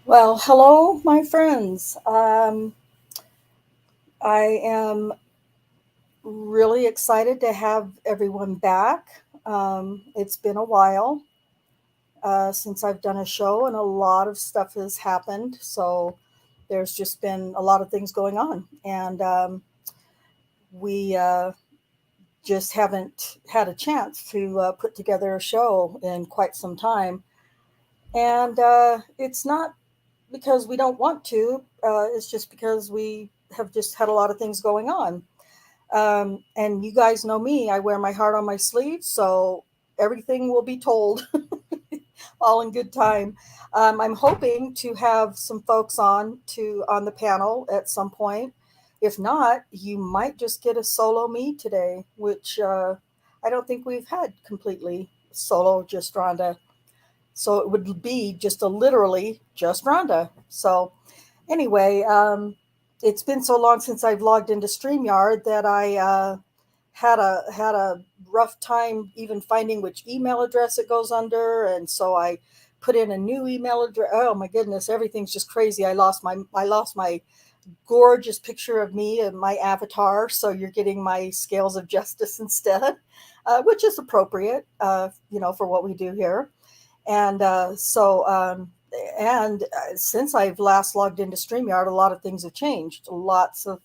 Well, hello, my friends. I am really excited to have everyone back. It's been a while since I've done a show, and a lot of stuff has happened. So there's just been a lot of things going on, and we just haven't had a chance to put together a show in quite some time. And it's not because we don't want to. It's just because we have just had a lot of things going on. And you guys know me, I wear my heart on my sleeve, so everything will be told all in good time. I'm hoping to have some folks on the panel at some point. If not, you might just get a solo me today, which I don't think we've had completely solo, just Rhonda. So it would be just a literally just Rhonda. So anyway, it's been so long since I've logged into StreamYard that I had a rough time even finding which email address it goes under, and so I put in a new email address. Oh my goodness, everything's just crazy. I lost my gorgeous picture of me and my avatar, so you're getting my scales of justice instead, which is appropriate, for what we do here. And since I've last logged into StreamYard, a lot of things have changed. Lots of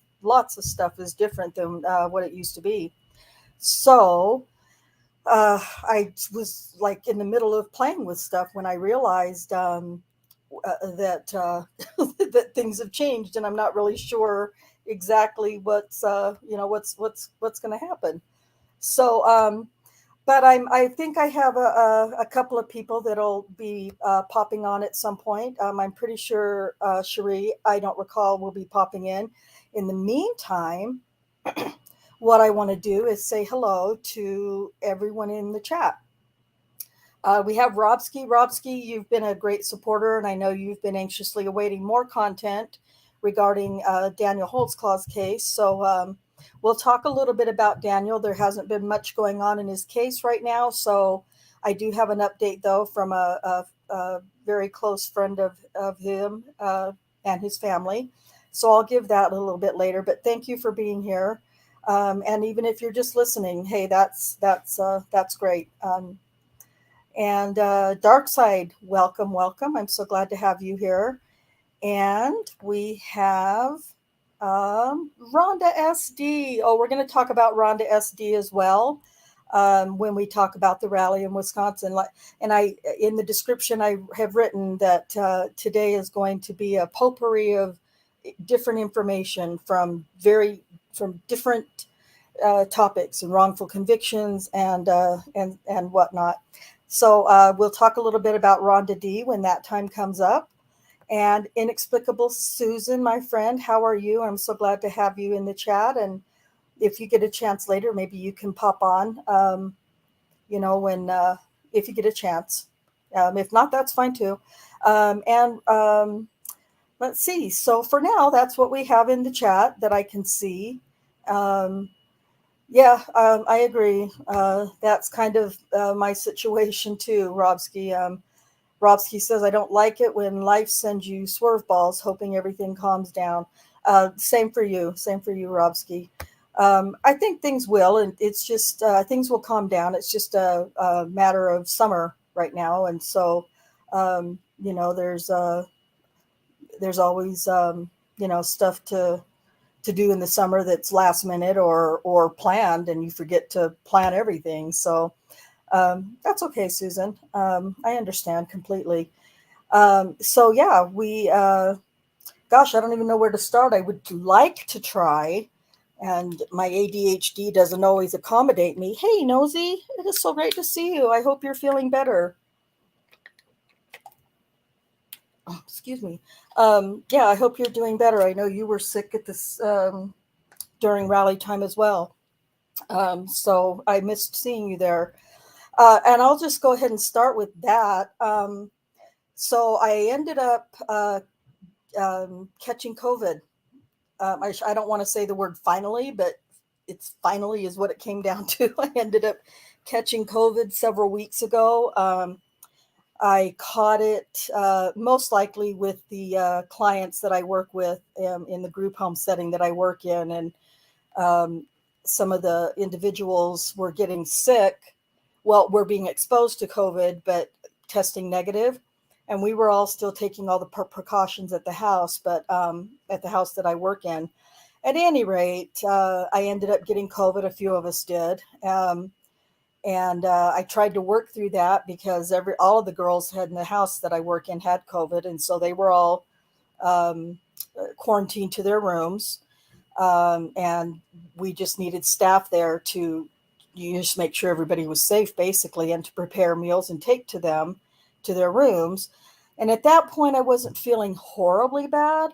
stuff is different than what it used to be. So I was like in the middle of playing with stuff when I realized that that things have changed, and I'm not really sure exactly what's going to happen. So but I think I have a couple of people that'll be popping on at some point. I'm pretty sure Charee, I don't recall, will be popping in. In the meantime, what I want to do is say hello to everyone in the chat. We have Robsky. Robsky, you've been a great supporter, and I know you've been anxiously awaiting more content regarding Daniel Holtzclaw's case. So we'll talk a little bit about Daniel. There hasn't been much going on in his case right now. So I do have an update, though, from a very close friend of him and his family. So I'll give that a little bit later. But thank you for being here. And even if you're just listening, hey, that's great. And Dark Side, welcome, welcome. I'm so glad to have you here. And we have Rhonda SD. Oh, we're going to talk about Rhonda SD as well when we talk about the rally in Wisconsin. And I, in the description, I have written that today is going to be a potpourri of different information from different topics and wrongful convictions and whatnot. So we'll talk a little bit about Rhonda D when that time comes up. And Inexplicable Susan, my friend, how are you? I'm so glad to have you in the chat. And if you get a chance later, maybe you can pop on, when if you get a chance. If not, that's fine too. And let's see. So for now, that's what we have in the chat that I can see. Um, yeah, I agree. That's kind of my situation too, Robsky. Robsky says, I don't like it when life sends you swerve balls, hoping everything calms down. Same for you. Same for you, Robsky. I think things will, and it's just things will calm down. It's just a matter of summer right now, and so there's always stuff to do in the summer that's last minute or planned, and you forget to plan everything. So that's okay, Susan. I understand completely. So yeah, gosh, I don't even know where to start. I would like to try, and my ADHD doesn't always accommodate me. Hey, Nosy, it is so great to see you. I hope you're feeling better. Oh, excuse me. Yeah, I hope you're doing better. I know you were sick at this during rally time as well. So I missed seeing you there. And I'll just go ahead and start with that. So I ended up catching COVID. I don't want to say the word finally, but it's finally is what it came down to. I ended up catching COVID several weeks ago. I caught it most likely with the clients that I work with in the group home setting that I work in. And um, some of the individuals were getting sick. Well, were being exposed to COVID, but testing negative. And we were all still taking all the precautions at the house, but at the house that I work in. At any rate, I ended up getting COVID. A few of us did. And I tried to work through that because all of the girls had in the house that I work in had COVID, and so they were all um, quarantined to their rooms, and we just needed staff there to you just make sure everybody was safe, basically, and to prepare meals and take to them to their rooms. And at that point, I wasn't feeling horribly bad,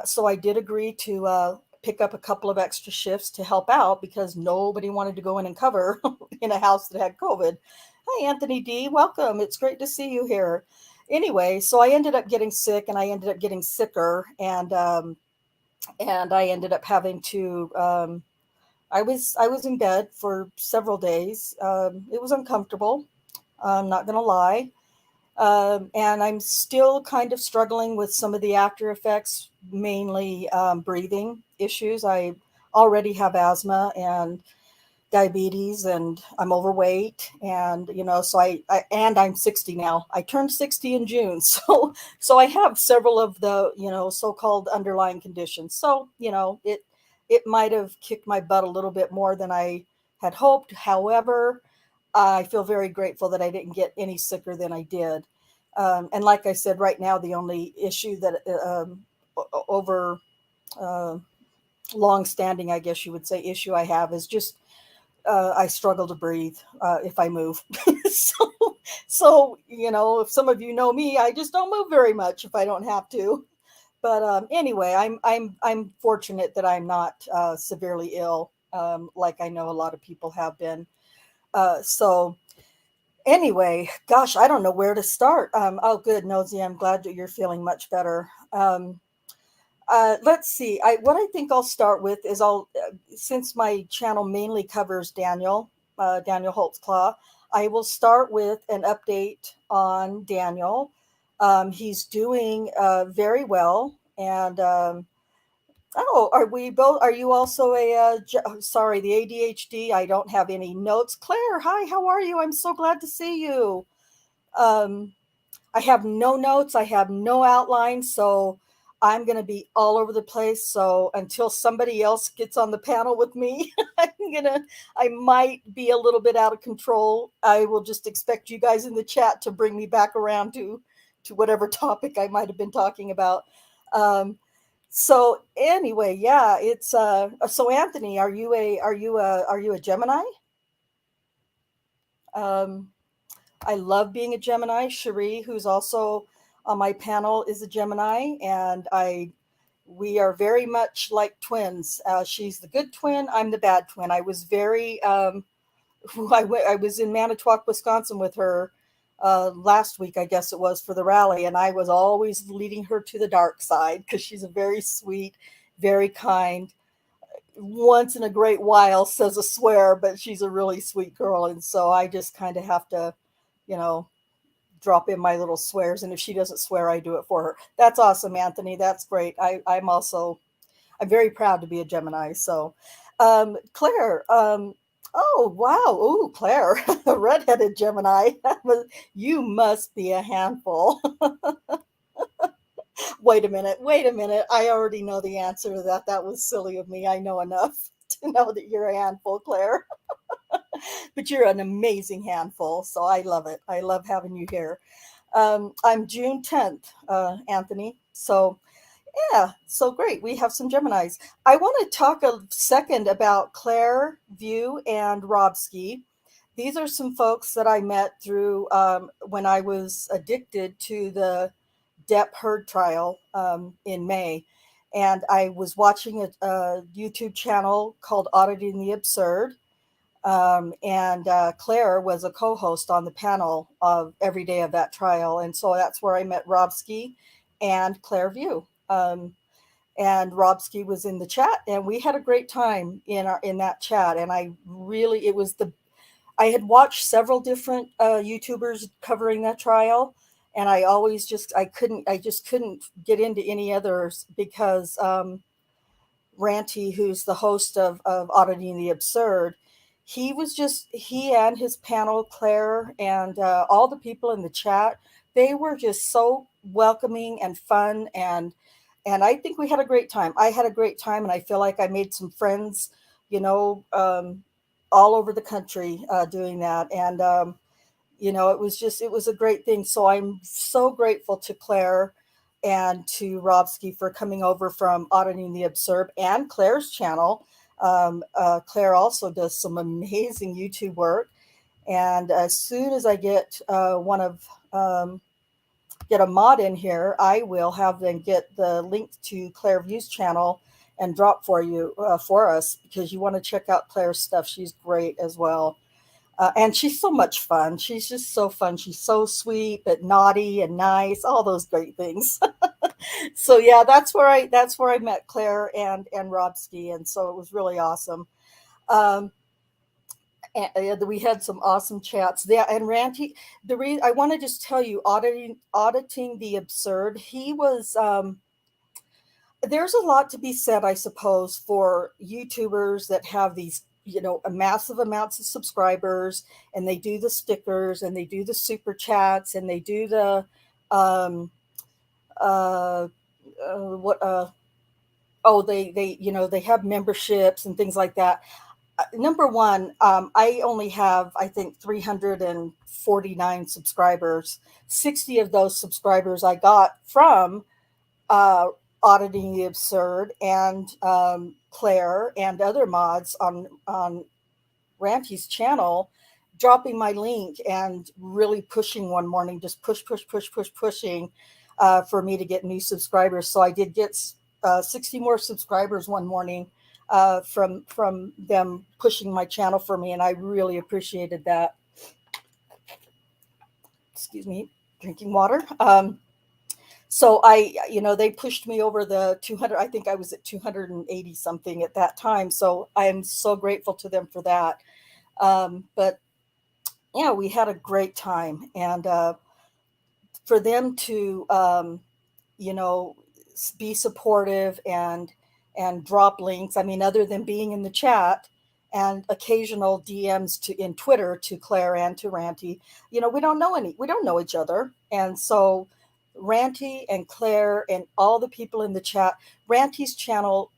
so I did agree to pick up a couple of extra shifts to help out because nobody wanted to go in and cover in a house that had COVID. Hi, Anthony D. Welcome. It's great to see you here. Anyway, so I ended up getting sick, and I ended up getting sicker, and I ended up having to. I was in bed for several days. It was uncomfortable. I'm not going to lie. And I'm still kind of struggling with some of the after effects, mainly breathing issues. I already have asthma and diabetes, and I'm overweight, and so and I'm 60 now. I turned 60 in June, so I have several of the so-called underlying conditions. So it might have kicked my butt a little bit more than I had hoped. However, I feel very grateful that I didn't get any sicker than I did. And like I said, right now, the only issue that over uh, long standing, I guess you would say, issue I have is just I struggle to breathe if I move. so, so if some of you know me, I just don't move very much if I don't have to. But anyway, I'm fortunate that I'm not severely ill, like I know a lot of people have been. So anyway, gosh, I don't know where to start. Oh, good, Nosy. I'm glad that you're feeling much better. Let's see. What I think I'll start with is since my channel mainly covers Daniel Holtzclaw, I will start with an update on Daniel. He's doing very well, and oh, are we both? Are you also sorry, the ADHD? I don't have any notes. Claire, hi, how are you? I'm so glad to see you. Um, I have no notes. I have no outline. So I'm going to be all over the place. So until somebody else gets on the panel with me, I might be a little bit out of control. I will just expect you guys in the chat to bring me back around to whatever topic I might have been talking about. So anyway, yeah, it's so Anthony, are you a Gemini? Um, I love being a Gemini. Charee, who's also on my panel, is a Gemini, and we are very much like twins. She's the good twin. I'm the bad twin. I was very I was in Manitowoc, Wisconsin with her last week, I guess it was, for the rally, and I was always leading her to the dark side because she's a very sweet, very kind. Once in a great while says a swear, but she's a really sweet girl, and so I just kind of have to, you know, drop in my little swears, and if she doesn't swear, I do it for her. That's awesome, Anthony. That's great. I'm very proud to be a Gemini. So Claire, oh wow, oh Claire, a redheaded Gemini. You must be a handful. Wait a minute, I already know the answer to that. That was silly of me. I know enough to know that you're a handful, Claire. But you're an amazing handful, so I love it. I love having you here. I'm June 10th, Anthony. So, yeah, so great. We have some Geminis. I want to talk a second about Claire, View, and Robski. These are some folks that I met through when I was addicted to the Depp Heard trial in May. And I was watching a YouTube channel called Auditing the Absurd, and Claire was a co-host on the panel of every day of that trial, and so that's where I met Robski and Claire View. And Robski was in the chat, and we had a great time in that chat. And I really, it was I had watched several different YouTubers covering that trial, and I just couldn't get into any others because Ranty, who's the host of Auditing the Absurd, he and his panel, Claire, and all the people in the chat, they were just so welcoming and fun, and I think we had a great time. I had a great time, and I feel like I made some friends, you know, all over the country doing that, and it was a great thing. So I'm so grateful to Claire and to Robsky for coming over from Auditing the Absurd and Claire's channel. Claire also does some amazing YouTube work. And as soon as I get get a mod in here, I will have them get the link to Claire View's channel and drop for us, because you want to check out Claire's stuff. She's great as well. And she's so much fun. She's just so fun. She's so sweet, but naughty and nice, all those great things. So yeah, that's where I met Claire and Robsky, and so it was really awesome. Um, and we had some awesome chats. Yeah, and Ranty, I want to just tell you, auditing the absurd. He was. There's a lot to be said, I suppose, for YouTubers that have these, a massive amounts of subscribers, and they do the stickers, and they do the super chats, and they do the um, uh, what oh, they have memberships and things like that. Number one, I only have, I think, 349 subscribers. 60 of those subscribers I got from uh, Auditing the Absurd and Claire and other mods on Ranty's channel, dropping my link and really pushing one morning, just pushing for me to get new subscribers. So I did get 60 more subscribers one morning from them pushing my channel for me, and I really appreciated that. Excuse me, drinking water. So they pushed me over the 200. I think I was at 280 something at that time. So I am so grateful to them for that. But yeah, we had a great time, and for them to be supportive and drop links. I mean, other than being in the chat and occasional DMs in Twitter to Claire and to Ranty, we don't know each other, and so Ranty and Claire and all the people in the chat, Ranty's channel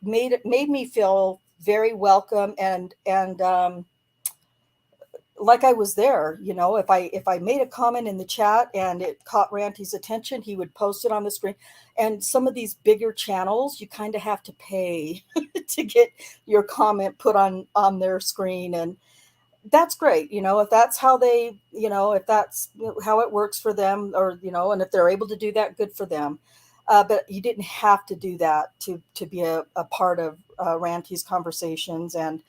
made me feel very welcome and like I was there. If I made a comment in the chat and it caught Ranty's attention, he would post it on the screen. And some of these bigger channels, you kind of have to pay to get your comment put on their screen, and that's great. If that's how if that's how it works for them, or and if they're able to do that, good for them. But you didn't have to do that to be a part of Ranty's conversations and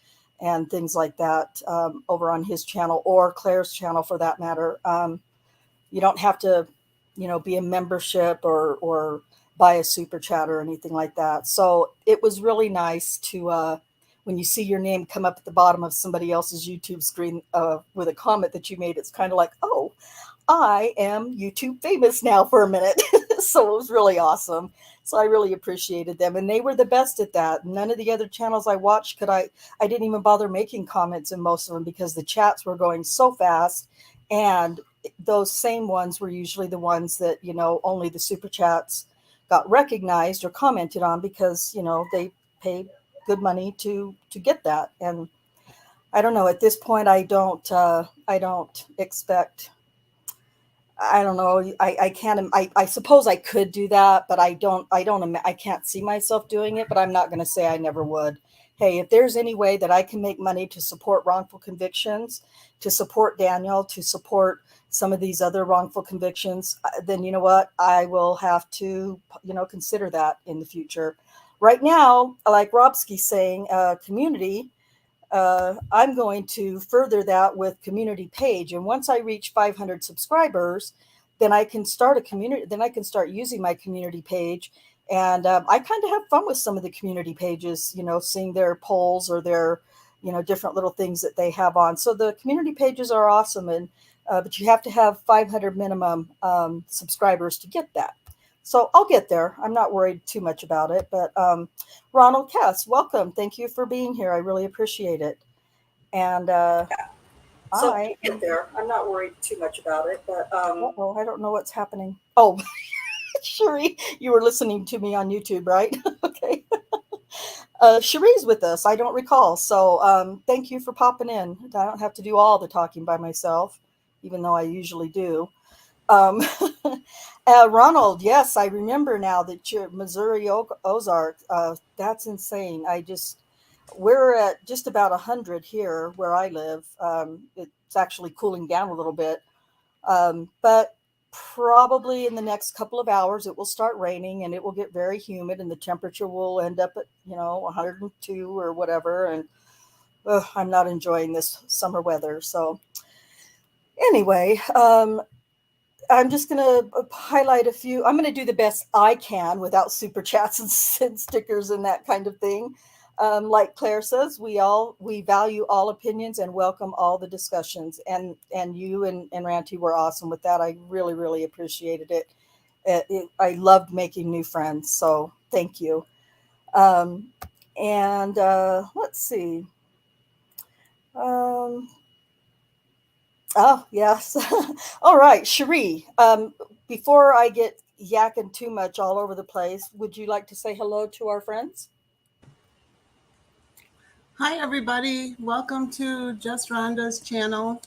things like that over on his channel, or Claire's channel for that matter. You don't have to, be a membership or buy a super chat or anything like that. So it was really nice to, when you see your name come up at the bottom of somebody else's YouTube screen with a comment that you made, it's kind of like, oh, I am YouTube famous now for a minute. So it was really awesome. So I really appreciated them, and they were the best at that. None of the other channels I watched I didn't even bother making comments in most of them, because the chats were going so fast, and those same ones were usually the ones that, only the super chats got recognized or commented on, because, they paid good money to get that. And I don't know, at this point, I don't expect, I don't know. I can't. I suppose I could do that, but I can't see myself doing it. But I'm not going to say I never would. Hey, if there's any way that I can make money to support wrongful convictions, to support Daniel, to support some of these other wrongful convictions, then you know what? I will have to, consider that in the future. Right now, like Robsky's saying, community. I'm going to further that with community page. And once I reach 500 subscribers, then I can start a community. Then I can start using my community page. And I kind of have fun with some of the community pages, seeing their polls or their, different little things that they have on. So the community pages are awesome, and but you have to have 500 minimum subscribers to get that. So I'll get there. I'm not worried too much about it. But Ronald Cass, welcome. Thank you for being here. I really appreciate it. And So I get there. I'm not worried too much about it, but I don't know what's happening. Oh, Cherie, you were listening to me on YouTube, right? Okay. Cherie's with us. I don't recall. So thank you for popping in. I don't have to do all the talking by myself, even though I usually do. Um, Ronald, yes, I remember now that you're Missouri Ozark. That's insane. We're at just about 100 here where I live. It's actually cooling down a little bit. But probably in the next couple of hours, it will start raining and it will get very humid and the temperature will end up at, 102 or whatever. And I'm not enjoying this summer weather. So anyway, I'm just going to highlight a few. I'm going to do the best I can without super chats and stickers and that kind of thing. Like Claire says, we value all opinions and welcome all the discussions. And you and Ranty were awesome with that. I really really appreciated it. I loved making new friends. So thank you. Um, and let's see. Um, Oh, yes. All right, Cherie. Before I get yakking too much all over the place, would you like to say hello to our friends? Hi, everybody. Welcome to Just Rhonda's channel.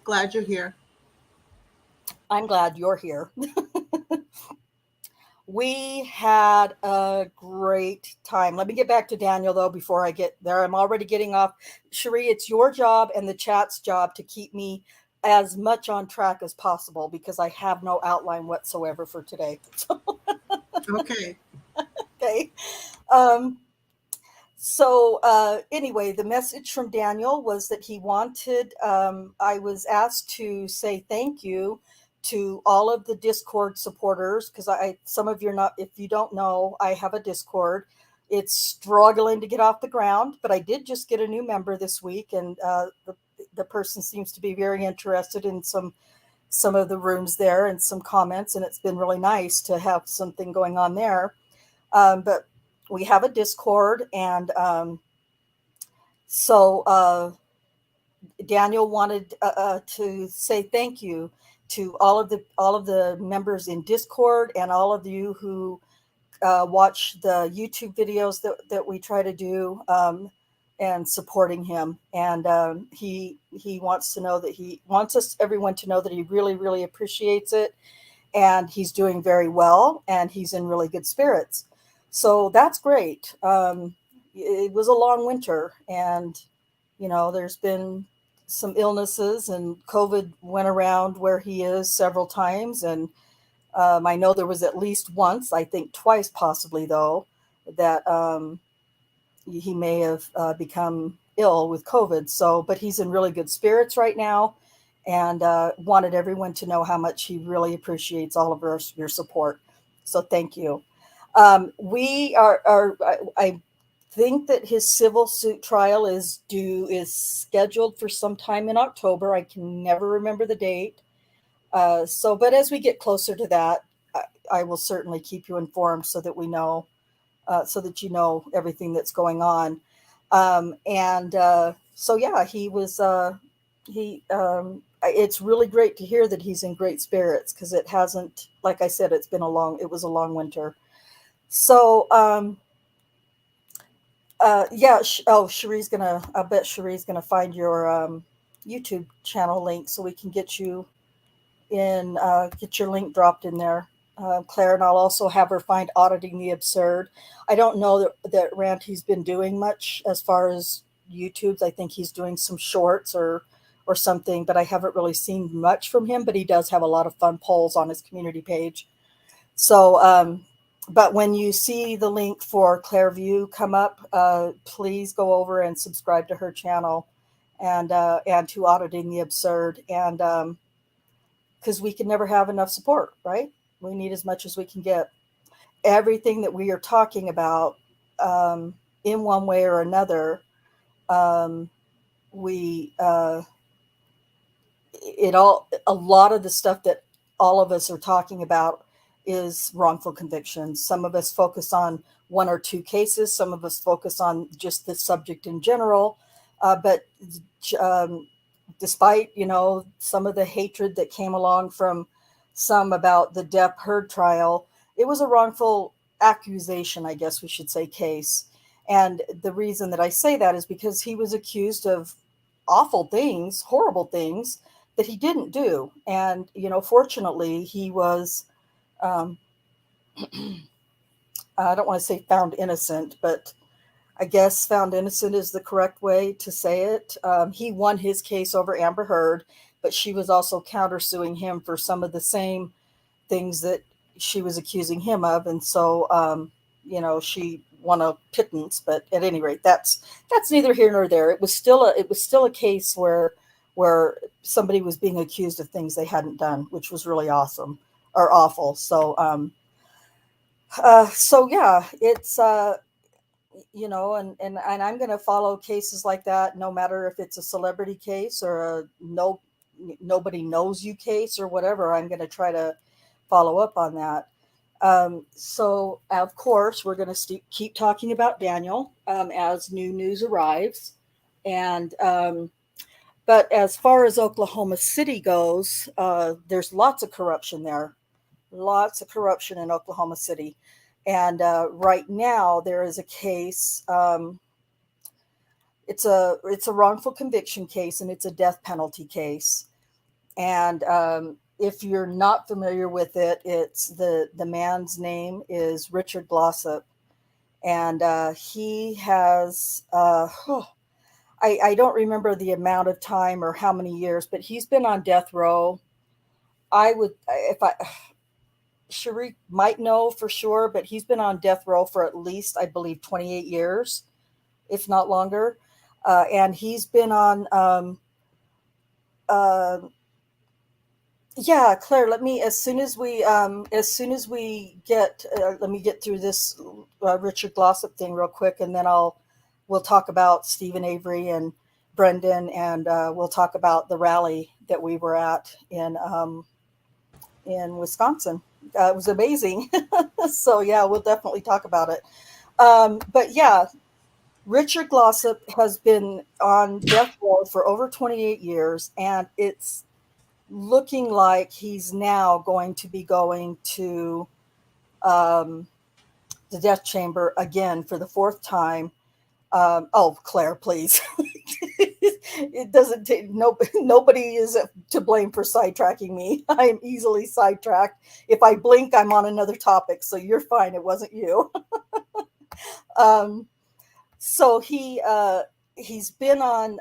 Glad you're here. I'm glad you're here. We had a great time. Let me get back to Daniel, though, before I get there. I'm already getting off. Cherie, it's your job and the chat's job to keep me as much on track as possible because I have no outline whatsoever for today. Okay. Okay. Um, So, anyway, the message from Daniel was that he wanted, I was asked to say thank you to all of the Discord supporters because some of you are not, if you don't know, I have a Discord. It's struggling to get off the ground, but I did just get a new member this week, and the person seems to be very interested in some of the rooms there and some comments, and it's been really nice to have something going on there. But we have a Discord, and so Daniel wanted to say thank you to all of the members in Discord and all of you who watch the YouTube videos that we try to do, and supporting him. And he wants to know that he wants us everyone to know that he really really appreciates it, and he's doing very well, and he's in really good spirits. So that's great. It was a long winter, and there's been some illnesses, and COVID went around where he is several times, and I know there was at least once, I think twice, possibly though, that he may have become ill with COVID. So, but he's in really good spirits right now, and wanted everyone to know how much he really appreciates all of your support. So, thank you. We I think that his civil suit trial is scheduled for sometime in October. I can never remember the date. So, but as we get closer to that, I will certainly keep you informed so that we know, so that you know everything that's going on. And so, yeah, he. It's really great to hear that he's in great spirits because it hasn't, like I said, it was a long winter. So, yeah. I bet Cherie's gonna find your YouTube channel link so we can get your link dropped in there, Claire, and I'll also have her find Auditing the Absurd. I don't know that Ranty's been doing much as far as YouTube's. I think he's doing some shorts or something, but I haven't really seen much from him. But he does have a lot of fun polls on his community page. So, but when you see the link for Clairview come up, please go over and subscribe to her channel, and to Auditing the Absurd, and because we can never have enough support, right? We need as much as we can get. Everything that we are talking about, in one way or another, Um, we a lot of the stuff that all of us are talking about is wrongful convictions. Some of us focus on one or two cases. Some of us focus on just the subject in general. But um, despite, some of the hatred that came along from some about the Depp Heard trial, it was a wrongful accusation, I guess we should say, case. And the reason that I say that is because he was accused of awful things, horrible things that he didn't do. And, fortunately, he was, um, I don't want to say found innocent, but I guess found innocent is the correct way to say it. He won his case over Amber Heard, but she was also countersuing him for some of the same things that she was accusing him of. And so, she won a pittance, but at any rate, that's neither here nor there. It was still a case where somebody was being accused of things they hadn't done, which was really awesome or awful. So, yeah, it's, and I'm going to follow cases like that, no matter if it's a celebrity case or a nobody knows you case or whatever. I'm going to try to follow up on that. So of course we're going to keep talking about Daniel as new news arrives. And, but as far as Oklahoma City goes, there's lots of corruption there, lots of corruption in Oklahoma City. And right now there is a case. It's a wrongful conviction case, and it's a death penalty case. And if you're not familiar with it, it's the man's name is Richard Glossip, and he has I don't remember the amount of time or how many years, but he's been on death row. Charee might know for sure, but he's been on death row for at least, I believe, 28 years, if not longer. And he's been on, yeah, Claire, as soon as we get, let me get through this Richard Glossip thing real quick, and then we'll talk about Stephen Avery and Brendan, and we'll talk about the rally that we were at in Wisconsin. It was amazing. So yeah, we'll definitely talk about it. But yeah, Richard Glossip has been on death row for over 28 years, and it's looking like he's now going to be going to the death chamber again for the fourth time. Oh, Claire, please. It doesn't take, nobody is to blame for sidetracking me. I am easily sidetracked. If I blink, I'm on another topic. So you're fine. It wasn't you. So he's been on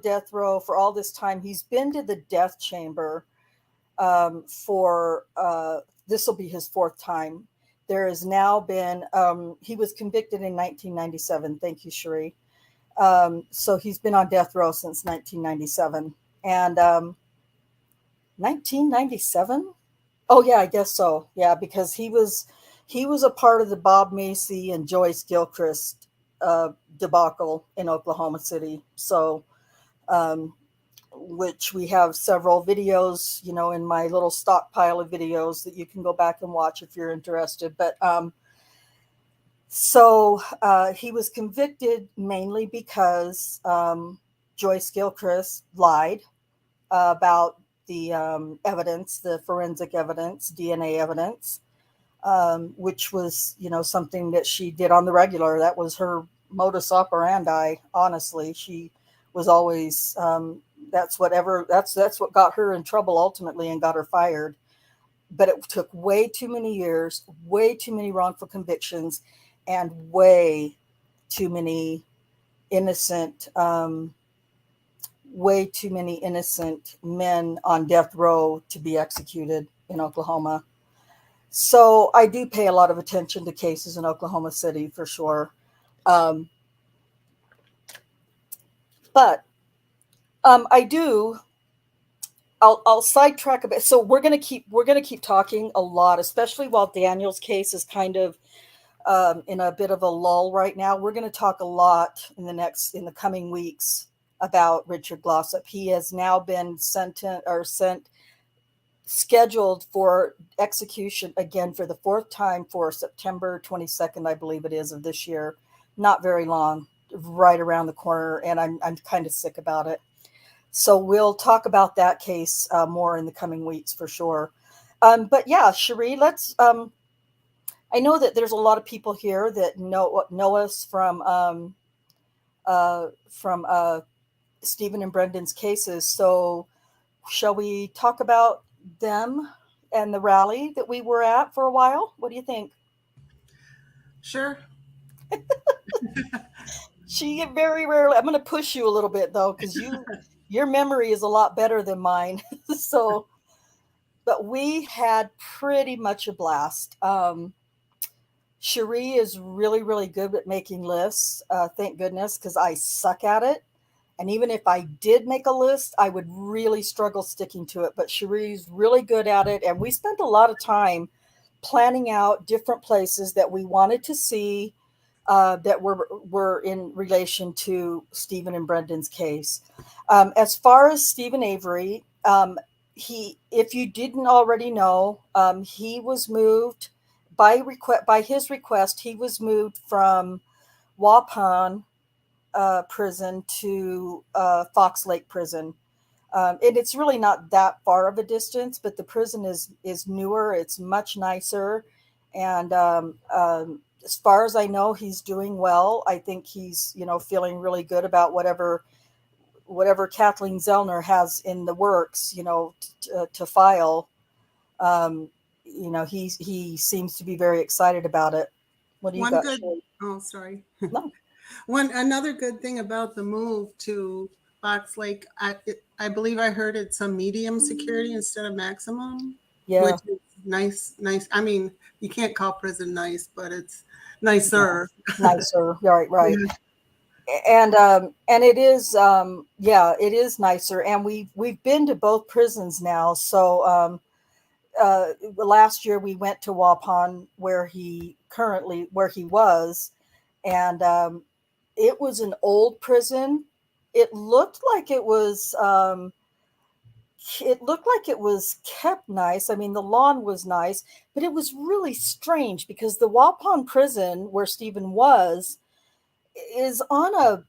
death row for all this time. He's been to the death chamber for this will be his fourth time. There has now been he was convicted in 1997. Thank you, Charee. So he's been on death row since 1997. And 1997? Oh yeah, I guess so. Yeah, because he was a part of the Bob Macy and Joyce Gilchrist debacle in Oklahoma City. So, which we have several videos, in my little stockpile of videos that you can go back and watch if you're interested. But so he was convicted mainly because Joyce Gilchrist lied about the evidence, the forensic evidence, DNA evidence, which was, something that she did on the regular. That was her modus operandi. Honestly, she was always, that's what got her in trouble ultimately and got her fired. But it took way too many years, way too many wrongful convictions, and way too many innocent men on death row to be executed in Oklahoma. So I do pay a lot of attention to cases in Oklahoma City for sure. But I do. I'll sidetrack a bit. So we're gonna keep talking a lot, especially while Daniel's case is kind of in a bit of a lull right now. We're going to talk a lot in the coming weeks about Richard Glossip. He has now been scheduled for execution again for the fourth time for September 22nd, I believe it is, of this year. Not very long, right around the corner, and I'm kind of sick about it. So we'll talk about that case more in the coming weeks for sure. But yeah, Charee, let's. I know that there's a lot of people here that know us from Stephen and Brendan's cases. So shall we talk about them and the rally that we were at for a while? What do you think? Sure. She very rarely. I'm going to push you a little bit though, because your memory is a lot better than mine. So, but we had pretty much a blast. Charee is really, really good at making lists. Thank goodness, because I suck at it. And even if I did make a list, I would really struggle sticking to it. But Cheree's really good at it. And we spent a lot of time planning out different places that we wanted to see that were in relation to Stephen and Brendan's case. As far as Stephen Avery, if you didn't already know, he was moved by his request. He was moved from Waupun prison to Fox Lake prison. And it's really not that far of a distance, but the prison is newer. It's much nicer. And as far as I know, he's doing well. I think he's, feeling really good about whatever Kathleen Zellner has in the works, to file. He seems to be very excited about it. What do you got? Oh, sorry. No. Another good thing about the move to Fox Lake, I believe I heard it's a medium security instead of maximum. Yeah. Which is nice. I mean, you can't call prison nice, but it's nicer. Yeah, nicer. Right. Yeah. And it is, it is nicer. And we've been to both prisons now. So last year we went to Waupun where he was, and it was an old prison. It looked like it was kept nice. I mean, the lawn was nice, but it was really strange because the Waupun prison where Stephen was is on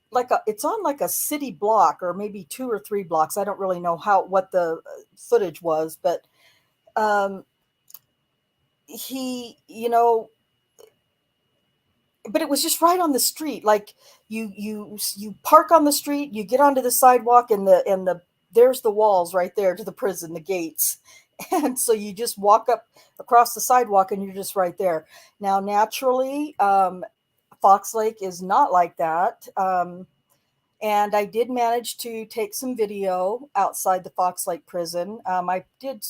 it's on like a city block, or maybe 2 or 3 blocks. I don't really know what the footage was, but but it was just right on the street. Like you park on the street, you get onto the sidewalk, and there's the walls right there to the prison, the gates. And so you just walk up across the sidewalk and you're just right there. Now, naturally, Fox Lake is not like that. And I did manage to take some video outside the Fox Lake prison. I did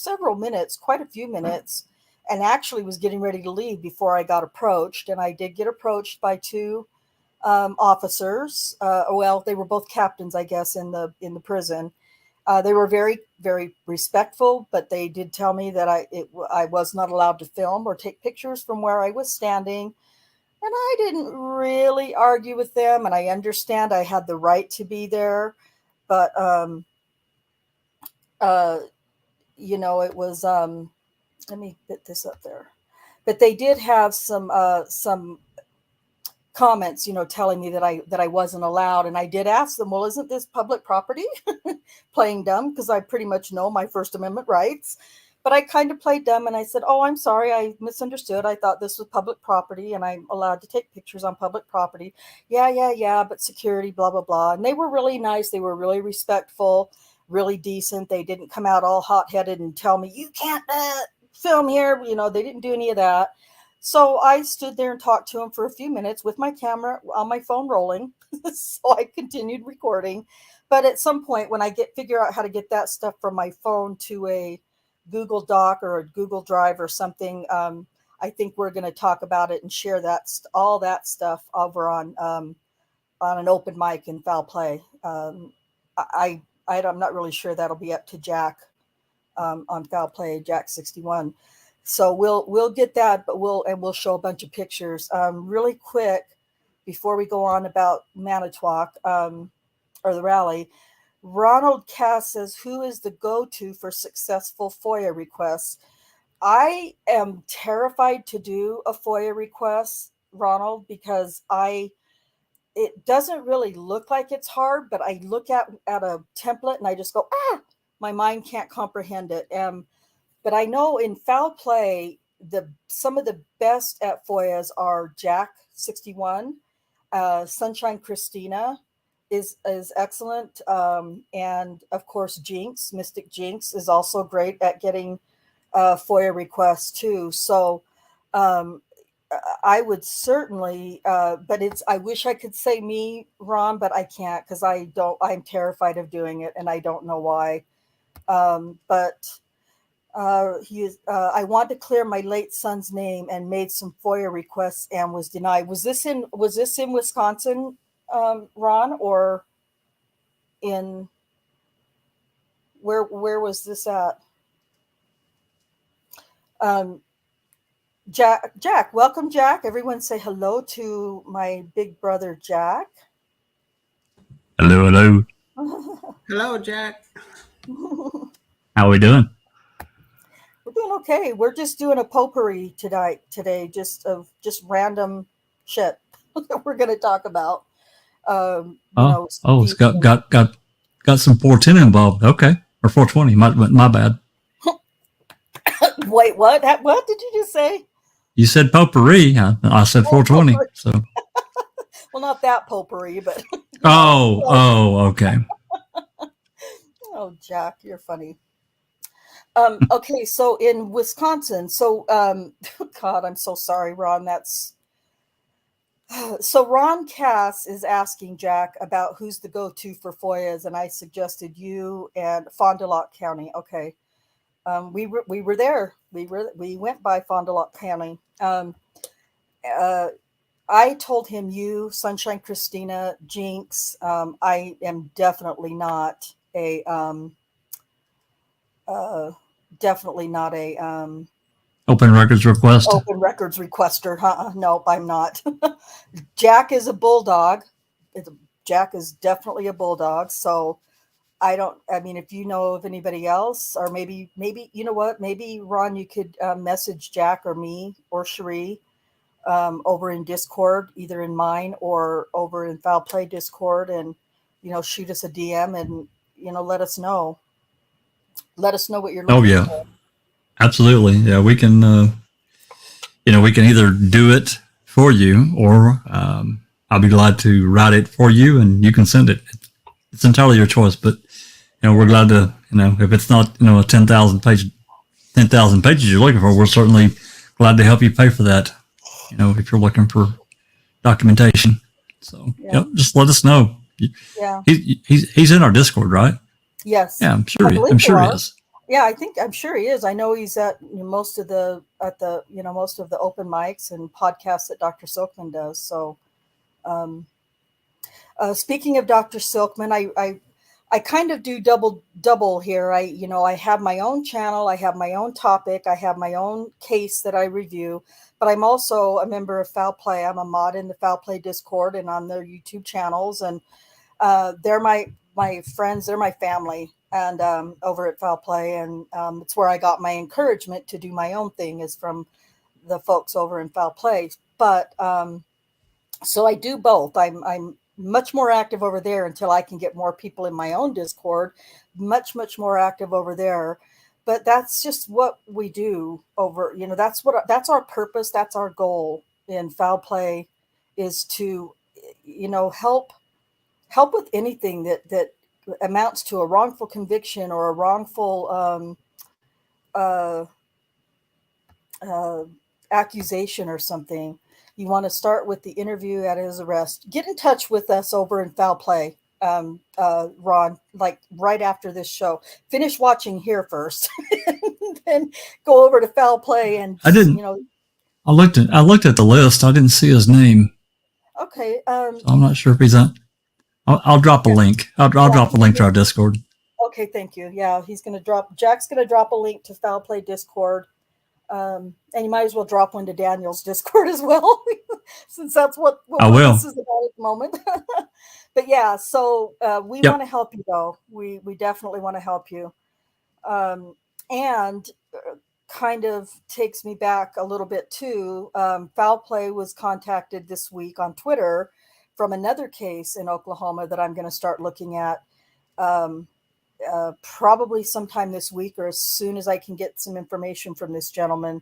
quite a few minutes, and actually was getting ready to leave before I got approached. And I did get approached by 2 officers. They were both captains, I guess, in the prison. They were very, very respectful, but they did tell me that I was not allowed to film or take pictures from where I was standing. And I didn't really argue with them, and I understand I had the right to be there, but it was let me put this up there. But they did have some comments, telling me that I wasn't allowed, and I did ask them, well, isn't this public property? Playing dumb, because I pretty much know my First Amendment rights. But I kind of played dumb, and I said, oh, I'm sorry, I misunderstood. I thought this was public property, and I'm allowed to take pictures on public property. Yeah, but security, blah, blah, blah. And they were really nice. They were really respectful, really decent. They didn't come out all hot-headed and tell me, you can't film here. They didn't do any of that. So I stood there and talked to them for a few minutes with my camera on my phone rolling. So I continued recording. But at some point, when I figure out how to get that stuff from my phone to a Google Doc or a Google Drive or something, I think we're going to talk about it and share all that stuff over on an open mic in Foul Play. I'm not really sure that'll be up to Jack on Foul Play, Jack 61. So we'll get that, but we'll show a bunch of pictures. Really quick before we go on about Manitowoc or the rally. Ronald Cass says, "Who is the go-to for successful FOIA requests?" I am terrified to do a FOIA request, Ronald, because it doesn't really look like it's hard, but I look at a template and I just go, my mind can't comprehend it. But I know in foul play, some of the best at FOIAs are Jack 61, Sunshine Christina is excellent, and of course Jinx, Mystic Jinx is also great at getting FOIA requests too. So I would certainly, but I wish I could say me, Ron, but I can't because I'm terrified of doing it and I don't know why. But I want to clear my late son's name and made some FOIA requests and was denied. Was this in Wisconsin, Ron, or in where was this at? Jack, welcome, Jack. Everyone say hello to my big brother, Jack. Hello. Hello, Jack. How are we doing? We're doing okay. We're just doing a potpourri today, just random shit that we're going to talk about. It's got some 410 involved. Okay, or 420. My bad. Wait, what? What did you just say? You said potpourri. I said 420. Potpourri. So. Well, not that potpourri, but. Okay. Oh, Jack, you're funny. Okay, so in Wisconsin, God, I'm so sorry, Ron. So Ron Cass is asking Jack about who's the go-to for FOIAs, and I suggested you and Fond du Lac County. Okay. We were there. We went by Fond du Lac County. I told him you, Sunshine Christina, Jinx. I am definitely not a open records request. Open records requester. Nope, I'm not. Jack is a bulldog. Jack is definitely a bulldog. So if you know of anybody else, or maybe, you know what, maybe Ron, you could message Jack or me or Charee over in Discord, either in mine or over in Foul Play Discord, and, shoot us a DM and, let us know. Let us know what you're looking for. Absolutely. Yeah, we can, we can either do it for you or I'll be glad to write it for you and you can send it. It's entirely your choice, but we're glad to, if it's not, a 10,000 pages you're looking for, we're certainly glad to help you pay for that. If you're looking for documentation. So, just let us know. Yeah. He's in our Discord, right? Yes. Yeah, I'm sure he is. Yeah, I'm sure he is. I know he's at most of the open mics and podcasts that Dr. Silkman does. So, speaking of Dr. Silkman, I kind of do double here. I have my own channel, I have my own topic, I have my own case that I review, but I'm also a member of Foul Play. I'm a mod in the Foul Play Discord and on their YouTube channels, and they're my friends, they're my family, and over at Foul Play, and it's where I got my encouragement to do my own thing, is from the folks over in Foul Play. But so I do both. I'm much more active over there until I can get more people in my own Discord, much more active over there. But that's just what we do over, that's our purpose. That's our goal in Foul Play, is to, help with anything that amounts to a wrongful conviction or a wrongful accusation or something. You want to start with the interview at his arrest. Get in touch with us over in Foul Play, Ron, like right after this show. Finish watching here first, and then go over to Foul Play. And I didn't. I looked at the list. I didn't see his name. Okay. So I'm not sure if he's on. I'll drop a link. I'll drop a link to our Discord. Okay, thank you. Yeah, Jack's going to drop a link to Foul Play Discord. And you might as well drop one to Daniel's Discord as well, since that's what I will. this is about at the moment. But yeah, so we Yep. want to help you, though. We definitely want to help you. And kind of takes me back a little bit too. Foul Play was contacted this week on Twitter from another case in Oklahoma that I'm going to start looking at. Probably sometime this week, or as soon as I can get some information from this gentleman,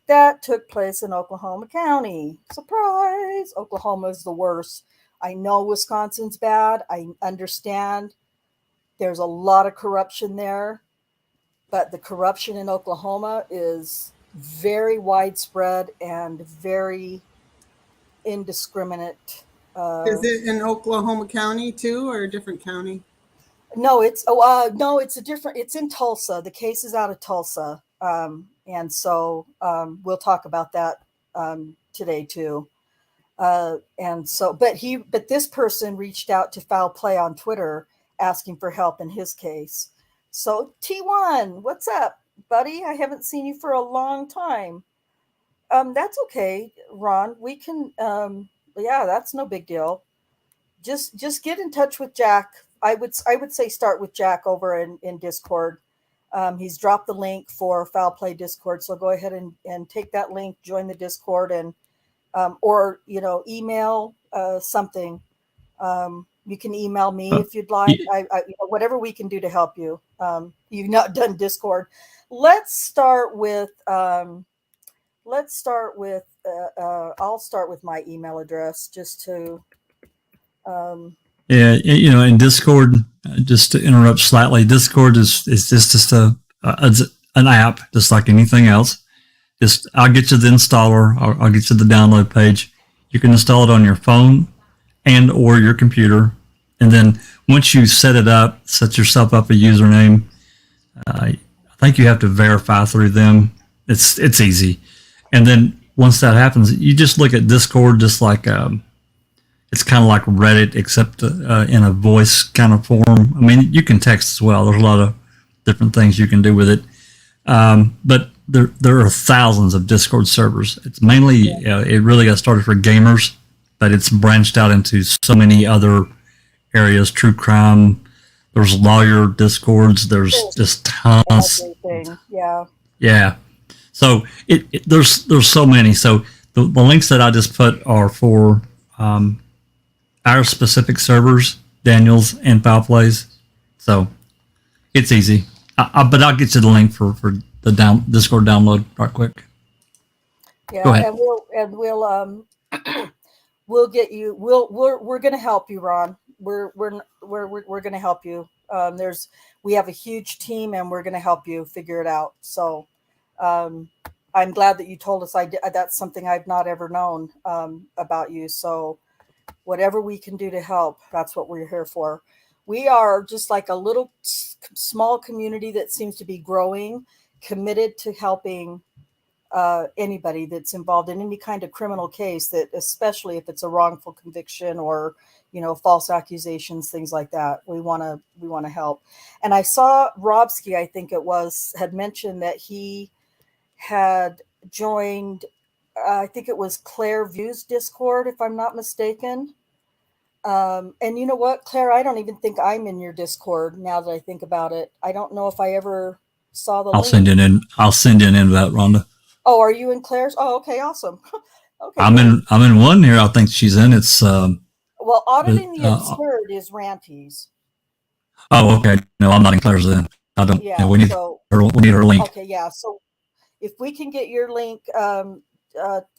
that took place in Oklahoma County. Surprise! Oklahoma is the worst. I know Wisconsin's bad. I understand there's a lot of corruption there, but the corruption in Oklahoma is very widespread and very indiscriminate. Is it in Oklahoma County too, or a different county? No, it's a different. It's in Tulsa. The case is out of Tulsa, and so we'll talk about that today too. And so, but this person reached out to Foul Play on Twitter asking for help in his case. So T1, what's up, buddy? I haven't seen you for a long time. That's okay, Ron. We can. Yeah, that's no big deal. Just get in touch with Jack. I would say start with Jack over in Discord. He's dropped the link for Foul Play Discord, so go ahead and take that link, join the Discord, and or email something. You can email me if you'd like. Whatever we can do to help you. You've not done Discord. Let's start with. I'll start with my email address just to. Yeah, in Discord, just to interrupt slightly, Discord is just an app, just like anything else. I'll get you the installer. I'll get you the download page. You can install it on your phone and or your computer, and then once you set yourself up a username. I think you have to verify through them. It's easy, and then once that happens, you just look at Discord, just like. It's kind of like Reddit, except in a voice kind of form. I mean, you can text as well. There's a lot of different things you can do with it. But there are thousands of Discord servers. It's mainly, it really got started for gamers, but it's branched out into so many other areas, true crime. There's lawyer Discords. There's just tons. Everything. Yeah. Yeah. So there's so many. So the links that I just put are for our specific servers, Daniel's and Foul Plays. So it's easy. But I'll get you the link for the Discord download right quick. Yeah, Go ahead. and we'll get you. We're going to help you, Ron. We're going to help you. We have a huge team, and we're going to help you figure it out. So I'm glad that you told us. That's something I've not ever known about you. So whatever we can do to help, that's what we're here for. We are just like a little small community that seems to be growing, committed to helping anybody that's involved in any kind of criminal case, that especially if it's a wrongful conviction or false accusations, things like that. We want to help. And I saw Robsky, I think it was, had mentioned that he had joined. I think it was Claire View's Discord, if I'm not mistaken. And you know what, Claire? I don't even think I'm in your Discord now that I think about it. I don't know if I ever saw the link. I'll send you an invite, Rhonda. Oh, are you in Claire's? Oh, okay, awesome. Okay. I'm in one here. I think she's in. It's well, Auditing the Absurd is Ranty's. Oh, okay. No, I'm not in Claire's then. I don't. Yeah. We need her link. Okay, yeah. So if we can get your link,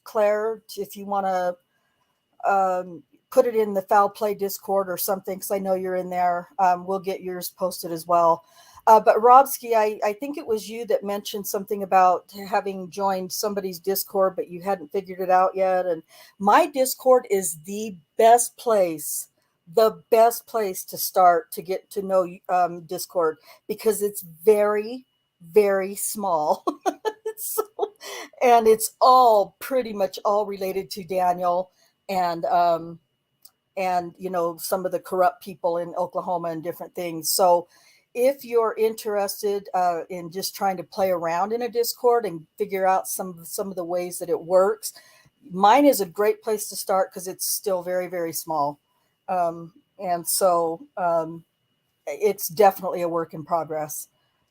Claire, if you want to put it in the Foul Play Discord or something, because I know you're in there, we'll get yours posted as well. But Robsky, I think it was you that mentioned something about having joined somebody's Discord, but you hadn't figured it out yet. And my Discord is the best place to start to get to know Discord, because it's very, very small. And it's all pretty much all related to Daniel and some of the corrupt people in Oklahoma and different things. So if you're interested in just trying to play around in a Discord and figure out some of the ways that it works, mine is a great place to start because it's still very, very small. And so it's definitely a work in progress.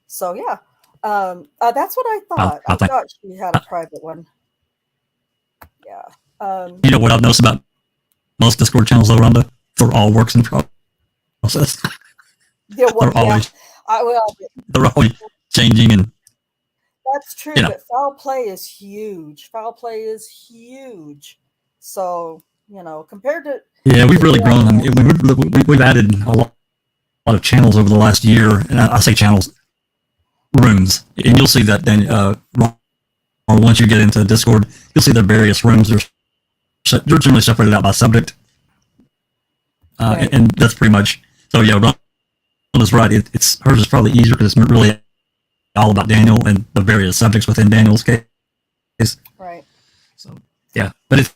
So yeah, that's what I thought. I thought she had a private one. Yeah. You know what I've noticed about most Discord channels, though, Rhonda? They're all works in process. Yeah, well, They're always changing, and that's true. But foul play is huge. So compared to we've really grown. I mean, we've added a lot of channels over the last year, and I say channels, rooms, and you'll see that then. Or once you get into Discord, you'll see the various rooms. They're generally separated out by subject, and that's pretty much. So yeah, Rhonda's right. It's hers is probably easier because it's really all about Daniel and the various subjects within Daniel's case. Right. So yeah, but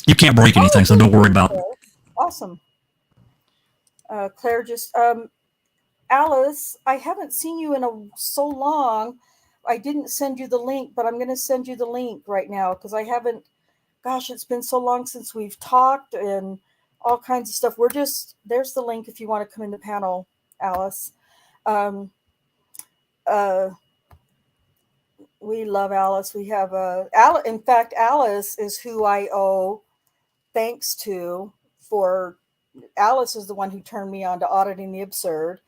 you can't break anything, so don't worry about it. Awesome. Claire, just Alice, I haven't seen you in so long. I didn't send you the link, but I'm going to send you the link right now because I haven't. Gosh, it's been so long since we've talked and all kinds of stuff. There's the link if you want to come in the panel, Alice. We love Alice. We have in fact, Alice is who I owe thanks to for. Alice is the one who turned me on to Auditing the Absurd,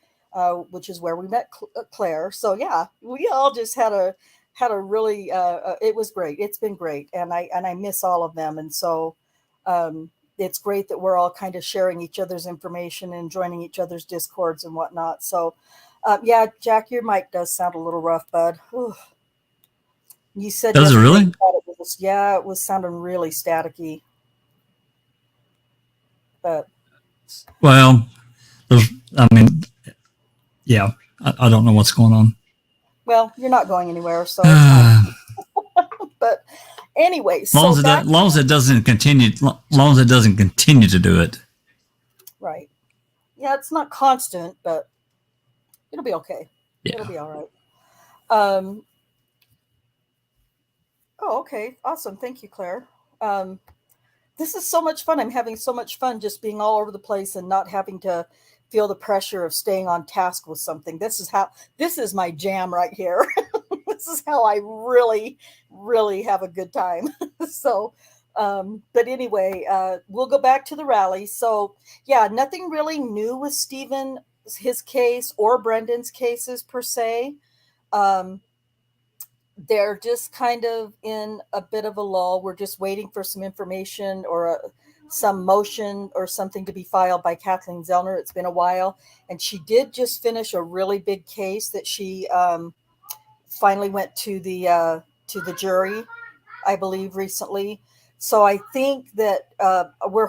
which is where we met Claire. So yeah, we all just had a really it was great. It's been great, and I miss all of them. And so it's great that we're all kind of sharing each other's information and joining each other's Discords and whatnot. So yeah, Jack, your mic does sound a little rough, bud. Whew. You said does it really? It was sounding really staticky. But well, I don't know what's going on. Well, you're not going anywhere, so. But anyway, as long as it doesn't continue to do it. Right. Yeah, it's not constant, but it'll be okay. Yeah. It'll be all right. Oh, okay. Awesome. Thank you, Claire. This is so much fun. I'm having so much fun just being all over the place and not having to feel the pressure of staying on task with something. This is my jam right here. This is how I really, really have a good time. So, but anyway, we'll go back to the rally. So yeah, nothing really new with Stephen, his case or Brendan's cases per se. They're just kind of in a bit of a lull. We're just waiting for some information or some motion or something to be filed by Kathleen Zellner. It's been a while. And she did just finish a really big case that she finally went to the jury, I believe, recently. So I think that we're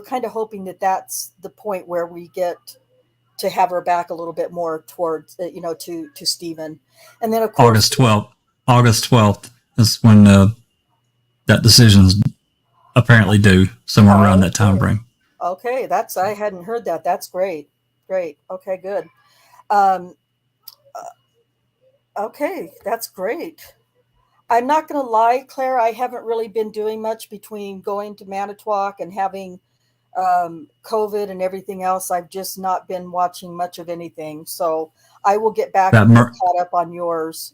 kind of hoping that that's the point where we get to have her back a little bit more towards, to Stephen. And then, of course, August 12th is when that decision's apparently due, somewhere around that time frame. Okay, I hadn't heard that. That's great. Okay, good. Okay, that's great. I'm not going to lie, Claire, I haven't really been doing much between going to Manitowoc and having COVID and everything else. I've just not been watching much of anything. So I will get back and get caught up on yours.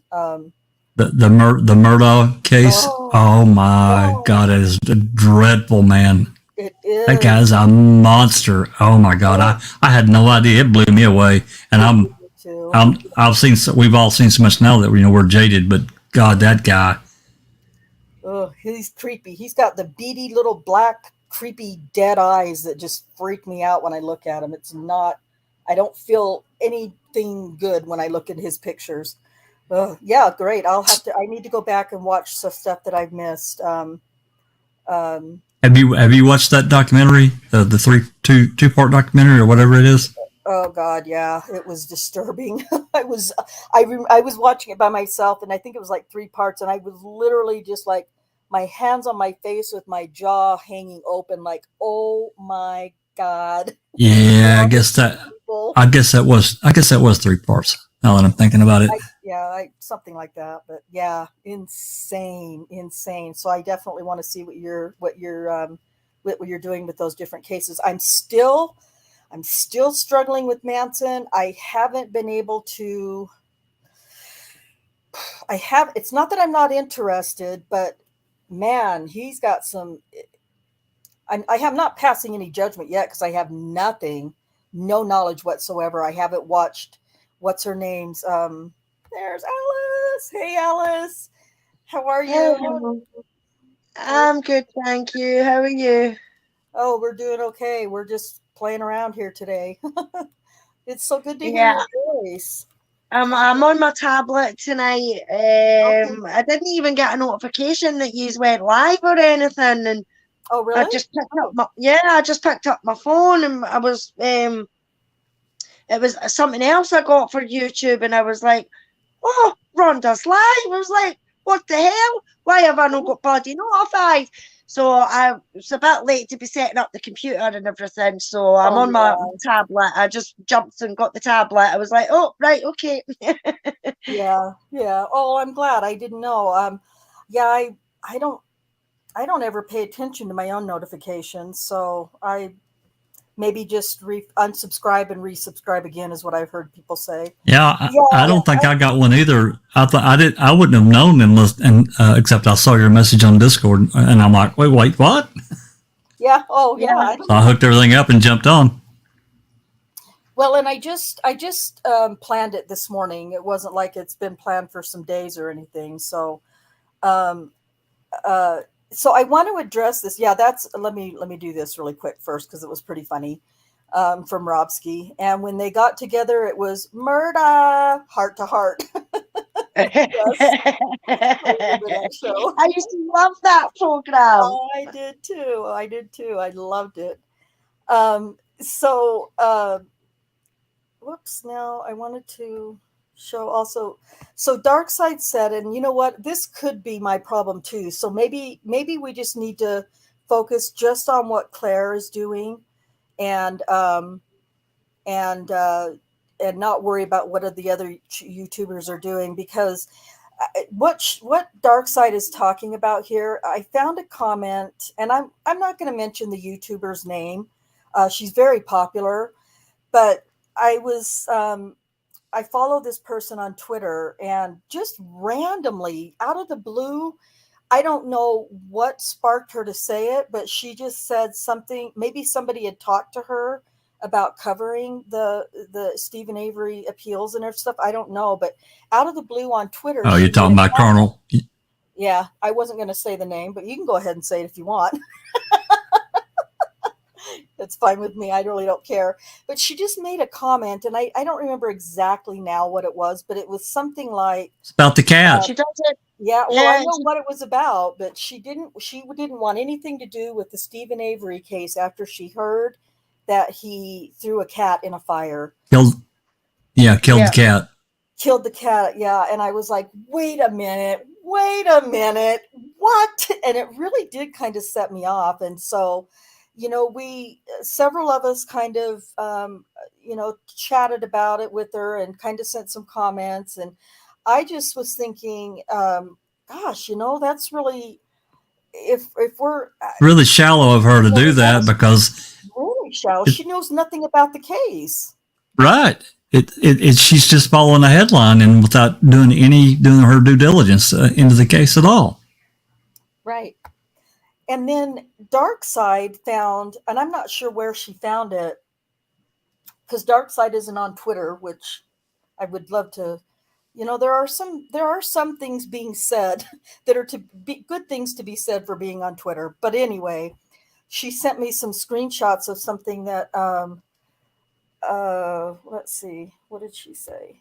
The Murdaugh case. Oh my God, it is dreadful, man. It is. That guy's a monster. Oh my God, I had no idea. It blew me away. And we've all seen so much now that we're jaded. But God, that guy. Oh, he's creepy. He's got the beady little black, creepy, dead eyes that just freak me out when I look at him. I don't feel anything good when I look at his pictures. Yeah, great. I need to go back and watch some stuff that I've missed. Have you watched that documentary, the two-part documentary or whatever it is? Oh God, yeah, it was disturbing. I was watching it by myself, and I think it was like 3 parts, and I was literally just like my hands on my face with my jaw hanging open, like, oh my God. Yeah, I guess that people. I guess that was 3 parts. Now that I'm thinking about it. Something like that. But yeah, insane. So I definitely want to see what you're doing with those different cases. I'm still struggling with Manson. I haven't been able to. It's not that I'm not interested, but man, he's got some. I am not passing any judgment yet because I have no knowledge whatsoever. I haven't watched what's her name's. There's Alice. Hey, Alice, how are you? Hello. I'm good, thank you. How are you? Oh, we're doing okay. We're just playing around here today. It's so good to hear Yeah, your voice. I'm on my tablet tonight. Okay. I didn't even get a notification that you went live or anything, and Oh, I really? just picked up my phone, and it was something else I got for YouTube, and I was like, oh, Rhonda's live. I was like, what the hell? Why have I not got bloody notified? So I was a bit late to be setting up the computer and everything. So I'm Oh, on my yeah. tablet. I just jumped and got the tablet. I was like, oh, right, okay. Yeah. Oh, I'm glad. I didn't know. Yeah, I don't ever pay attention to my own notifications, so I maybe just unsubscribe and resubscribe again is what I've heard people say. Yeah, Yeah. I don't think I got one either. I thought I wouldn't have known except I saw your message on Discord, and I'm like, wait, what? Yeah. Oh, yeah. Yeah. So I hooked everything up and jumped on. Well, and I just planned it this morning. It wasn't like it's been planned for some days or anything. So, um, so I want to address this. Yeah, let me do this really quick first because it was pretty funny from Robsky. And when they got together, it was murder, heart to heart. Yes, I remember that show. I used to love that program. I did too. I loved it. So, whoops. Now I wanted to show also. So Darkside said, and you know what? This could be my problem too. So maybe we just need to focus just on what Claire is doing, and and not worry about what the other YouTubers are doing, because what Darkside is talking about here, I found a comment, and I'm not going to mention the YouTuber's name. She's very popular, but I follow this person on Twitter, and just randomly out of the blue, I don't know what sparked her to say it, but she just said something. Maybe somebody had talked to her about covering the Stephen Avery appeals and stuff. I don't know, but out of the blue on Twitter. Oh, you're talking about Colonel. Yeah, I wasn't going to say the name, but you can go ahead and say it if you want. It's fine with me. I really don't care. But she just made a comment, and I don't remember exactly now what it was, but it was something like, It's about the cat. She does it. yeah, well, Yeah, I know what it was about, but she didn't want anything to do with the Stephen Avery case after she heard that he threw a cat in a fire. Killed the cat. Killed the cat, yeah. And I was like, wait a minute, what? And it really did kind of set me off. And so, several of us kind of, chatted about it with her and kind of sent some comments. And I just was thinking, gosh, that's really, if we're Really shallow of her to do that, because really shallow. She knows nothing about the case. right. She's just following a headline and without doing her due diligence into the case at all. Right. And then Darkside found, and I'm not sure where she found it, because Darkside isn't on Twitter, which I would love to. There are some things being said that are to be good things to be said for being on Twitter. But anyway, she sent me some screenshots of something that let's see, what did she say?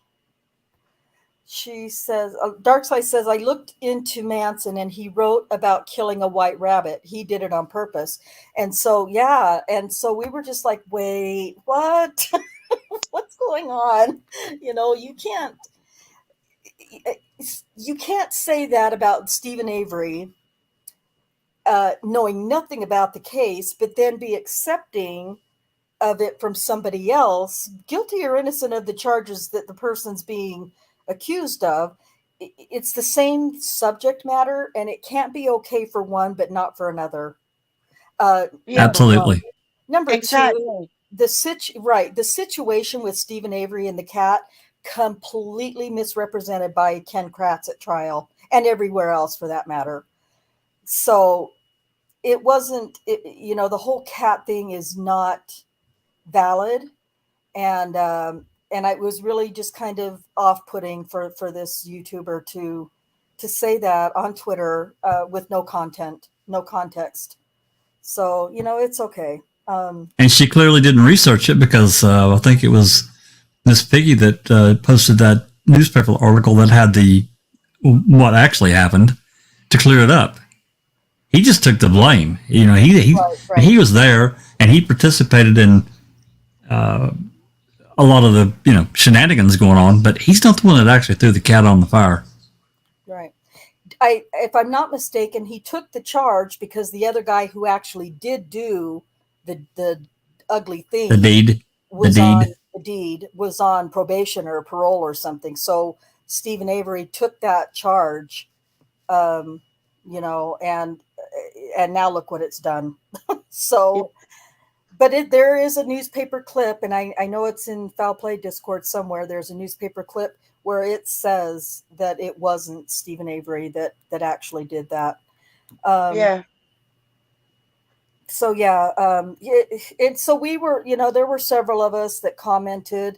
She says, Darkside says, I looked into Manson and he wrote about killing a white rabbit. He did it on purpose. And so, yeah. And so we were just like, wait, what? What's going on? You can't say that about Stephen Avery, knowing nothing about the case, but then be accepting of it from somebody else, guilty or innocent of the charges that the person's being accused of, it's the same subject matter, and it can't be okay for one but not for another. Yeah. Absolutely. Number Exactly. two, the situation with Stephen Avery and the cat, completely misrepresented by Ken Kratz at trial and everywhere else for that matter. So it wasn't, the whole cat thing is not valid, and it was really just kind of off-putting for this YouTuber to say that on Twitter with no context. So it's okay. And she clearly didn't research it because I think it was Miss Piggy that posted that newspaper article that had what actually happened to clear it up. He just took the blame. Right. He was there and he participated in a lot of the shenanigans going on, but he's not the one that actually threw the cat on the fire. Right. If I'm not mistaken, he took the charge because the other guy who actually did do the ugly thing, The deed was on probation or parole or something. So Stephen Avery took that charge, and now look what it's done. So, but there is a newspaper clip, and I know it's in Foul Play Discord somewhere. There's a newspaper clip where it says that it wasn't Stephen Avery that actually did that. Yeah. So yeah, and so we were, there were several of us that commented.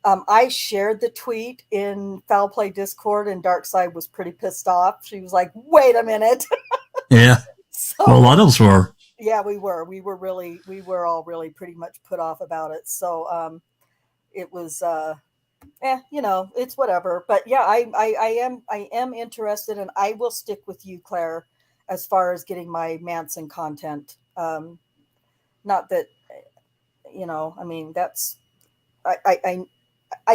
I shared the tweet in Foul Play Discord, and Darkside was pretty pissed off. She was like, "Wait a minute." Yeah. So, Well, a lot of us were. Yeah, we were. We were all really pretty much put off about it. So it was it's whatever. But yeah, I am interested, and I will stick with you, Claire, as far as getting my Manson content. Not that I mean, that's I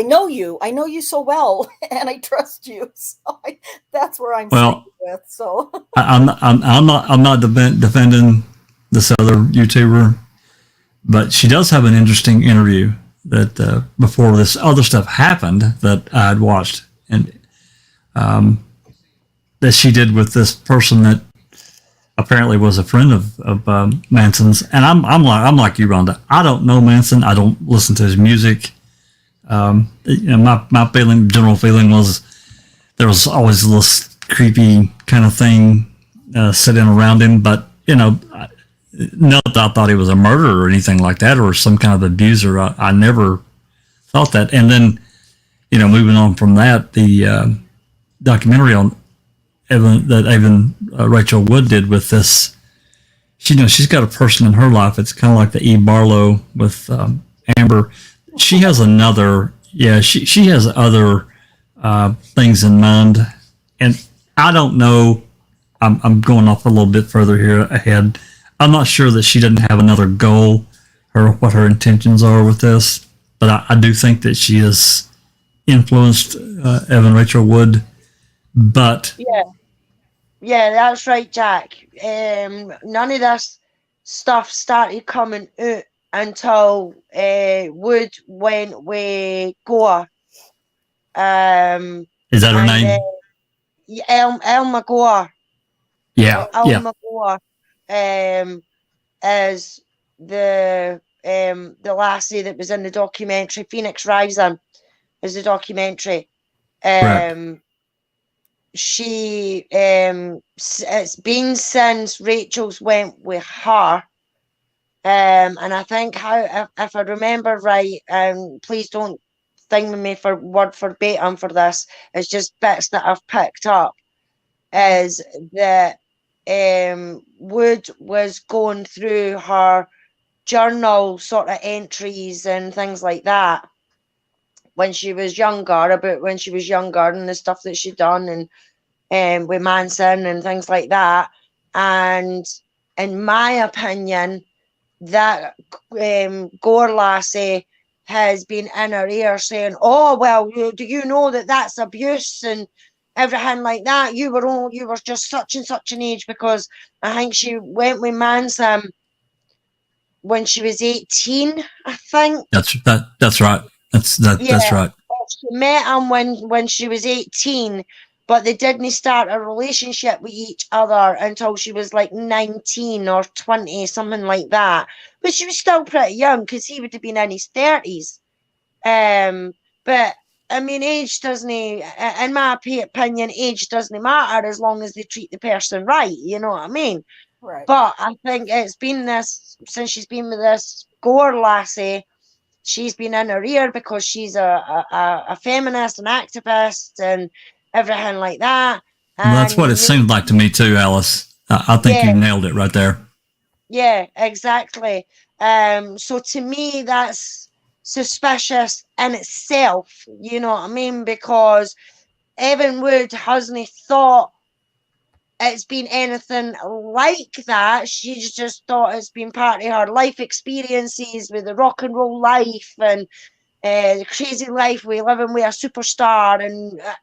know you so well, and I trust you. So that's where I'm sticking with. So I'm not defending this other YouTuber, but she does have an interesting interview that before this other stuff happened that I had watched, and that she did with this person that apparently was a friend of Manson's. And I'm like you, Rhonda. I don't know Manson. I don't listen to his music. My general feeling was there was always this creepy kind of thing sitting around him, but not that I thought he was a murderer or anything like that, or some kind of abuser. I never thought that. And then, moving on from that, the documentary on Evan Rachel Wood did with this, she's got a person in her life. It's kind of like the Eve Barlow with Amber. She has she has other things in mind, and I don't know. I'm going off a little bit further here ahead. I'm not sure that she doesn't have another goal or what her intentions are with this, but I do think that she has influenced Evan Rachel Wood. But yeah, that's right, Jack. None of this stuff started coming out until Wood went with Goa. Is that her name? Elma Goa. Yeah. Elma Goa is the lassie that was in the documentary Phoenix Rising. Is the documentary. She it's been since Rachel's went with her. And I think if I remember right, please don't thing with me for word verbatim for this, it's just bits that I've picked up, is that Wood was going through her journal sort of entries and things like that when she was younger, and the stuff that she'd done and with Manson and things like that. And in my opinion, that Gore lassie has been in her ear saying, "Oh well, do you know that that's abuse and everything like that? You were just such and such an age," because I think she went with Manson when she was 18, I think. That's right. That's right. She met him when she was 18, but they didn't start a relationship with each other until she was like 19 or 20, something like that. But she was still pretty young because he would have been in his 30s. But I mean, age doesn't, in my opinion, age doesn't matter as long as they treat the person right. You know what I mean? Right. But I think it's been this, since she's been with this Gore lassie, she's been in her ear because she's a feminist, an activist, and everything like that. Well, that's what it seemed like to me too, Alice. I think you nailed it right there. Yeah, exactly. So to me, that's suspicious in itself. You know what I mean? Because Evan Wood hasn't thought it's been anything like that. She's just thought it's been part of her life experiences with the rock and roll life and the crazy life we living with a superstar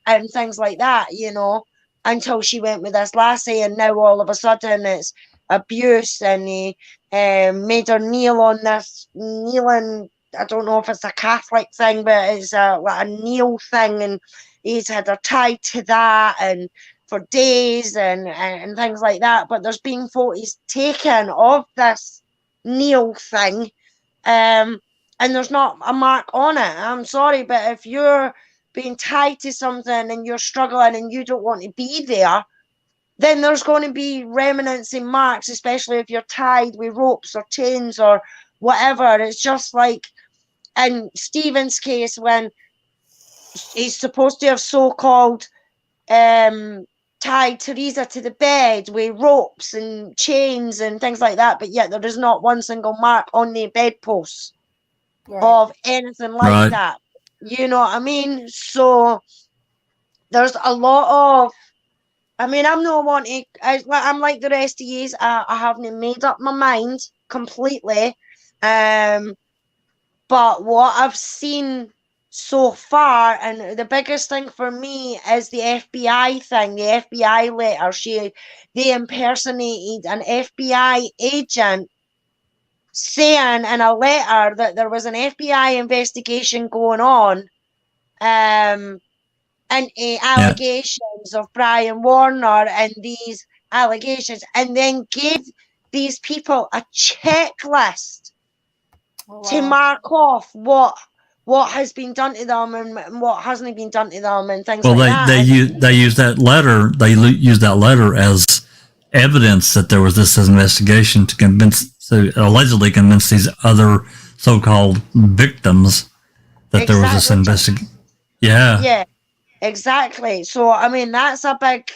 and things like that, you know, until she went with this lassie, and now all of a sudden it's abuse, and he made her kneel on this kneeling. I don't know if it's a Catholic thing, but it's like a kneel thing, and he's had her tied to that and for days and things like that. But there's been photos taken of this kneel thing, and there's not a mark on it. I'm sorry, but if you're being tied to something and you're struggling and you don't want to be there, then there's going to be remnants and marks, especially if you're tied with ropes or chains or whatever. It's just like in Stephen's case, when he's supposed to have so-called tied Teresa to the bed with ropes and chains and things like that, but yet there is not one single mark on the bedposts of anything like that. You know what I mean? So there's a lot of, I mean, I'm not wanting, I'm like the rest of you, I haven't made up my mind completely. But what I've seen so far, and the biggest thing for me is the FBI thing, the FBI letter. They impersonated an FBI agent saying in a letter that there was an FBI investigation going on, and allegations of Brian Warner and these allegations, and then gave these people a checklist to mark off what has been done to them and what hasn't been done to them and things like that. They use that letter. They use that letter as evidence that there was this investigation to allegedly convince these other so-called victims that there was this investigation. Yeah, exactly. So I mean, that's a big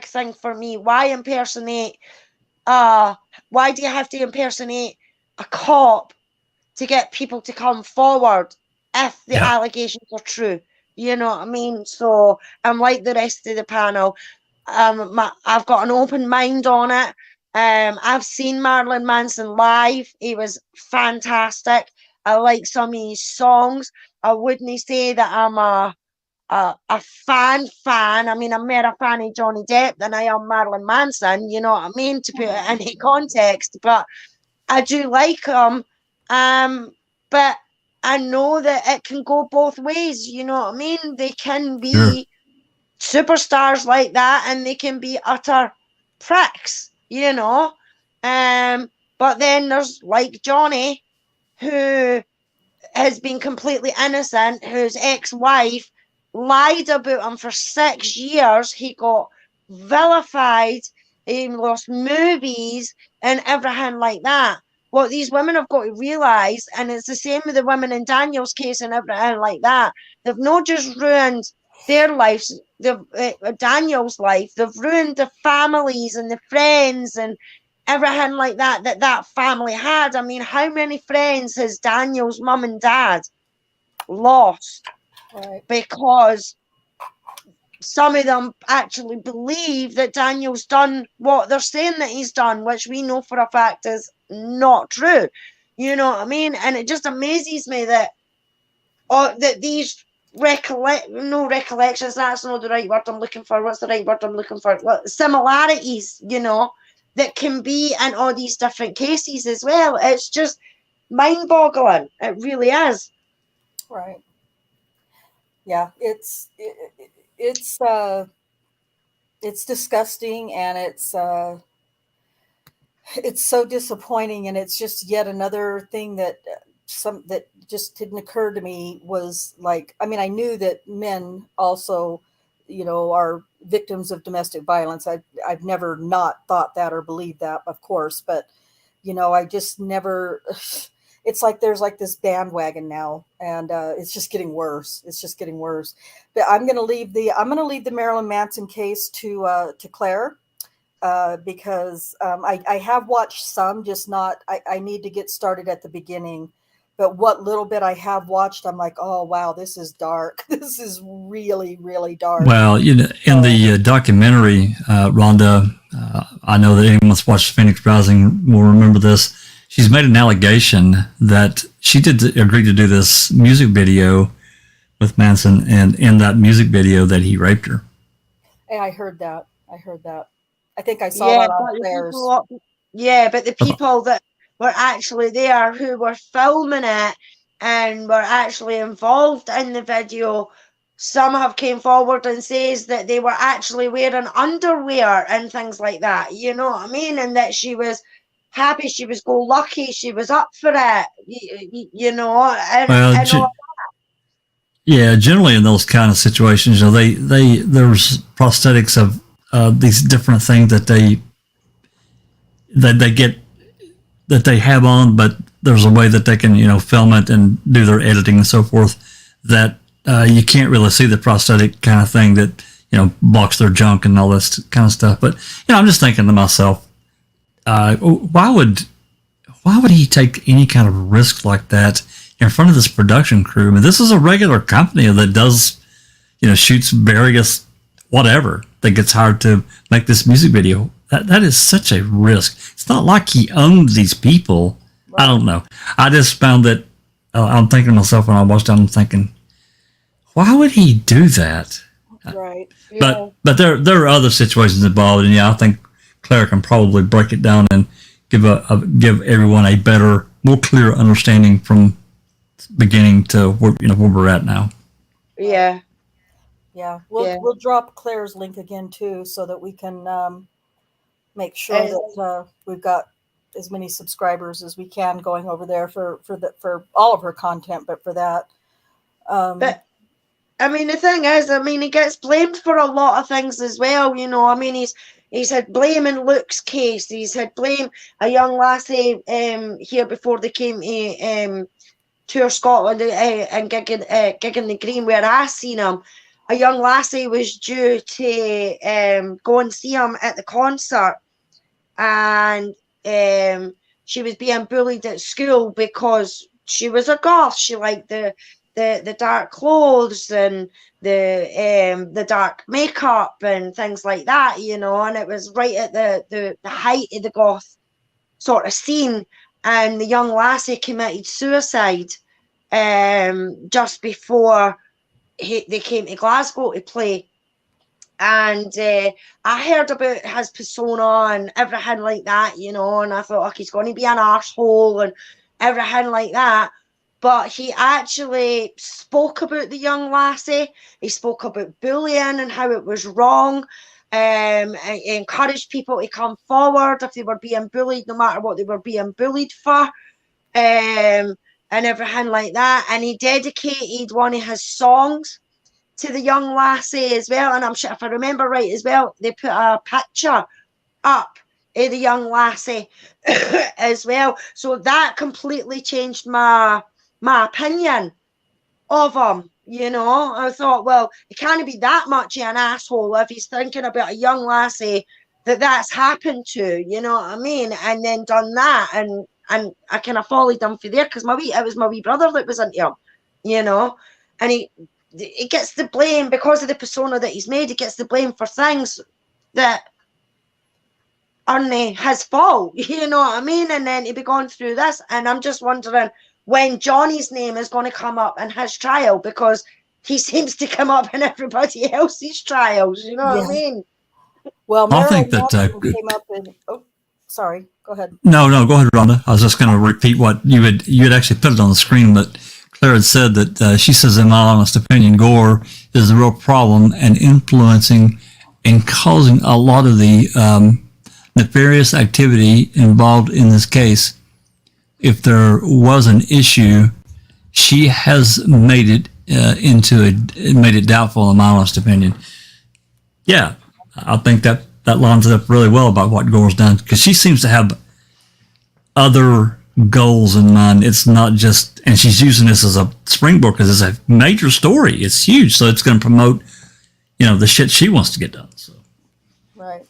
thing for me. Why impersonate? Why do you have to impersonate a cop to get people to come forward if the allegations are true? You know what I mean? So I'm like the rest of the panel. I've got an open mind on it. I've seen Marilyn Manson live. He was fantastic. I like some of his songs. I wouldn't say that I'm a fan. I mean, I'm more a fan of Johnny Depp than I am Marilyn Manson. You know what I mean? To put it in context, but I do like him. But I know that it can go both ways. You know what I mean? They can be superstars like that, and they can be utter pricks. You know, but then there's like Johnny, who has been completely innocent, whose ex-wife lied about him for 6 years. He got vilified, he lost movies and everything like that. What these women have got to realise, and it's the same with the women in Daniel's case and everything like that, they've not just ruined their lives, Daniel's life, they've ruined the families and the friends and everything like that family had. I mean, how many friends has Daniel's mum and dad lost? Because some of them actually believe that Daniel's done what they're saying that he's done, which we know for a fact is not true. You know what I mean? And it just amazes me that that these recollections, that's not the right word I'm looking for. What's the right word I'm looking for? Similarities, you know, that can be in all these different cases as well. It's just mind-boggling. It really is. Right. Yeah. It's disgusting, and it's so disappointing, and it's just yet another thing that that just didn't occur to me was like, I mean, I knew that men also, are victims of domestic violence. I've never not thought that or believed that, of course, but I just never. It's like there's like this bandwagon now, and it's just getting worse. It's just getting worse. But I'm going to leave the Marilyn Manson case to Claire. Because I have watched some, just not. I need to get started at the beginning. But what little bit I have watched, I'm like, oh wow, this is dark. This is really, really dark. Well, in the documentary, Rhonda, I know that anyone that's watched Phoenix Rising will remember this. She's made an allegation that she did agree to do this music video with Manson, and in that music video that he raped her. Hey, I heard that. I think I saw that on Claire's. But the people that were actually there, who were filming it and were actually involved in the video, some have came forward and says that they were actually wearing underwear and things like that. You know what I mean? And that she was happy, she was go lucky, she was up for it. Yeah, generally in those kind of situations, there's prosthetics of these different things that they have on, but there's a way that they can film it and do their editing and so forth that you can't really see the prosthetic kind of thing that blocks their junk and all this kind of stuff. But I'm just thinking to myself, why would he take any kind of risk like that in front of this production crew? I mean, this is a regular company that does shoots various whatever that gets hired to make this music video. That is such a risk. It's not like he owns these people. Right. I don't know. I just found that I'm thinking to myself when I watched it, I'm thinking, why would he do that? Right. Yeah. But there are other situations involved, and I think Claire can probably break it down and give everyone a better, more clear understanding from beginning to where we're at now. Yeah. Yeah, we'll drop Claire's link again too, so that we can make sure that we've got as many subscribers as we can going over there for all of her content. But for that, but I mean, the thing is, he gets blamed for a lot of things as well. He's had blame in Luke's case. He's had blame a young lassie here before they came to tour Scotland and gig in the Green, where I seen him. A young lassie was due to go and see him at the concert, and she was being bullied at school because she was a goth. She liked the dark clothes and the dark makeup and things like that, and it was right at the height of the goth sort of scene, and the young lassie committed suicide just before they came to Glasgow to play. And I heard about his persona and everything like that, and I thought, he's going to be an arsehole and everything like that. But he actually spoke about the young lassie. He spoke about bullying and how it was wrong. He encouraged people to come forward if they were being bullied, no matter what they were being bullied for. And everything like that. And he dedicated one of his songs to the young lassie as well. And I'm sure, if I remember right as well, they put a picture up of the young lassie as well. So that completely changed my opinion of him. I thought, well, he can't be that much of an asshole if he's thinking about a young lassie that's happened to, you know what I mean? And then done that, and I kind of followed him for there because it was my wee brother that was into him, and he gets the blame because of the persona that he's made. He gets the blame for things that aren't his fault, you know what I mean? And then he'd be going through this, and I'm just wondering when Johnny's name is going to come up in his trial, because he seems to come up in everybody else's trials, you know what I mean? Well, I think that came up in. sorry, go ahead. No, go ahead, Rhonda. I was just going to repeat what you had actually put it on the screen, but Claire had said that she says, in my honest opinion, gore is the real problem and influencing and causing a lot of the nefarious activity involved in this case. If there was an issue, she has made it made it doubtful, in my honest opinion. Yeah, I think that lines it up really well about what Gore's done, because she seems to have other goals in mind. It's not just, and she's using this as a springboard because it's a major story. It's huge, so it's going to promote, the shit she wants to get done. So. Right.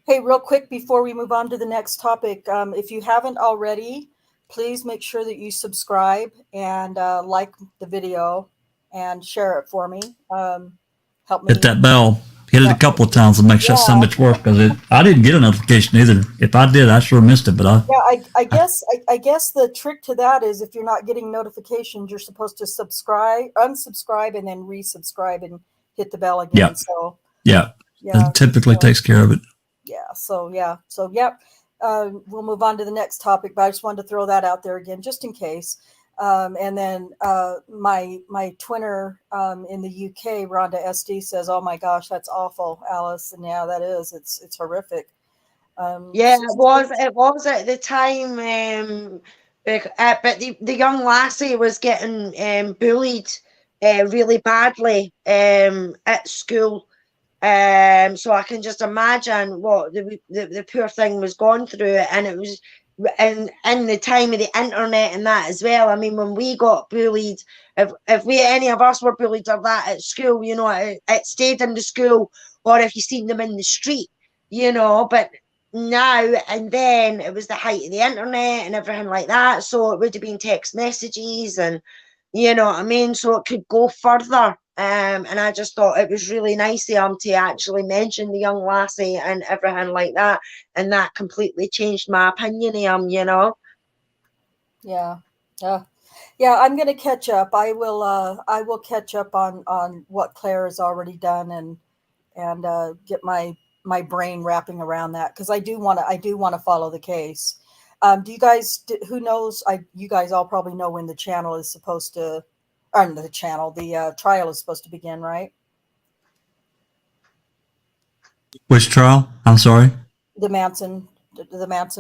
Hey, real quick before we move on to the next topic, if you haven't already, please make sure that you subscribe and like the video and share it for me. Help me. Hit that bell. Hit it a couple of times and make sure so much work, because I didn't get a notification either. If I did, I sure missed it. But I guess the trick to that is, if you're not getting notifications, you're supposed to unsubscribe, and then resubscribe and hit the bell again. Yeah. So it typically takes care of it. We'll move on to the next topic, but I just wanted to throw that out there again, just in case. And then my twinner in the UK, Rhonda SD, says, "Oh my gosh, that's awful, Alice." And yeah, that is. It's horrific. It was at the time. But the young lassie was getting bullied really badly at school. So I can just imagine what the poor thing was going through, and it was in the time of the internet and that as well. I mean, when we got bullied, if any of us were bullied or that at school, it stayed in the school, or if you seen them in the street, but now and then it was the height of the internet and everything like that, so it would have been text messages, and what I mean, so it could go further. And I just thought it was really nice of him to actually mention the young lassie and everything like that, and that completely changed my opinion of him. Yeah. I'm going to catch up. I will catch up on what Claire has already done, and get my brain wrapping around that, because I do want to follow the case. Do you guys? Who knows? You guys all probably know when the channel is supposed to. The trial is supposed to begin, right? Which trial? I'm sorry. The Manson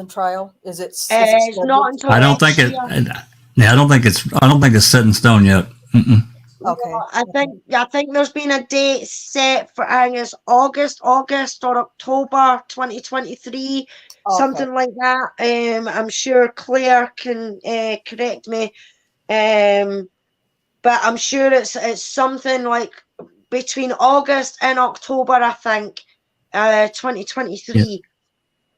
trial. Is it? It's not until I don't think it. I don't think it's set in stone yet. Mm-mm. Okay. I think there's been a date set for, I think it's August or October 2023, something like that. I'm sure Claire can correct me. But I'm sure it's something like between August and October, I think, 2023.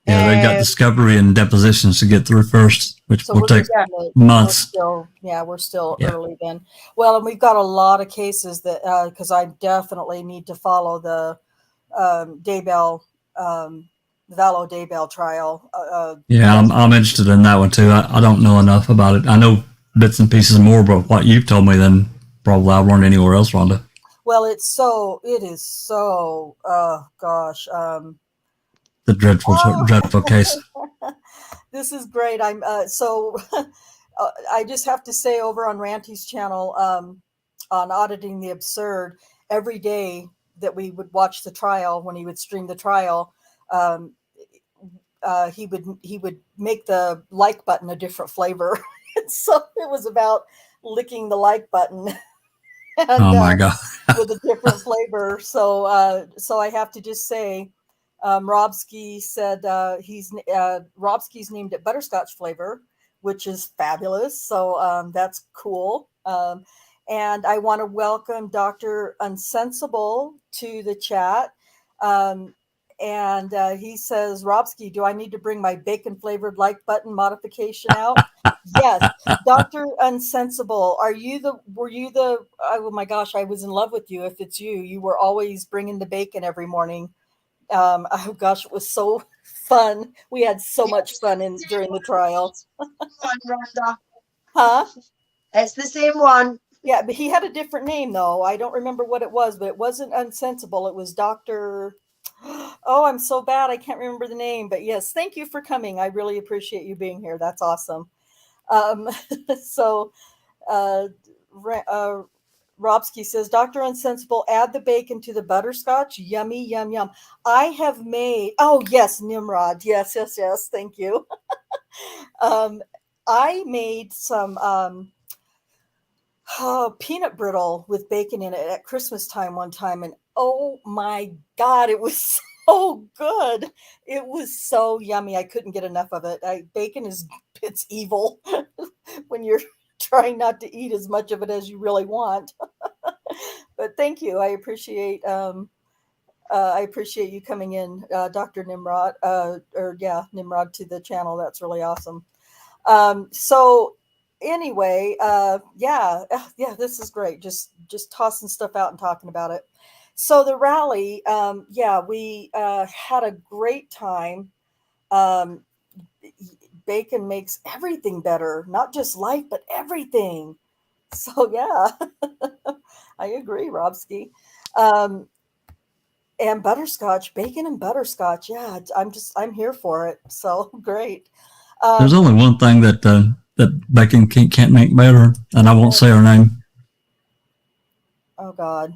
Yeah, they've got discovery and depositions to get through first, which will take months. We're still early then. Well, and we've got a lot of cases that, because I definitely need to follow the Vallow Daybell trial. I'm interested in that one too. I don't know enough about it. I know bits and pieces more, but what you've told me, then probably I'll learn anywhere else, Rhonda. Well, it is so, gosh. The dreadful case. This is great. I'm so I just have to say, over on Ranty's channel, on Auditing the Absurd, every day that we would watch the trial, when he would stream the trial, he would make the like button a different flavor. So it was about licking the like button. And, oh my God. With a different flavor. So I have to just say, Robski said Robski's named it butterscotch flavor, which is fabulous. So that's cool. And I want to welcome Dr. Unsensible to the chat. And he says, "Robski, do I need to bring my bacon flavored like button modification out?" Yes. Dr. Unsensible, were you the, oh my gosh, I was in love with you. If it's you were always bringing the bacon every morning. Oh gosh, it was so fun. We had so much fun during the trial. Huh? It's the same one. Yeah, but he had a different name though. I don't remember what it was, but it wasn't Unsensible. It was Dr. Oh, I'm so bad. I can't remember the name, but yes, thank you for coming. I really appreciate you being here. That's awesome. Um, so, uh, Robsky says, Dr. Unsensible, add the bacon to the butterscotch. Yummy, yum, yum. I have made, oh, yes, Nimrod. Yes, yes, yes. Thank you. Um, I made some peanut brittle with bacon in it at Christmas time one time. And oh my God, it was so good. It was so yummy. I couldn't get enough of it. Bacon is, it's evil when you're trying not to eat as much of it as you really want. But thank you. I appreciate you coming in, Dr. Nimrod, Nimrod to the channel. That's really awesome. So anyway, this is great. Just tossing stuff out and talking about it. So the rally, we had a great time. Um, Bacon makes everything better, not just life, but everything. So yeah, I agree, Robsky. Um, and butterscotch, bacon and butterscotch. Yeah, I'm here for it. So great. There's only one thing that bacon can't make better, and I won't say her name. Oh God.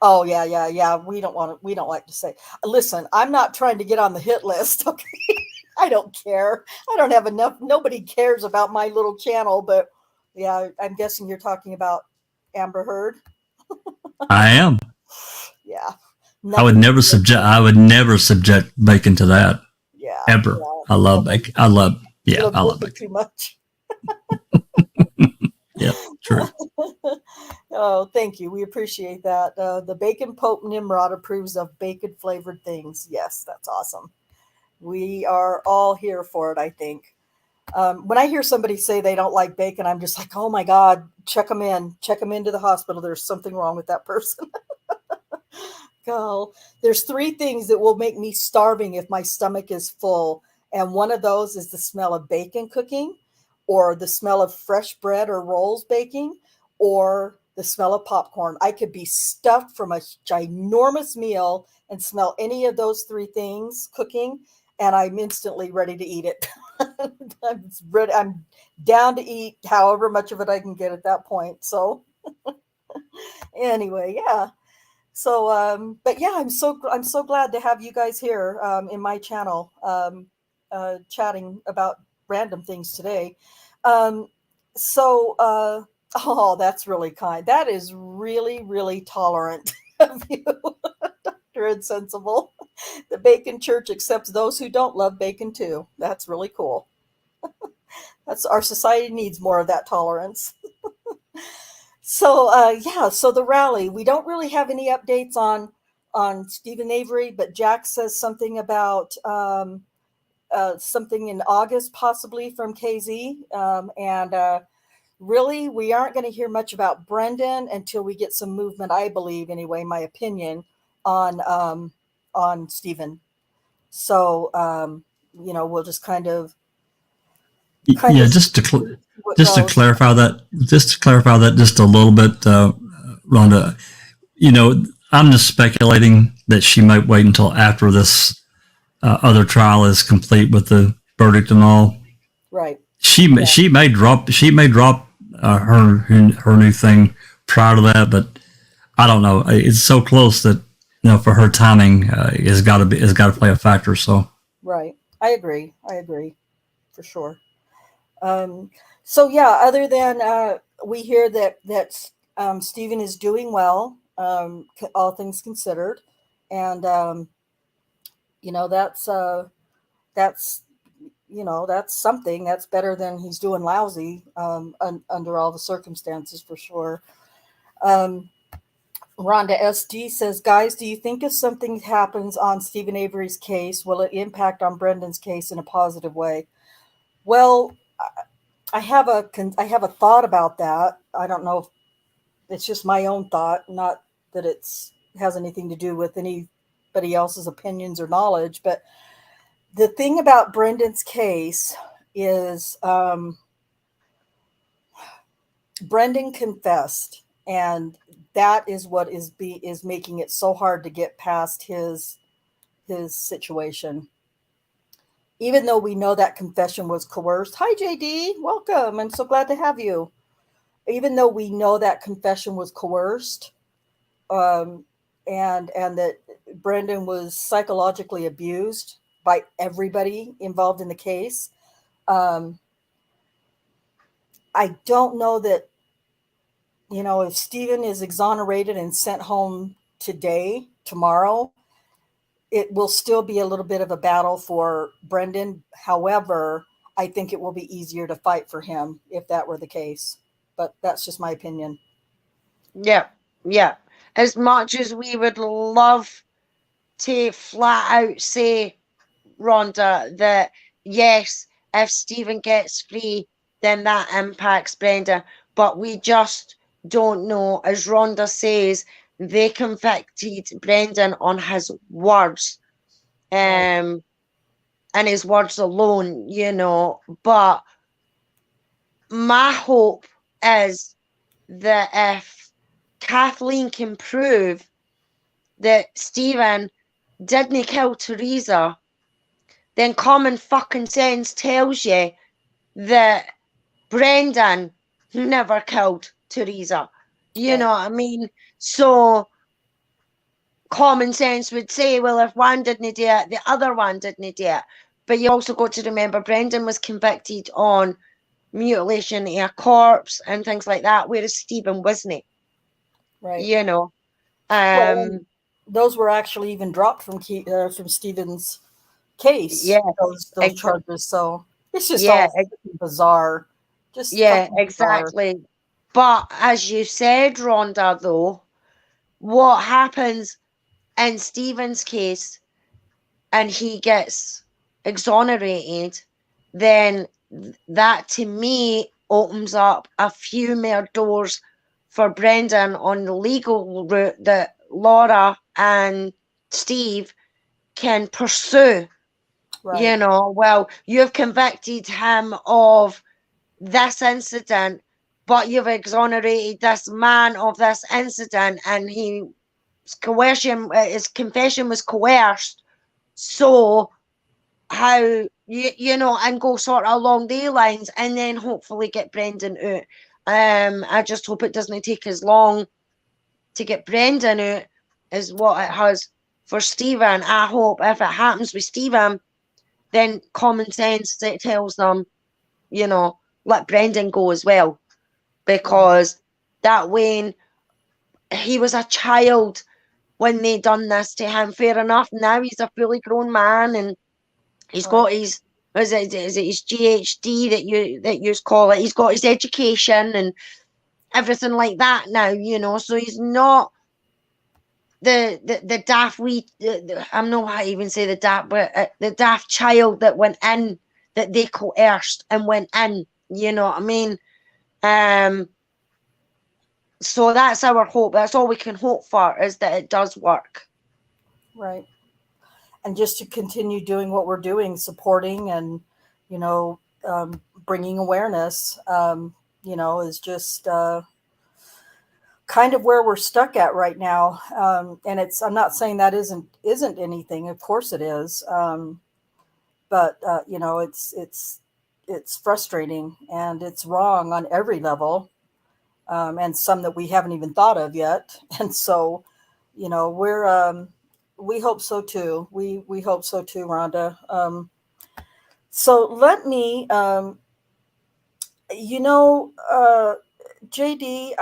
Oh yeah. We don't like to say. Listen, I'm not trying to get on the hit list. Okay. I don't care. I don't have enough. Nobody cares about my little channel, but yeah, I'm guessing you're talking about Amber Heard. I am. Yeah. I would never subject bacon to that. Yeah. Ever. Yeah. I love bacon. I love bacon. Too much. Yeah, true. Oh, thank you. We appreciate that. The Bacon Pope Nimrod approves of bacon flavored things. Yes, that's awesome. We are all here for it, I think. When I hear somebody say they don't like bacon, I'm just like, oh my God, check them into the hospital. There's something wrong with that person. Go. There's 3 things that will make me starving if my stomach is full. And one of those is the smell of bacon cooking, or the smell of fresh bread or rolls baking, or the smell of popcorn. I could be stuffed from a ginormous meal and smell any of those 3 things cooking, and I'm instantly ready to eat it. I'm down to eat however much of it I can get at that point. So anyway, yeah. So, but yeah, I'm so glad to have you guys here in my channel, chatting about random things today. Um, oh, that's really kind. That is really, really tolerant of you, Dr. Insensible. The Bacon Church accepts those who don't love bacon too. That's really cool. That's our society needs more of that tolerance. So the rally. We don't really have any updates on Stephen Avery, but Jack says something about something in August, possibly from KZ, and really, we aren't going to hear much about Brendan until we get some movement. I believe, anyway, my opinion on Stephen. So we'll just kind of Just to clarify that just a little bit, Rhonda. I'm just speculating that she might wait until after this other trial is complete with the verdict and all. Right. She may drop her new thing prior to that, but I don't know. It's so close that for her timing has got to play a factor. So right, I agree for sure. So yeah, other than we hear that Stephen is doing well, all things considered, and that's something. That's better than he's doing lousy under all the circumstances, for sure. Rhonda SD says, guys, do you think if something happens on Stephen Avery's case, will it impact on Brendan's case in a positive way? Well, I have a thought about that. I don't know if it's just my own thought, not that has anything to do with anybody else's opinions or knowledge. But the thing about Brendan's case is Brendan confessed, and that is what is making it so hard to get past his his situation. Even though we know that confession was coerced. Hi, JD. Welcome. I'm so glad to have you. Even though we know that confession was coerced, and that Brendan was psychologically abused by everybody involved in the case, I don't know that, if Stephen is exonerated and sent home tomorrow, it will still be a little bit of a battle for Brendan. However, I think it will be easier to fight for him if that were the case. But that's just my opinion. Yeah, yeah. As much as we would love to flat out say, Rhonda, that yes, if Stephen gets free, then that impacts Brenda. But we just don't know. As Rhonda says, they convicted Brendan on his words, and his words alone, But my hope is that if Kathleen can prove that Stephen didn't kill Teresa, then common fucking sense tells you that Brendan never killed Teresa. You know what I mean? So common sense would say, well, if one didn't do it, the other one didn't do it. But you also got to remember Brendan was convicted on mutilation of a corpse and things like that, whereas Stephen wasn't. Right. Those were actually even dropped from Stephen's case. Yeah, those charges. So it's just all bizarre. Exactly. But as you said, Rhonda, though, what happens in Stephen's case and he gets exonerated, then that to me opens up a few more doors for Brendan on the legal route that Laura and Steve can pursue. Right. Well, you've convicted him of this incident, but you've exonerated this man of this incident, and his confession was coerced. So how and go sort of along the lines, and then hopefully get Brendan out. I just hope it doesn't take as long to get Brendan out as what it has for Stephen. I hope if it happens with Stephen, then common sense tells them, let Brendan go as well, because that way he was a child when they done this to him. Fair enough. Now he's a fully grown man, and he's got his is it his GHD that you call it. He's got his education and everything like that now. So he's not the daft I'm not how to even say the daft, but the daft child that went in, that they coerced and went in. You know what I mean? So that's our hope. That's all we can hope for, is that it does work. Right. And just to continue doing what we're doing, supporting and, bringing awareness, is just kind of where we're stuck at right now. And I'm not saying that isn't anything. Of course it is. But it's frustrating, and it's wrong on every level. And some that we haven't even thought of yet. And so, we hope so too. We hope so too, Rhonda. So let me, JD,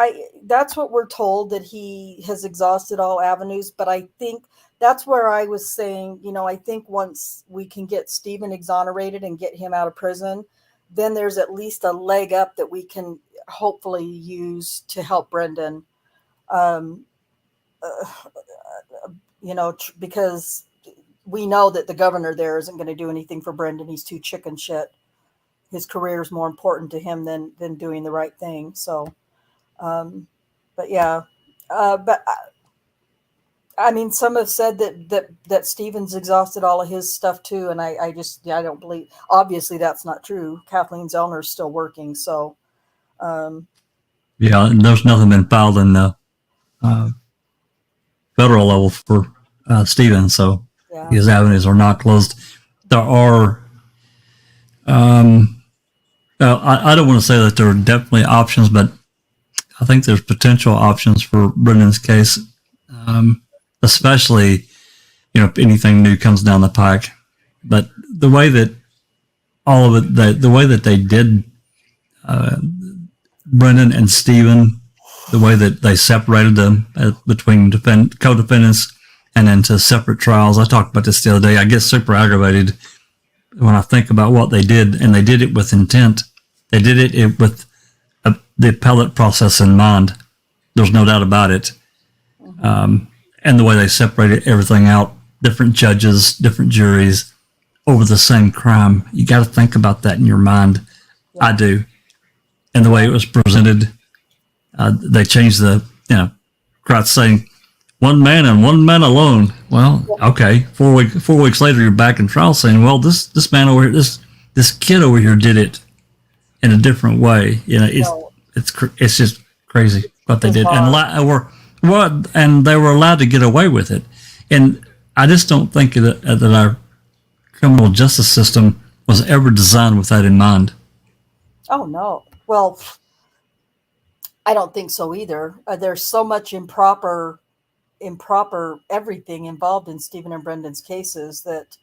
that's what we're told, that he has exhausted all avenues. But I think that's where I was saying, I think once we can get Stephen exonerated and get him out of prison, then there's at least a leg up that we can hopefully use to help Brendan. Because we know that the governor there isn't going to do anything for Brendan. He's too chicken shit. His career is more important to him than doing the right thing. So, but yeah, but I mean, some have said that Stephen's exhausted all of his stuff too. And I don't believe, obviously that's not true. Kathleen Zellner's still working. So, yeah, and there's nothing been filed in the federal level for Stephen. So Yeah. These avenues are not closed. There are, I don't want to say that there are definitely options, but I think there's potential options for Brendan's case, especially, if anything new comes down the pike. But the way that all of it, the way that they did Brendan and Stephen, the way that they separated them between co-defendants and into separate trials. I talked about this the other day. I get super aggravated when I think about what they did, and they did it with intent. They did it with the appellate process in mind. There's no doubt about it. And the way they separated everything out, different judges, different juries over the same crime. You got to think about that in your mind. Yeah. I do. And the way it was presented, they changed the, crowd saying, one man and one man alone. Well, okay. 4 weeks later, you're back in trial saying, well, this man over here, this kid over here did it in a different way. It's just crazy what they did, and they were allowed to get away with it. And I just don't think that our criminal justice system was ever designed with that in mind. Oh no. Well, I don't think so either. There's so much improper everything involved in Stephen and Brendan's cases that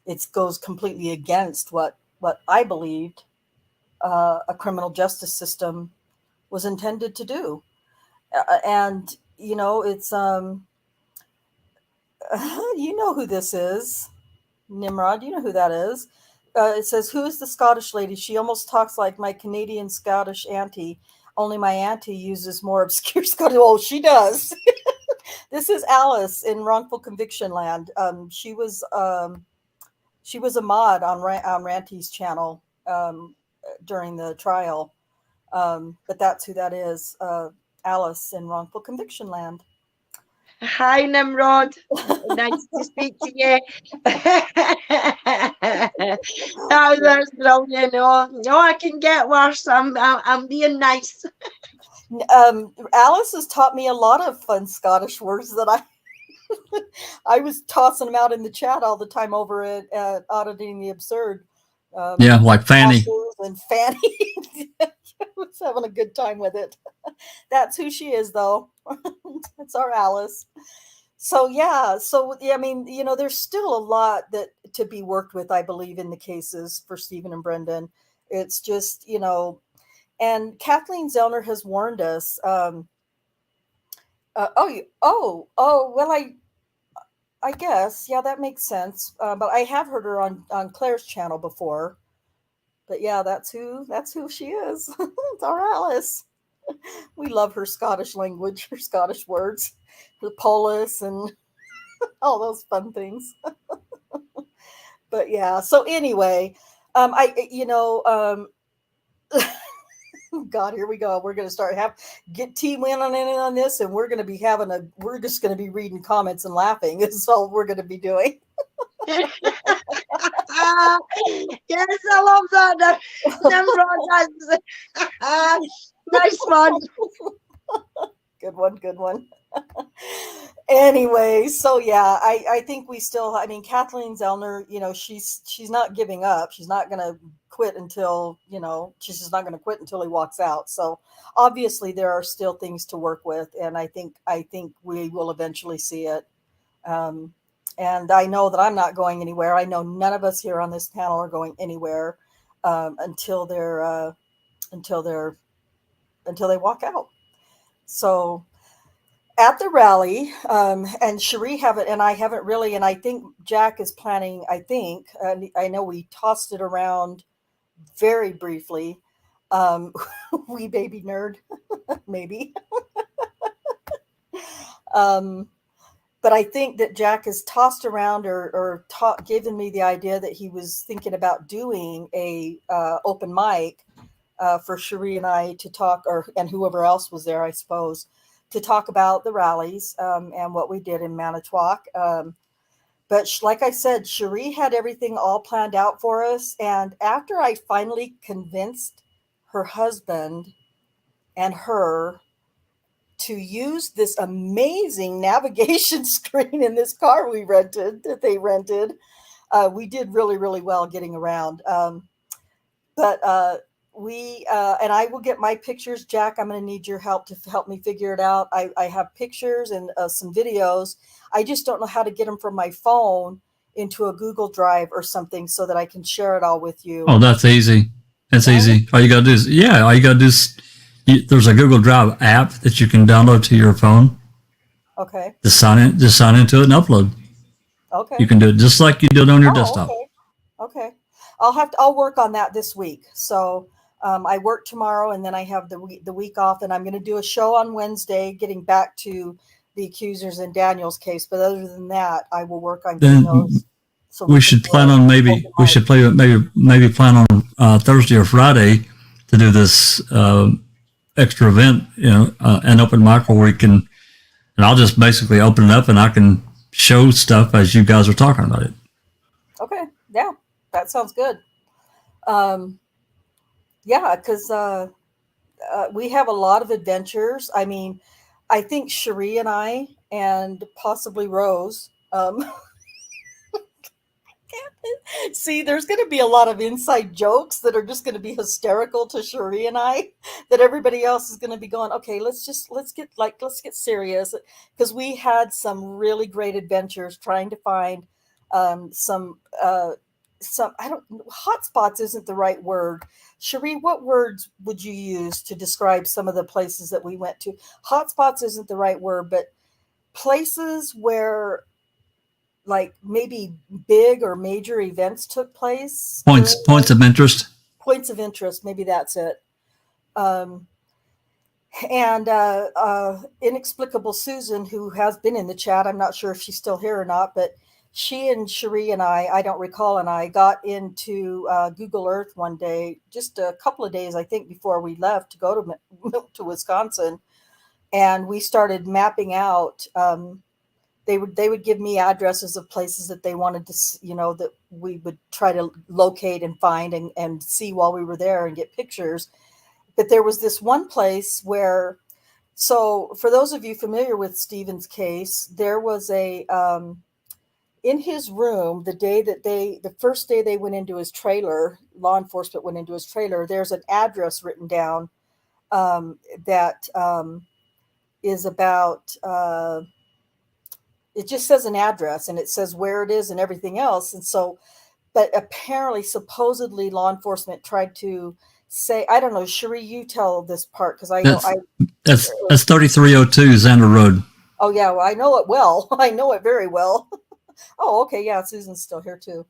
it goes completely against what I believed a criminal justice system was intended to do. And it's you know who this is, Nimrod. You know who that is. It says, who is the Scottish lady? She almost talks like my Canadian Scottish auntie, only my auntie uses more obscure Scottish. Oh, she does. This is Alice in Wrongful Conviction Land. She was a mod on Ranty's channel during the trial. But that's who that is, Alice in Wrongful Conviction Land. Hi, Nimrod. Nice to speak to you. Oh, that's brilliant. No, I can get worse. I'm being nice. Alice has taught me a lot of fun Scottish words that I was tossing them out in the chat all the time over at Auditing the Absurd. Yeah, like Fanny. And Fanny. I was having a good time with it. That's who she is, though. That's our Alice. So, yeah. So, I mean, there's still a lot that to be worked with, I believe, in the cases for Stephen and Brendan. It's just, and Kathleen Zellner has warned us. Well, I guess, yeah, that makes sense. But I have heard her on Claire's channel before. But yeah, that's who she is. It's our Alice. We love her Scottish language, her Scottish words, the polis and all those fun things. But yeah, so anyway, God, here we go. We're going to get Team Win on this, and we're going to be we're just going to be reading comments and laughing. Is all we're going to be doing. Yes, I love that. Nice one. Good one. Anyway, so yeah, I think we still, Kathleen Zellner, she's not giving up. She's not going to quit until, she's just not going to quit until he walks out. So obviously there are still things to work with. And I think we will eventually see it. And I know that I'm not going anywhere. I know none of us here on this panel are going anywhere until they walk out. So at the rally, and Charee and I haven't really, and I think Jack is planning, I know we tossed it around very briefly. Wee baby nerd, maybe. But I think that Jack has tossed around or given me the idea that he was thinking about doing a open mic for Charee and I to talk, and whoever else was there, I suppose, to talk about the rallies and what we did in Manitowoc. But like I said, Charee had everything all planned out for us. And after I finally convinced her husband and her to use this amazing navigation screen in this car that they rented. We did really, really well getting around. But and I will get my pictures. Jack, I'm going to need your help to help me figure it out. I have pictures and some videos. I just don't know how to get them from my phone into a Google Drive or something so that I can share it all with you. Oh, that's easy. That's easy. All you got to do is, there's a Google Drive app that you can download to your phone. Okay. Just sign into it and upload. Okay. You can do it just like you do it on your desktop. Okay. I'll work on that this week. So I work tomorrow and then I have the week off, and I'm going to do a show on Wednesday, getting back to the accusers in Daniel's case. But other than that, I will work on getting those. So we should plan on maybe plan on Thursday or Friday to do this extra event, an open mic where we can, and I'll just basically open it up and I can show stuff as you guys are talking about it. Okay. Yeah, that sounds good. Yeah, because we have a lot of adventures. I mean, I think Charee and I, and possibly Rose, see, there's going to be a lot of inside jokes that are just going to be hysterical to Charee and I, that everybody else is going to be going, okay, let's get serious, because we had some really great adventures trying to find some hotspots isn't the right word. Charee, what words would you use to describe some of the places that we went to? Hotspots isn't the right word, but places where like maybe big or major events took place. Points of interest. Points of interest. Maybe that's it. And Inexplicable Susan, who has been in the chat, I'm not sure if she's still here or not, but she and Charee and I don't recall, and I got into Google Earth one day, just a couple of days, I think, before we left to go to Wisconsin. And we started mapping out. They would give me addresses of places that they wanted to, that we would try to locate and find and see while we were there and get pictures. But there was this one place where, so for those of you familiar with Stephen's case, there was in his room, the first day they went into his trailer, law enforcement went into his trailer, there's an address written down that is about, it just says an address and it says where it is and everything else. And so, but apparently, supposedly law enforcement tried to say, I don't know, Charee, you tell this part, because that's 3302 Xander Road. Oh yeah, well, I know it well. I know it very well. Oh, okay, yeah, Susan's still here too.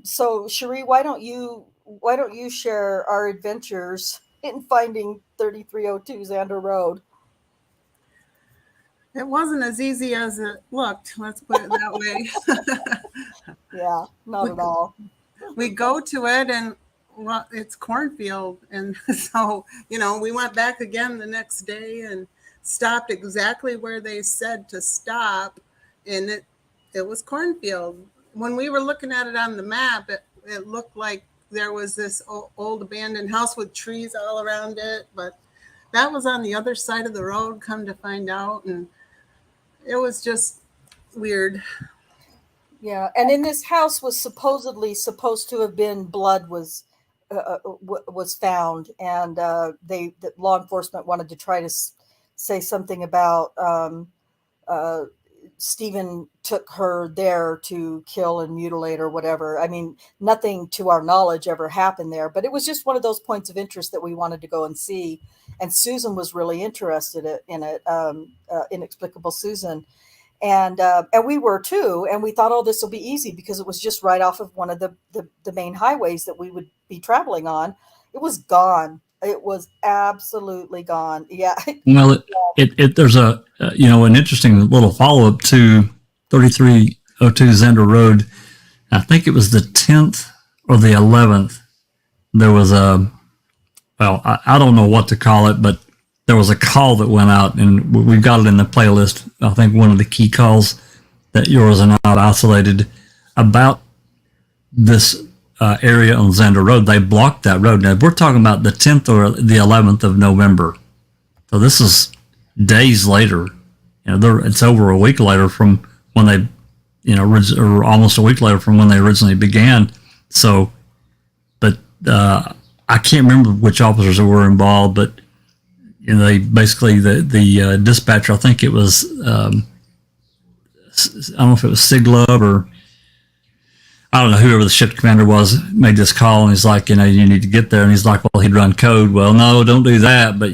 So Charee, why don't you share our adventures in finding 3302 Xander Road? It wasn't as easy as it looked. Let's put it that way. Yeah, not at all. We go to it and it's cornfield. And so, we went back again the next day and stopped exactly where they said to stop. And it was cornfield. When we were looking at it on the map, it looked like there was this old abandoned house with trees all around it. But that was on the other side of the road, come to find out. And it was just weird. Yeah, and in this house was supposed to have been blood was found, and the law enforcement wanted to try to say something about Stephen took her there to kill and mutilate or whatever. I mean, nothing to our knowledge ever happened there, but it was just one of those points of interest that we wanted to go and see. And Susan was really interested in it, Inexplicable Susan. And we were too. And we thought, oh, this will be easy because it was just right off of one of the main highways that we would be traveling on. It was gone. It was absolutely gone. Yeah. Well, there's an interesting little follow-up to 3302 Xander Road. I think it was the 10th or the 11th. There was I don't know what to call it, but there was a call that went out, and we've got it in the playlist. I think one of the key calls that yours and I isolated about this area on Xander Road. They blocked that road. Now, we're talking about the 10th or the 11th of November. So this is days later. It's over a week later from when they, or almost a week later from when they originally began. So, but I can't remember which officers were involved, but they basically the dispatcher. I think it was I don't know if it was Siglub or I don't know, whoever the shift commander was made this call, and he's like, you need to get there, and he's like, well, he'd run code. Well, no, don't do that, but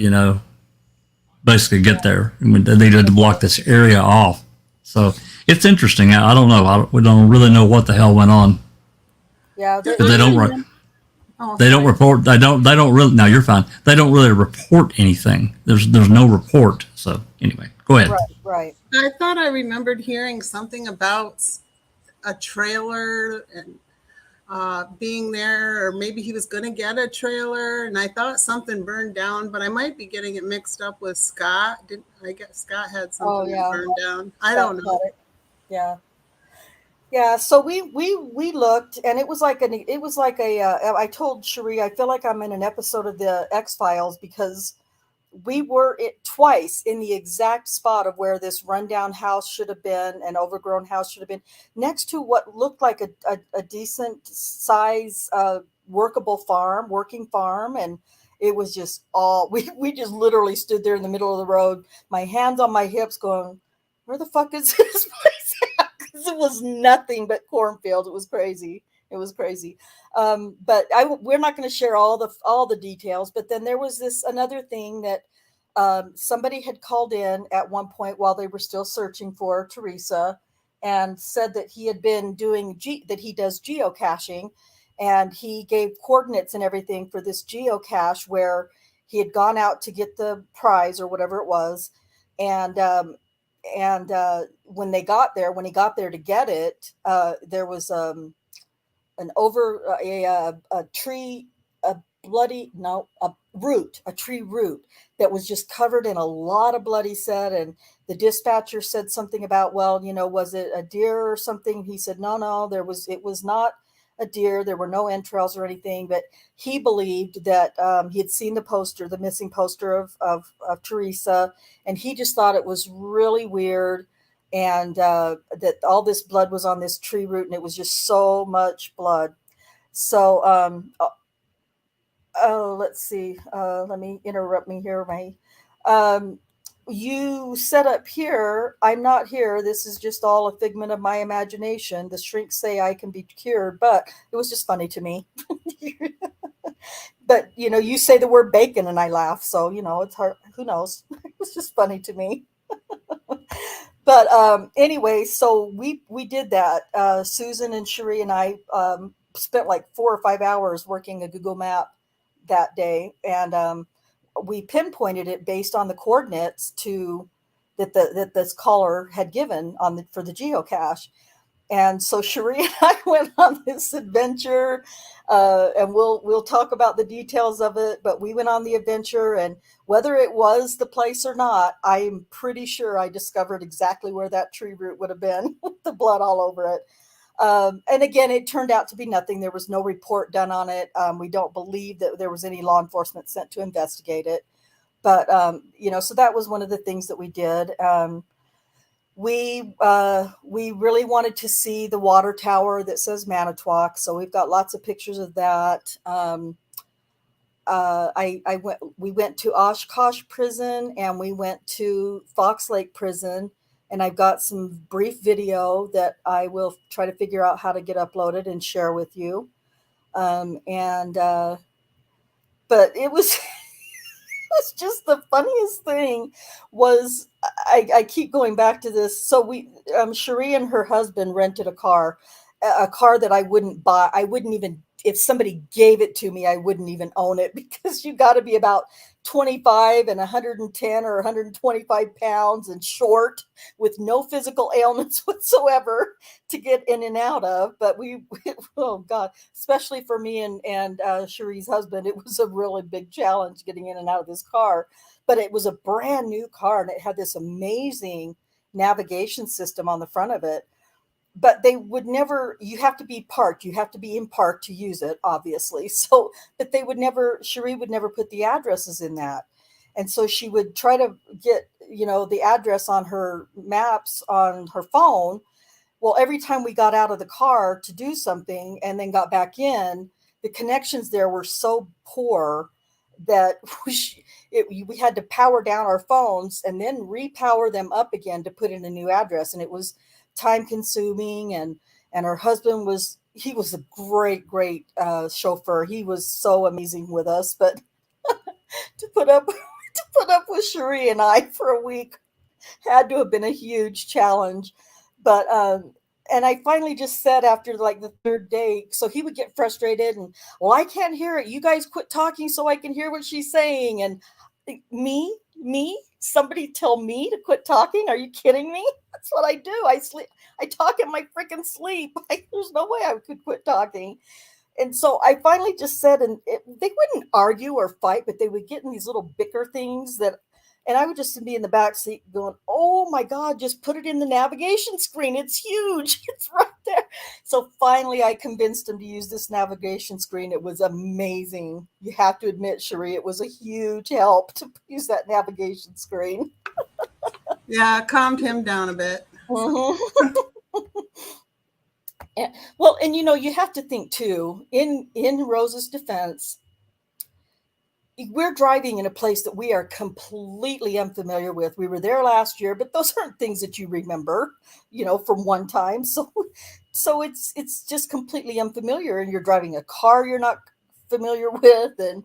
basically get there. I mean, they needed to block this area off. So it's interesting. I don't know. We don't really know what the hell went on. Yeah, But they don't run. Oh, They don't sorry. report. They don't really. No, you're fine. They don't really report anything. There's no report. So anyway, go ahead. right. I thought I remembered hearing something about a trailer and being there, or maybe he was going to get a trailer, and I thought something burned down, but I might be getting it mixed up with Scott. I guess Scott had something that burned down. I don't know. Yeah. Yeah, so we looked, and it was like I told Charee, I feel like I'm in an episode of the X-Files, because we were twice in the exact spot of where this rundown house should have been, an overgrown house should have been, next to what looked like a decent size working farm, and it was just all we just literally stood there in the middle of the road, my hands on my hips, going, where the fuck is this place at? Because it was nothing but cornfield. It was crazy. But we're not going to share all the details. But then there was another thing that somebody had called in at one point while they were still searching for Teresa, and said that he had been doing that he does geocaching, and he gave coordinates and everything for this geocache where he had gone out to get the prize or whatever it was, and when he got there to get it, there was a tree root that was just covered in a lot of blood, he said. And the dispatcher said something about, well, was it a deer or something? He said, no, it was not a deer. There were no entrails or anything, but he believed that he had seen the missing poster of Teresa, and he just thought it was really weird, and that all this blood was on this tree root, and it was just so much blood. So let's see. Let me interrupt me here. You set up here. I'm not here. This is just all a figment of my imagination. The shrinks say I can be cured, but it was just funny to me. But you say the word bacon and I laugh, so it's hard. Who knows? It was just funny to me. But anyway, so we did that. Susan and Charee and I spent like 4 or 5 hours working a Google map that day, and we pinpointed it based on the coordinates that this caller had given for the geocache. And so Charee and I went on this adventure, and we'll talk about the details of it. But we went on the adventure, and whether it was the place or not, I'm pretty sure I discovered exactly where that tree root would have been with the blood all over it. And again, it turned out to be nothing. There was no report done on it. We don't believe that there was any law enforcement sent to investigate it. But, so that was one of the things that we did. We really wanted to see the water tower that says Manitowoc. So we've got lots of pictures of that. We went to Oshkosh prison, and we went to Fox Lake prison. And I've got some brief video that I will try to figure out how to get uploaded and share with you. But it was, it was just the funniest thing was I keep going back to this. So Charee and her husband rented a car that I wouldn't buy. I wouldn't even, if somebody gave it to me, I wouldn't even own it, because you got to be about 25 and 110 or 125 pounds and short with no physical ailments whatsoever to get in and out of. But oh God, especially for me and Cheree's husband, it was a really big challenge getting in and out of this car. But it was a brand new car, and it had this amazing navigation system on the front of it. But they would never, you have to be parked. You have to be in park to use it, obviously. So, but Charee would never put the addresses in that. And so she would try to get, the address on her maps on her phone. Well, every time we got out of the car to do something and then got back in, the connections there were so poor that we had to power down our phones and then repower them up again to put in a new address. And it was time consuming. And her husband he was a great chauffeur. He was so amazing with us, but to put up with Charee and I for a week had to have been a huge challenge. But and I finally just said after like the third day, so he would get frustrated and, well, I can't hear it. You guys quit talking so I can hear what she's saying. And me, somebody tell me to quit talking? Are you kidding me? That's what I do. I sleep. I talk in my freaking sleep. There's no way I could quit talking. And so I finally just said, and they wouldn't argue or fight, but they would get in these little bicker things and I would just be in the back seat going, oh my God, just put it in the navigation screen. It's huge. It's right there. So finally I convinced him to use this navigation screen. It was amazing. You have to admit, Charee, it was a huge help to use that navigation screen. Yeah, it calmed him down a bit. Mm-hmm. Well, and you have to think too, in Rose's defense, we're driving in a place that we are completely unfamiliar with. We were there last year, but those aren't things that you remember, from one time. So it's just completely unfamiliar, and you're driving a car you're not familiar with. And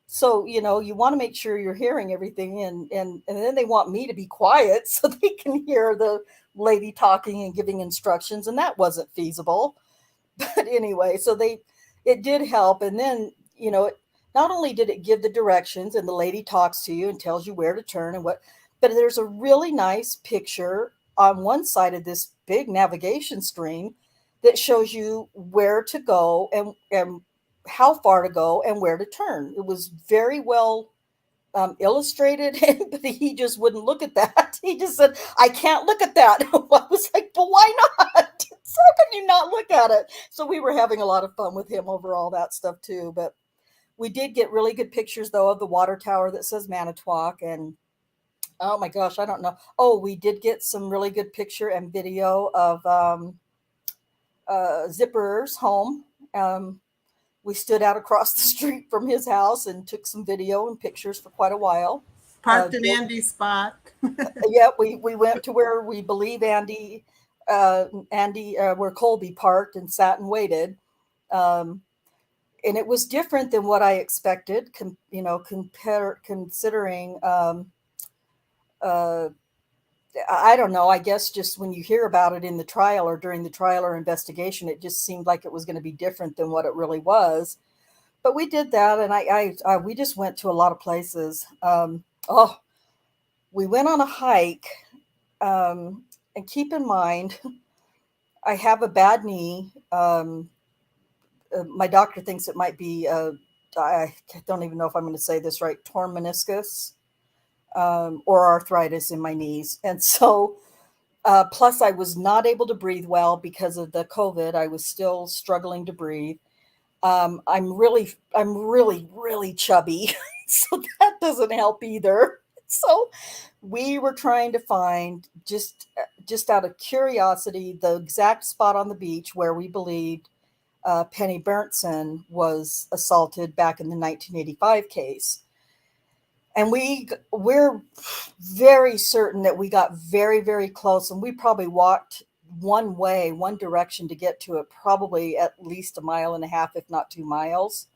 so, you want to make sure you're hearing everything. And then they want me to be quiet so they can hear the lady talking and giving instructions. And that wasn't feasible. But anyway, so it did help. And then, not only did it give the directions and the lady talks to you and tells you where to turn and but there's a really nice picture on one side of this big navigation screen that shows you where to go and how far to go and where to turn. It was very well illustrated, but he just wouldn't look at that. He just said, I can't look at that. I was like, but why not? So how can you not look at it? So we were having a lot of fun with him over all that stuff too. But we did get really good pictures, though, of the water tower that says Manitowoc. And oh my gosh, I don't know. Oh, we did get some really good picture and video of Zipper's home. We stood out across the street from his house and took some video and pictures for quite a while. Parked in Andy's spot. Yeah, we went to where we believe Andy, where Colby parked and sat and waited. And it was different than what I expected, considering, I don't know, I guess just when you hear about it in the trial or during the trial or investigation, it just seemed like it was going to be different than what it really was. But we did that, and we just went to a lot of places. We went on a hike, and keep in mind, I have a bad knee. My doctor thinks it might be, I don't even know if I'm going to say this right, torn meniscus or arthritis in my knees. And so, plus I was not able to breathe well because of the COVID. I was still struggling to breathe. I'm really, really chubby. So that doesn't help either. So we were trying to find, just out of curiosity, the exact spot on the beach where we believed Penny Berntsen was assaulted back in the 1985 case. And we're very certain that we got very, very close, and we probably walked one direction to get to it, probably at least 1.5 miles, if not 2 miles,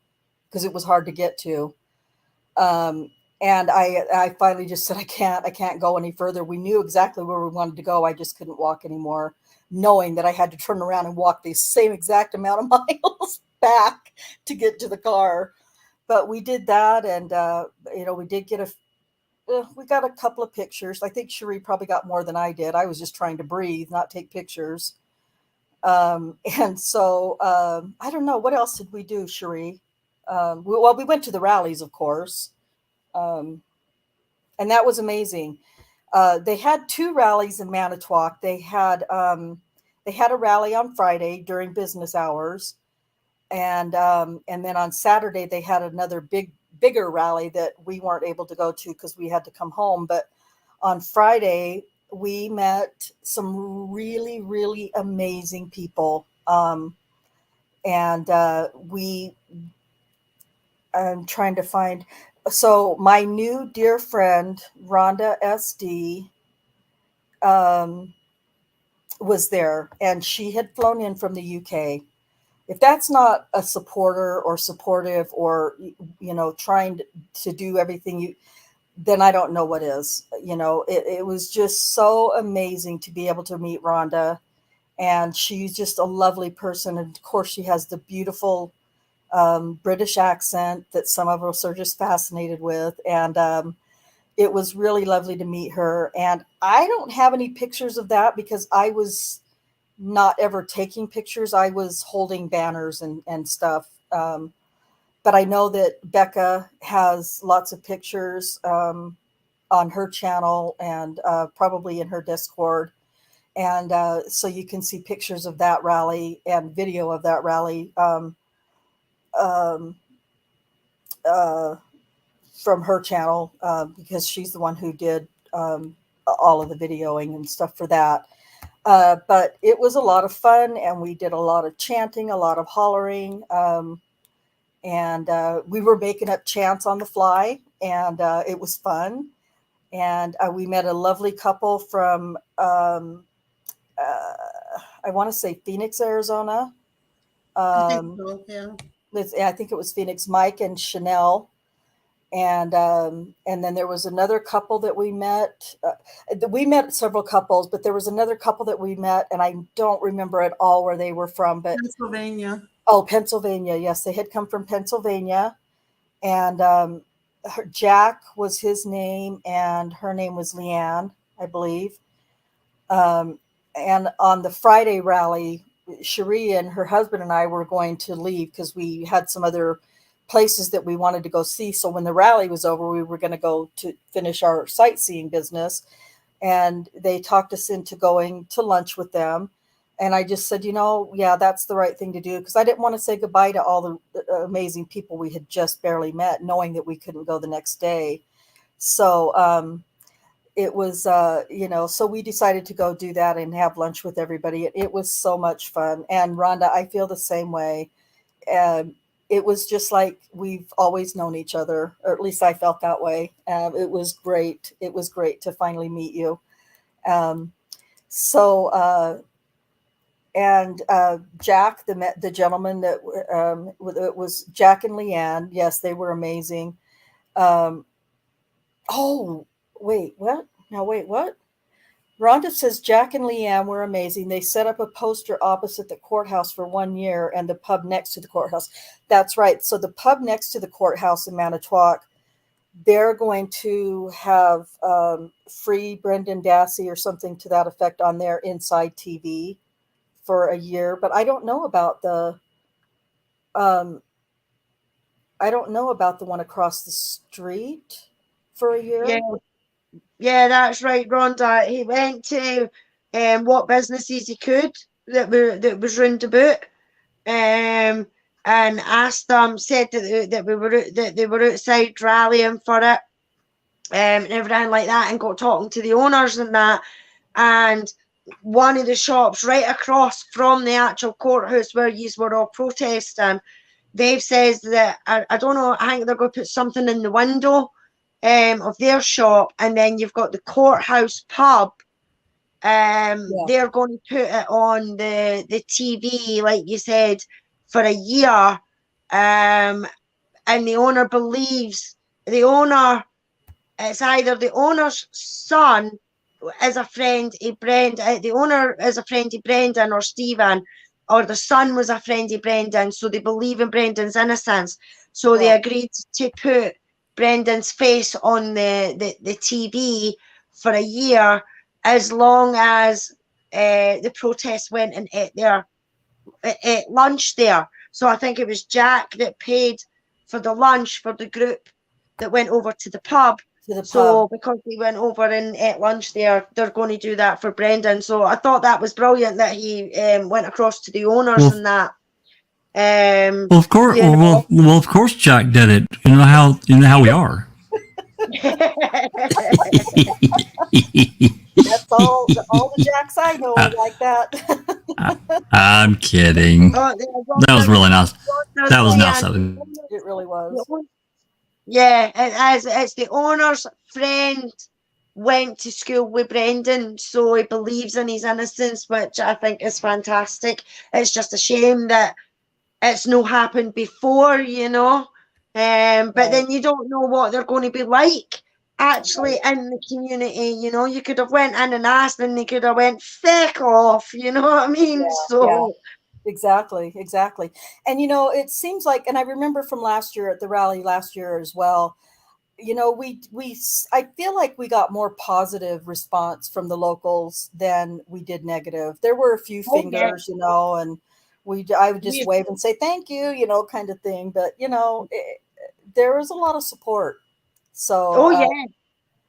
because it was hard to get to. And I finally just said, I can't go any further. We knew exactly where we wanted to go. I just couldn't walk anymore, knowing that I had to turn around and walk the same exact amount of miles back to get to the car. But we did that. And, we did get we got a couple of pictures. I think Charee probably got more than I did. I was just trying to breathe, not take pictures. And so, I don't know, what else did we do, Charee? We went to the rallies, of course. And that was amazing. They had 2 rallies in Manitowoc. They had a rally on Friday during business hours. And then on Saturday, they had another big bigger rally that we weren't able to go to because we had to come home. But on Friday, we met some really, really amazing people. And I'm trying to find, so my new dear friend, Rhonda SD, was there, and she had flown in from the UK. If that's not a supporter or supportive or, trying to do everything then I don't know what is. It was just so amazing to be able to meet Rhonda, and she's just a lovely person. And of course, she has the beautiful British accent that some of us are just fascinated with. And it was really lovely to meet her. And I don't have any pictures of that because I was not ever taking pictures. I was holding banners and stuff. But I know that Becca has lots of pictures on her channel and probably in her Discord. And so you can see pictures of that rally and video of that rally from her channel because she's the one who did all of the videoing and stuff for that. But it was a lot of fun, and we did a lot of chanting, a lot of hollering. And we were making up chants on the fly, and it was fun. And we met a lovely couple from, I want to say Phoenix, Arizona. I think so, yeah. I think it was Phoenix, Mike and Chanel. And then there was another couple that we met. We met several couples, but there was another couple that we met, and I don't remember at all where they were from. But Pennsylvania. Oh, Pennsylvania. Yes, they had come from Pennsylvania. And Jack was his name, and her name was Leanne, I believe. And on the Friday rally, Charee and her husband and I were going to leave because we had some other places that we wanted to go see. So when the rally was over, we were going to go to finish our sightseeing business. And they talked us into going to lunch with them. And I just said, yeah, that's the right thing to do, because I didn't want to say goodbye to all the amazing people we had just barely met, knowing that we couldn't go the next day. So it was, so we decided to go do that and have lunch with everybody. It was so much fun. And Rhonda, I feel the same way. It was just like we've always known each other, or at least I felt that way. It was great. It was great to finally meet you. And Jack, the gentleman that it was Jack and Leanne. Yes, they were amazing. Oh, wait, what? Now, wait, what? Rhonda says Jack and Leanne were amazing. They set up a poster opposite the courthouse for 1 year and the pub next to the courthouse. That's right. So the pub next to the courthouse in Manitowoc, they're going to have free Brendan Dassey or something to that effect on their Inside TV for a year. But I don't know about the one across the street for a year. Yeah, that's right, Rhonda. He went to what businesses he could that was round about, and asked them, said that they were outside rallying for it, and everything like that, and got talking to the owners and that. And one of the shops right across from the actual courthouse where you were all protesting, they've says that I don't know, I think they're going to put something in the window of their shop, and then you've got the courthouse pub. They're going to put it on the TV, like you said, for a year. And the owner believes it's either the owner's son is a friend of Brendan, the owner is a friend of Brendan or Stephen, or the son was a friend of Brendan, so they believe in Brendan's innocence. So they agreed to put Brendan's face on the TV for a year, as long as the protests went and ate lunch there. So I think it was Jack that paid for the lunch for the group that went over to the pub. So because they went over and ate lunch there, they're going to do that for Brendan. So I thought that was brilliant that he went across to the owners and that. Well, of course. You know. Well, of course, Jack did it. You know how we are. That's all the Jacks I know are like that. I'm kidding. That was really nice. That was nice of him. It really was. Yeah, it's the owner's friend went to school with Brendan, so he believes in his innocence, which I think is fantastic. It's just a shame that it's no happened before, you know. But then you don't know what they're going to be like actually in the community, you know. You could have went in and asked and they could have went feck off, you know what I mean? Yeah. Exactly. And you know, it seems like, and I remember from last year at the rally last year as well, you know, I feel like we got more positive response from the locals than we did negative. There were a few fingers, you know, and I would just wave and say thank you, you know, kind of thing. But you know, there was a lot of support. So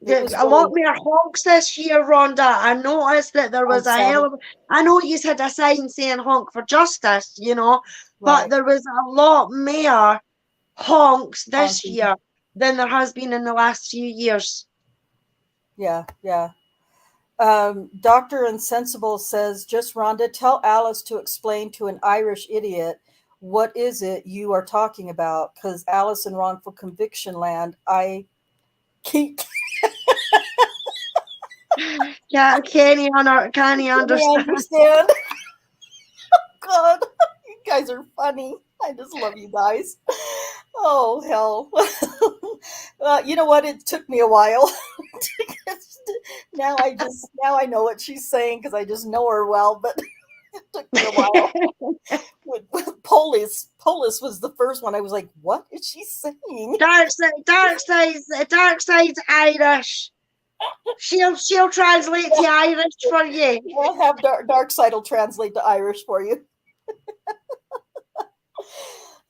there's a lot more honks this year, Rhonda. I noticed that there was I know you had a sign saying honk for justice, you know, but there was a lot more honks this year than there has been in the last few years. Yeah. Dr. Insensible says, just Rhonda, tell Alice to explain to an Irish idiot what is it you are talking about, because Alice in wrongful conviction land, I keep Can he understand? God, you guys are funny. I just love you guys. Oh hell. You know what? It took me a while. Now I know what she's saying because I just know her well, but it took me a while. With Polis was the first one. I was like, what is she saying? Dark side's Irish. She'll translate to Irish for you. We'll have Dark Side will translate to Irish for you.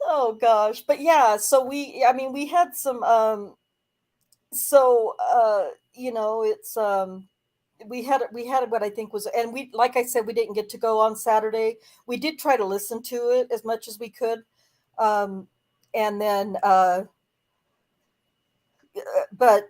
Oh gosh. But yeah, so we had some you know, it's we had what I think was, and we, like I said, we didn't get to go on Saturday. We did try to listen to it as much as we could. And then but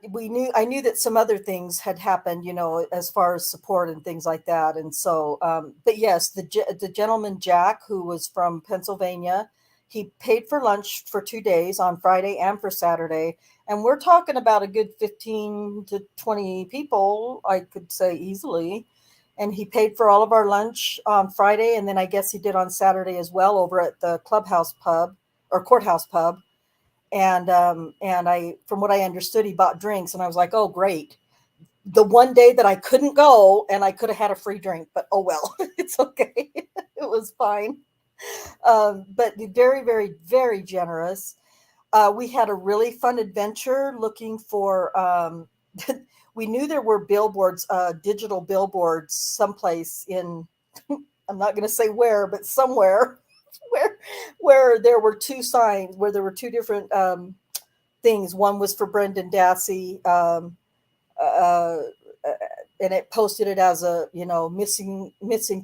I knew that some other things had happened, you know, as far as support and things like that. And so, but yes, the gentleman, Jack, who was from Pennsylvania, he paid for lunch for 2 days on Friday and for Saturday. And we're talking about a good 15 to 20 people, I could say easily. And he paid for all of our lunch on Friday. And then I guess he did on Saturday as well over at the courthouse pub. And I, from what I understood, he bought drinks, and I was like, oh, great. The one day that I couldn't go and I could have had a free drink, but oh, well, it's okay. It was fine. But very, very, very generous. We had a really fun adventure looking for, we knew there were billboards, digital billboards someplace in, I'm not going to say where, but somewhere where there were two signs, where there were two different things. One was for Brendan Dassey, and it posted it as a, you know, missing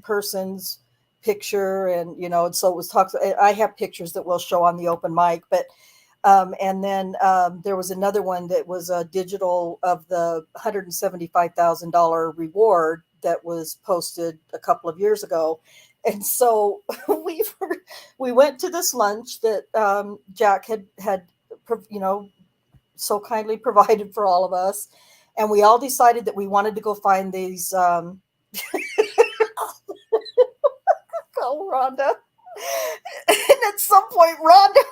persons picture, and you know, and so it was talks. I have pictures that we'll show on the open mic, but and then there was another one that was a digital of the $175,000 reward that was posted a couple of years ago. And so we went to this lunch that Jack had, you know, so kindly provided for all of us. And we all decided that we wanted to go find these, oh, Rhonda. And at some point, Rhonda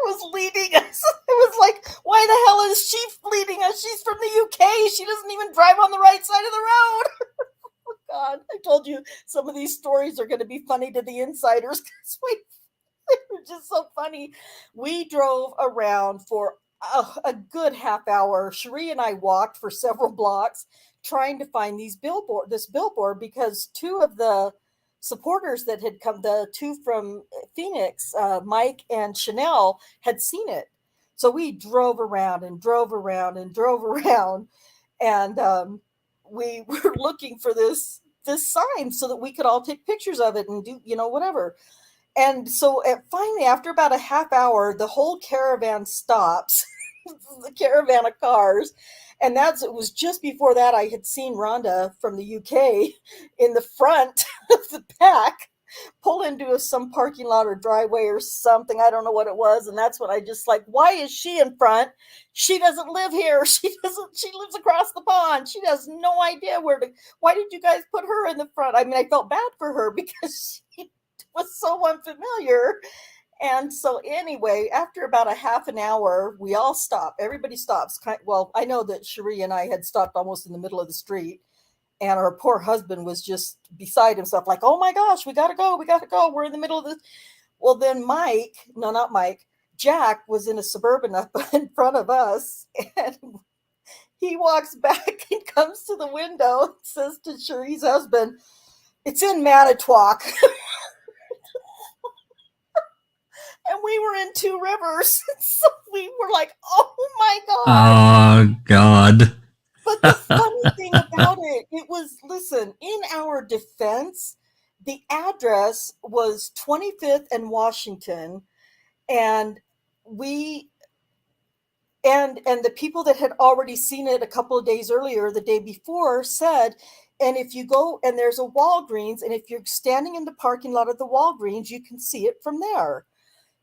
was leading us. It was like, why the hell is she leading us? She's from the UK. She doesn't even drive on the right side of the road. Oh, God, I told you some of these stories are going to be funny to the insiders because they were just so funny. We drove around for a good half hour. Charee and I walked for several blocks trying to find this billboard, because two of the supporters that had come, the two from Phoenix, Mike and Chanel, had seen it. So we drove around and drove around and drove around, and we were looking for this sign so that we could all take pictures of it and do, you know, whatever. And so finally, after about a half hour, the whole caravan stops, the caravan of cars. And it was just before that I had seen Rhonda from the UK in the front of the pack pull into some parking lot or driveway or something. I don't know what it was. And that's when I just like, why is she in front? She doesn't live here. She lives across the pond. She has no idea why did you guys put her in the front? I mean, I felt bad for her because she was so unfamiliar. And so anyway, after about a half an hour, we all stop. Everybody stops. Well, I know that Charee and I had stopped almost in the middle of the street, and our poor husband was just beside himself, like, oh my gosh, we got to go. We're in the middle of this. Well, then not Mike, Jack was in a Suburban up in front of us, and he walks back and comes to the window and says to Charee's husband, it's in Manitowoc. And we were in Two Rivers. So we were like, oh my God. Oh, God. But the funny thing about it was, listen, in our defense, the address was 25th and Washington. And and the people that had already seen it a couple of days earlier, the day before, said, and if you go and there's a Walgreens, and if you're standing in the parking lot of the Walgreens, you can see it from there.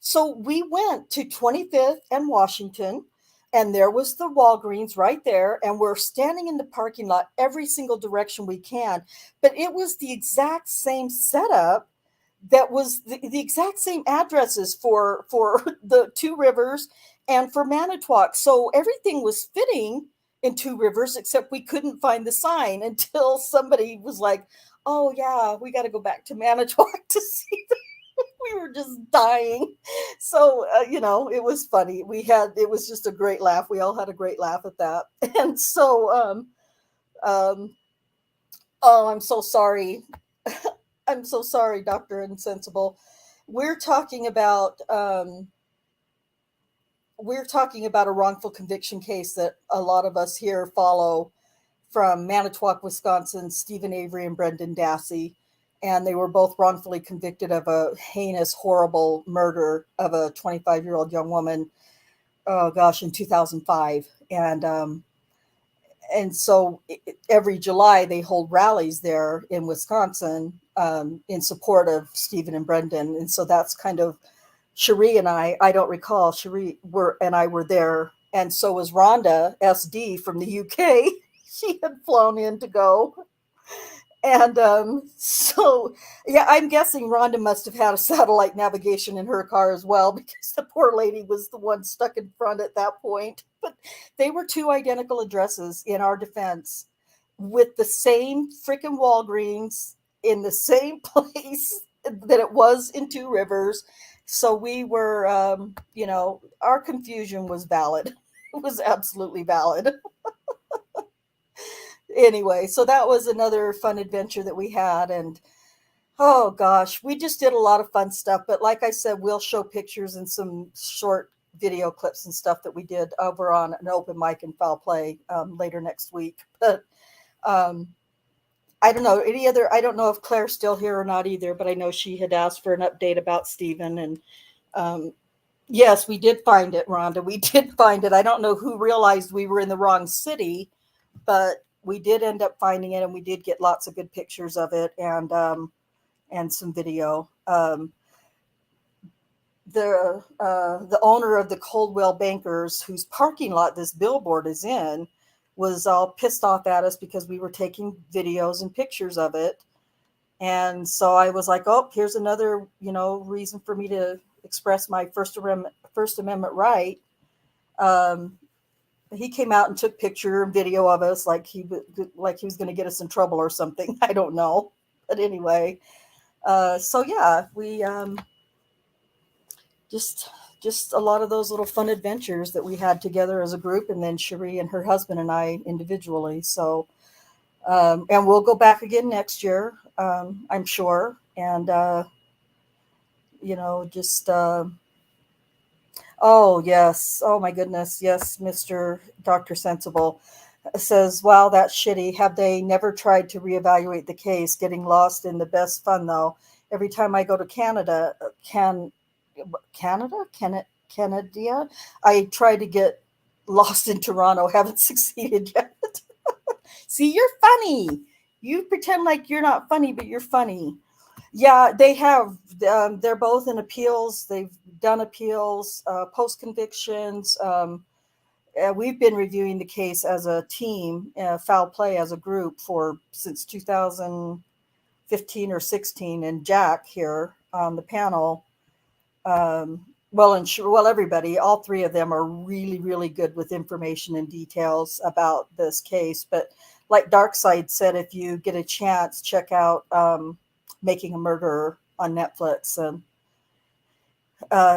So we went to 25th and Washington, and there was the Walgreens right there. And we're standing in the parking lot every single direction we can. But it was the exact same setup. That was the exact same addresses for the Two Rivers and for Manitowoc. So everything was fitting in Two Rivers, except we couldn't find the sign until somebody was like, oh yeah, we got to go back to Manitowoc to see the we were just dying. So, it was funny. It was just a great laugh. We all had a great laugh at that. And so, oh, I'm so sorry. I'm so sorry, Dr. Insensible. We're talking about a wrongful conviction case that a lot of us here follow from Manitowoc, Wisconsin, Stephen Avery and Brendan Dassey. And they were both wrongfully convicted of a heinous, horrible murder of a 25-year-old young woman, oh gosh, in 2005. And so every July they hold rallies there in Wisconsin in support of Stephen and Brendan. And so that's kind of Charee and I don't recall, Charee and I were there. And so was Rhonda SD from the UK. She had flown in to go. And so, yeah, I'm guessing Rhonda must have had a satellite navigation in her car as well, because the poor lady was the one stuck in front at that point. But they were two identical addresses in our defense with the same freaking Walgreens in the same place that it was in Two Rivers. So we were, our confusion was valid. It was absolutely valid. Anyway, so that was another fun adventure that we had. And oh gosh, we just did a lot of fun stuff. But like I said, we'll show pictures and some short video clips and stuff that we did over on an open mic and foul play later next week. But I don't know I don't know if Claire's still here or not either, but I know she had asked for an update about Stephen. And yes, we did find it, Rhonda. We did find it. I don't know who realized we were in the wrong city, but we did end up finding it, and we did get lots of good pictures of it and some video. The owner of the Coldwell Bankers, whose parking lot this billboard is in, was all pissed off at us because we were taking videos and pictures of it. And so I was like, oh, here's another, reason for me to express my First Amendment right. He came out and took picture and video of us like he was going to get us in trouble or something. I don't know. But anyway, so yeah, we just a lot of those little fun adventures that we had together as a group, and then Charee and her husband and I individually. So, and we'll go back again next year, I'm sure. And, oh, yes. Oh, my goodness. Yes, Mr. Dr. Sensible says, wow, that's shitty. Have they never tried to reevaluate the case? Getting lost in the best fun, though. every time I go to Canada, Canada, I try to get lost in Toronto. Haven't succeeded yet. See, you're funny. You pretend like you're not funny, but you're funny. Yeah, they have. They're both in appeals. They've done appeals, post convictions. We've been reviewing the case as a team, foul play as a group since 2015 or 16. And Jack here on the panel, everybody, all three of them are really, really good with information and details about this case. But like Darkside said, if you get a chance, check out Making a Murderer on Netflix, and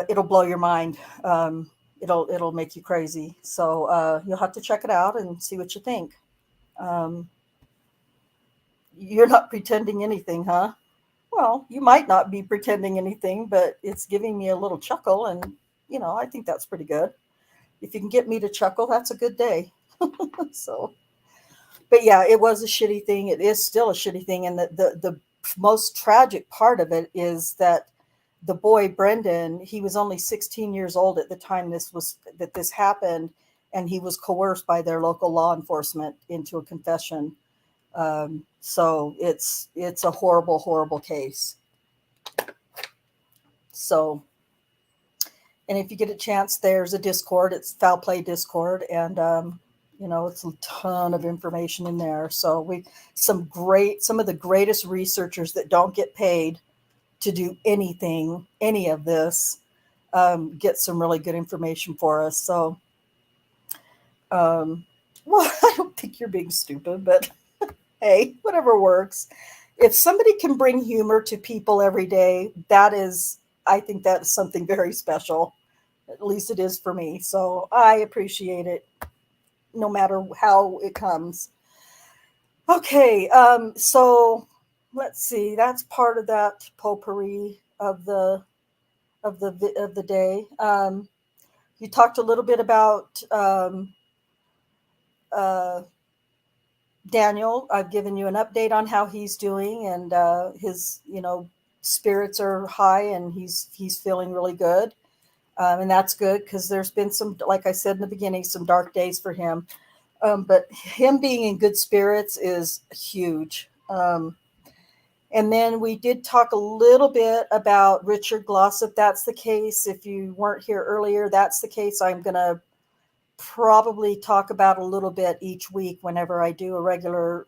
it'll blow your mind. It'll make you crazy. So you'll have to check it out and see what you think. You're not pretending anything, huh? Well, you might not be pretending anything, but it's giving me a little chuckle, and I think that's pretty good. If you can get me to chuckle, that's a good day. So, but yeah, it was a shitty thing. It is still a shitty thing, and the most tragic part of it is that the boy Brendan, he was only 16 years old at the time this happened, and he was coerced by their local law enforcement into a confession. So it's a horrible, horrible case. So, and if you get a chance, there's a Discord. It's Foul Play Discord, and it's a ton of information in there. So some of the greatest researchers that don't get paid to do any of this, get some really good information for us. So, I don't think you're being stupid, but hey, whatever works. If somebody can bring humor to people every day, I think that is something very special. At least it is for me. So I appreciate it, no matter how it comes. Okay, so let's see. That's part of that potpourri of the day. You talked a little bit about Daniel. I've given you an update on how he's doing, and his spirits are high, and he's feeling really good, and that's good, because there's been some, like I said in the beginning, some dark days for him. But him being in good spirits is huge. And then we did talk a little bit about Richard Glossip. That's the case. If you weren't here earlier, that's the case I'm going to probably talk about a little bit each week whenever I do a regular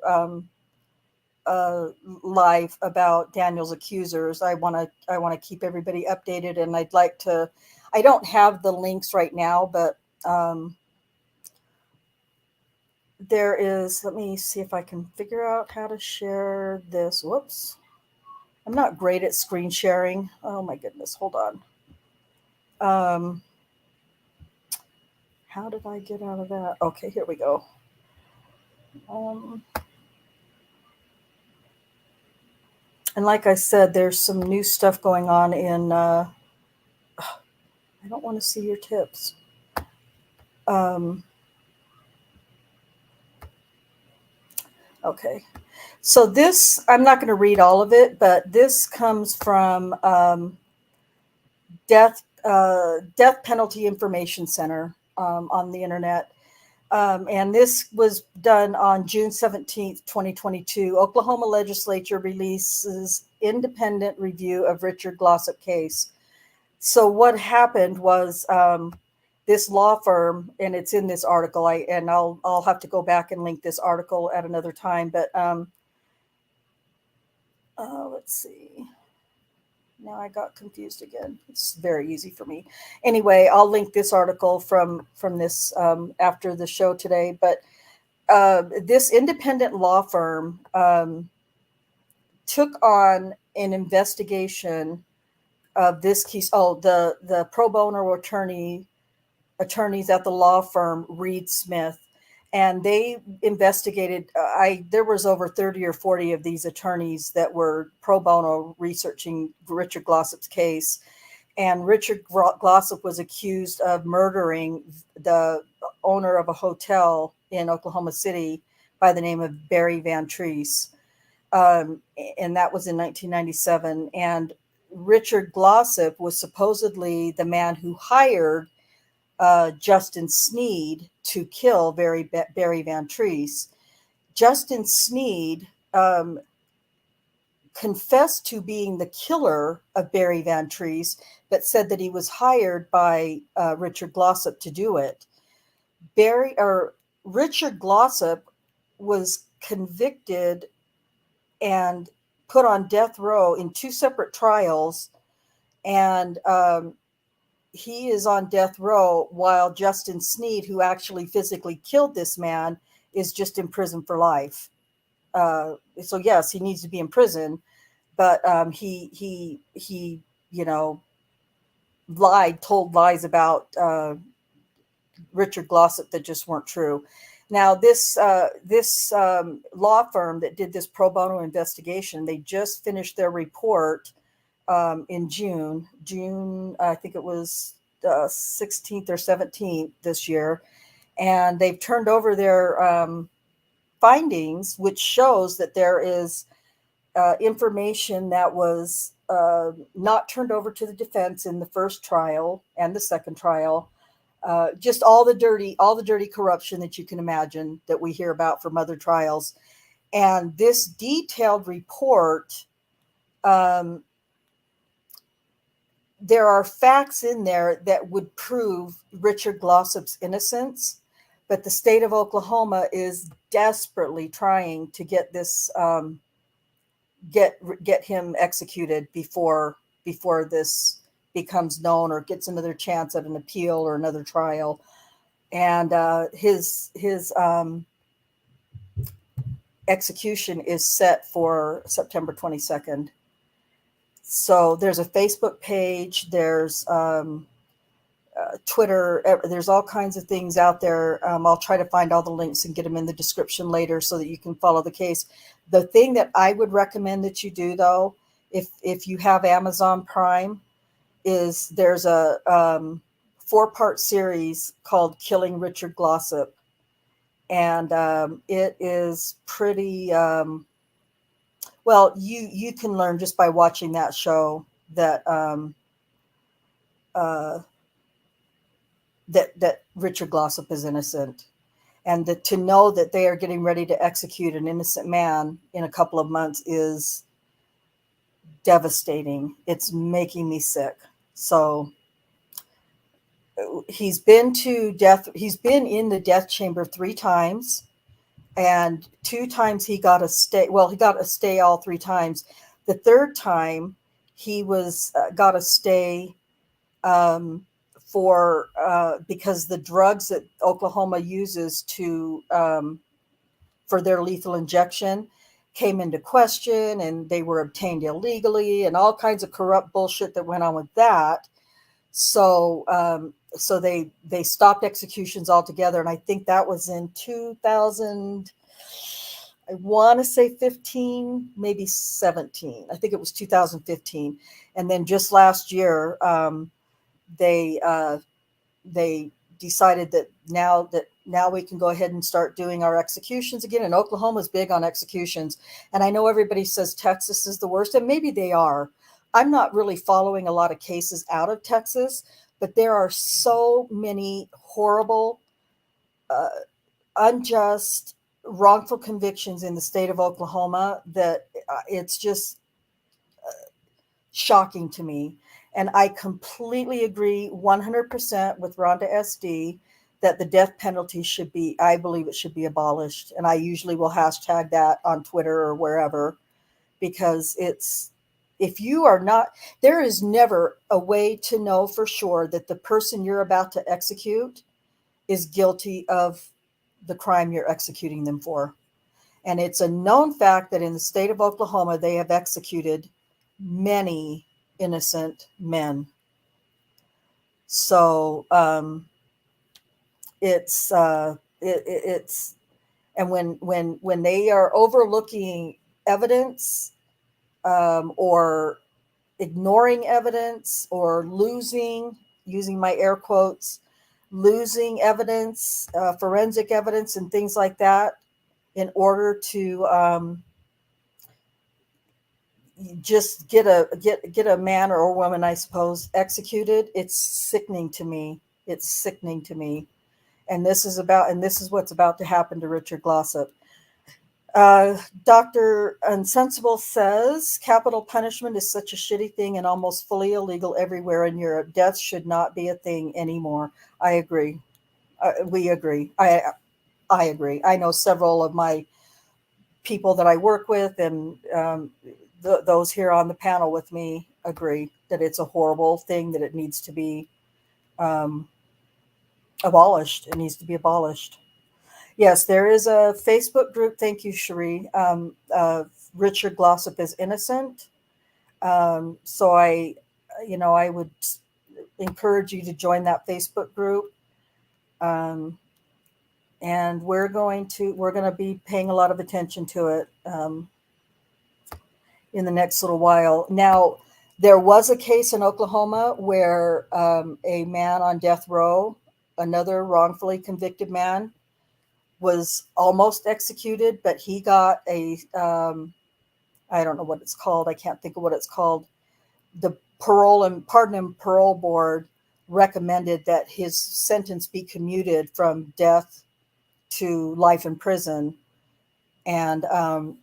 live about Daniel's accusers. I want to keep everybody updated, and I don't have the links right now, but there is, let me see if I can figure out how to share this. Whoops. I'm not great at screen sharing. Oh my goodness. Hold on. How did I get out of that? Okay, here we go. And like I said, there's some new stuff going on in, I don't want to see your tips. Okay, so this, I'm not going to read all of it, but this comes from Death Penalty Information Center on the internet. And this was done on June 17th, 2022. Oklahoma legislature releases independent review of Richard Glossip case. So what happened was this law firm, and it's in this article, I'll have to go back and link this article at another time, but let's see. Now I got confused again. It's very easy for me. Anyway, I'll link this article from this after the show today. But this independent law firm took on an investigation of this case. Oh, the pro bono attorneys at the law firm Reed Smith, and they investigated. There was over 30 or 40 of these attorneys that were pro bono researching Richard Glossip's case. And Richard Glossip was accused of murdering the owner of a hotel in Oklahoma City by the name of Barry Van Treese. and that was in 1997. And Richard Glossip was supposedly the man who hired Justin Sneed to kill Barry Van Treese. Justin Sneed confessed to being the killer of Barry Van Treese, but said that he was hired by Richard Glossip to do it. Richard Glossip was convicted and put on death row in 2 separate trials, and he is on death row while Justin Sneed, who actually physically killed this man, is just in prison for life. So yes, he needs to be in prison, but he told lies about Richard Glossip that just weren't true. Now this law firm that did this pro bono investigation, they just finished their report in June, I think it was 16th or 17th this year, and they've turned over their findings, which shows that there is information that was not turned over to the defense in the first trial and the second trial. Just all the dirty corruption that you can imagine that we hear about from other trials. And this detailed report, there are facts in there that would prove Richard Glossip's innocence, but the state of Oklahoma is desperately trying to get this get him executed before this becomes known or gets another chance at an appeal or another trial. And his execution is set for September 22nd. So there's a Facebook page, there's Twitter, there's all kinds of things out there. I'll try to find all the links and get them in the description later so that you can follow the case. The thing that I would recommend that you do, though, if you have Amazon Prime, is there's a 4-part series called Killing Richard Glossip. And it is pretty, well, you can learn just by watching that show that that Richard Glossip is innocent. And to know that they are getting ready to execute an innocent man in a couple of months is devastating. It's making me sick. So he's been in the death chamber 3 times, and 2 times he got a stay. Well, he got a stay all 3 times. The 3rd time he got a stay because the drugs that Oklahoma uses for their lethal injection came into question, and they were obtained illegally, and all kinds of corrupt bullshit that went on with that. So they stopped executions altogether, and I think that was in 2000. I want to say 15, maybe 17. I think it was 2015, and then just last year, they decided that now we can go ahead and start doing our executions again. And Oklahoma's big on executions. And I know everybody says Texas is the worst, and maybe they are. I'm not really following a lot of cases out of Texas, but there are so many horrible, unjust, wrongful convictions in the state of Oklahoma that it's just shocking to me. And I completely agree 100% with Rhonda SD that the death penalty I believe it should be abolished. And I usually will hashtag that on Twitter or wherever, because there is never a way to know for sure that the person you're about to execute is guilty of the crime you're executing them for. And it's a known fact that in the state of Oklahoma, they have executed many innocent men. So it's and when they are overlooking evidence or ignoring evidence or using my air quotes, losing evidence, forensic evidence and things like that in order to just get a man or a woman, I suppose, executed. It's sickening to me. It's sickening to me. And this is what's about to happen to Richard Glossip. Dr. Unsensible says capital punishment is such a shitty thing and almost fully illegal everywhere in Europe. Death should not be a thing anymore. I agree. We agree. I agree. I know several of my people that I work with and those here on the panel with me agree that it's a horrible thing, that it needs to be abolished. It needs to be abolished. Yes, there is a Facebook group. Thank you, Charee. Richard Glossip is innocent. So I would encourage you to join that Facebook group. And we're going to be paying a lot of attention to it in the next little while. Now, there was a case in Oklahoma where a man on death row, another wrongfully convicted man, was almost executed, but he got a, I don't know what it's called. I can't think of what it's called. The Pardon and Parole Board recommended that his sentence be commuted from death to life in prison. And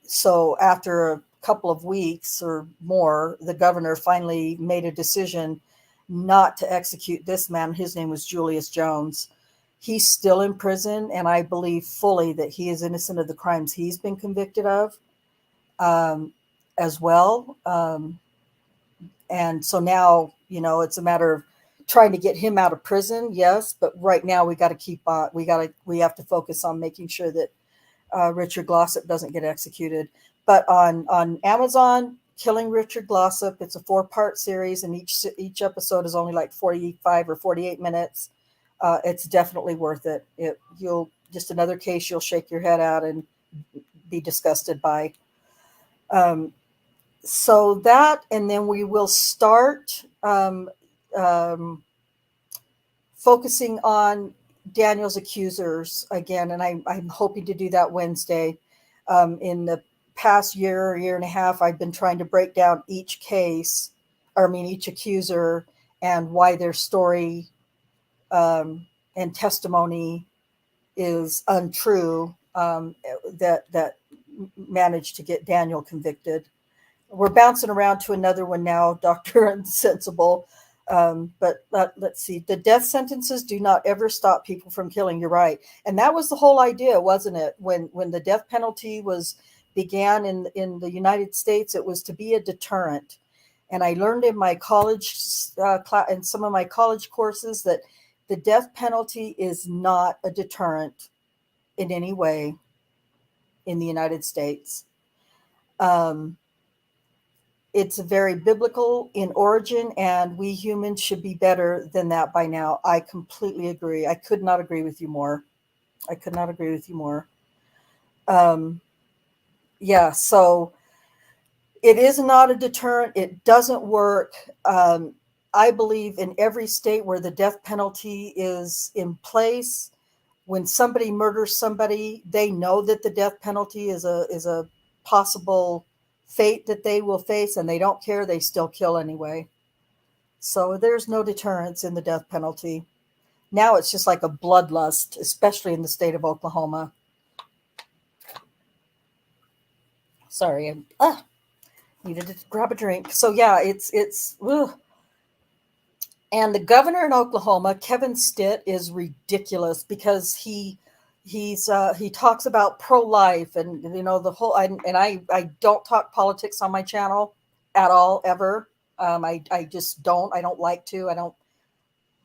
so after a couple of weeks or more, the governor finally made a decision not to execute this man. His name was Julius Jones. He's still in prison, and I believe fully that he is innocent of the crimes he's been convicted of as well. And so now, it's a matter of trying to get him out of prison. Yes. But right now we got to keep on, we have to focus on making sure that Richard Glossip doesn't get executed. But on Amazon, Killing Richard Glossip, it's a 4-part series, and each episode is only like 45 or 48 minutes. It's definitely worth it. You'll just another case you'll shake your head at and be disgusted by. So that, and then we will start focusing on Daniel's accusers again, and I'm hoping to do that Wednesday. In the past year and a half, I've been trying to break down each case, each accuser, and why their story and testimony is untrue, that managed to get Daniel convicted. We're bouncing around to another one now, Dr. Insensible. But let's see. The death sentences do not ever stop people from killing. You're right. And that was the whole idea, wasn't it? When the death penalty began in the United States, it was to be a deterrent. And I learned in my college in some of my college courses that the death penalty is not a deterrent in any way in the United States. It's very biblical in origin, and we humans should be better than that by now. I completely agree. I could not agree with you more. Yeah, so it is not a deterrent. It doesn't work. I believe in every state where the death penalty is in place, when somebody murders somebody, they know that the death penalty is a possible fate that they will face, and they don't care. They still kill anyway. So there's no deterrence in the death penalty. Now it's just like a bloodlust, especially in the state of Oklahoma. Sorry, I needed to grab a drink. So yeah, it's ugh. And the governor in Oklahoma, Kevin Stitt, is ridiculous because he talks about pro-life and the whole. I don't talk politics on my channel at all ever. I just don't. I don't like to. I don't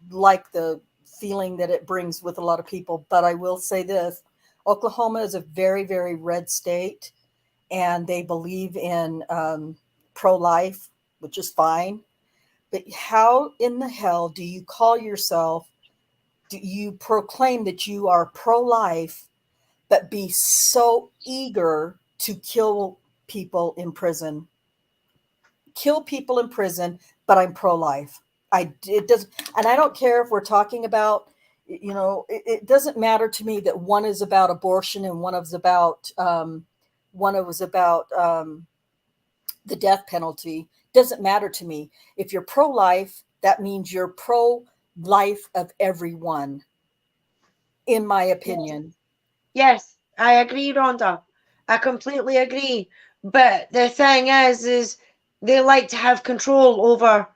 like the feeling that it brings with a lot of people. But I will say this: Oklahoma is a very, very red state, and they believe in pro-life, which is fine. But how in the hell do you call yourself? Do you proclaim that you are pro-life, but be so eager to kill people in prison? Kill people in prison, but I'm pro-life. It doesn't, and I don't care if we're talking about, it doesn't matter to me that one is about abortion and one was about the death penalty doesn't matter to me. If you're pro-life, that means you're pro-life of everyone, in my opinion. Yes, I agree, Rhonda. I completely agree. But the thing is they like to have control over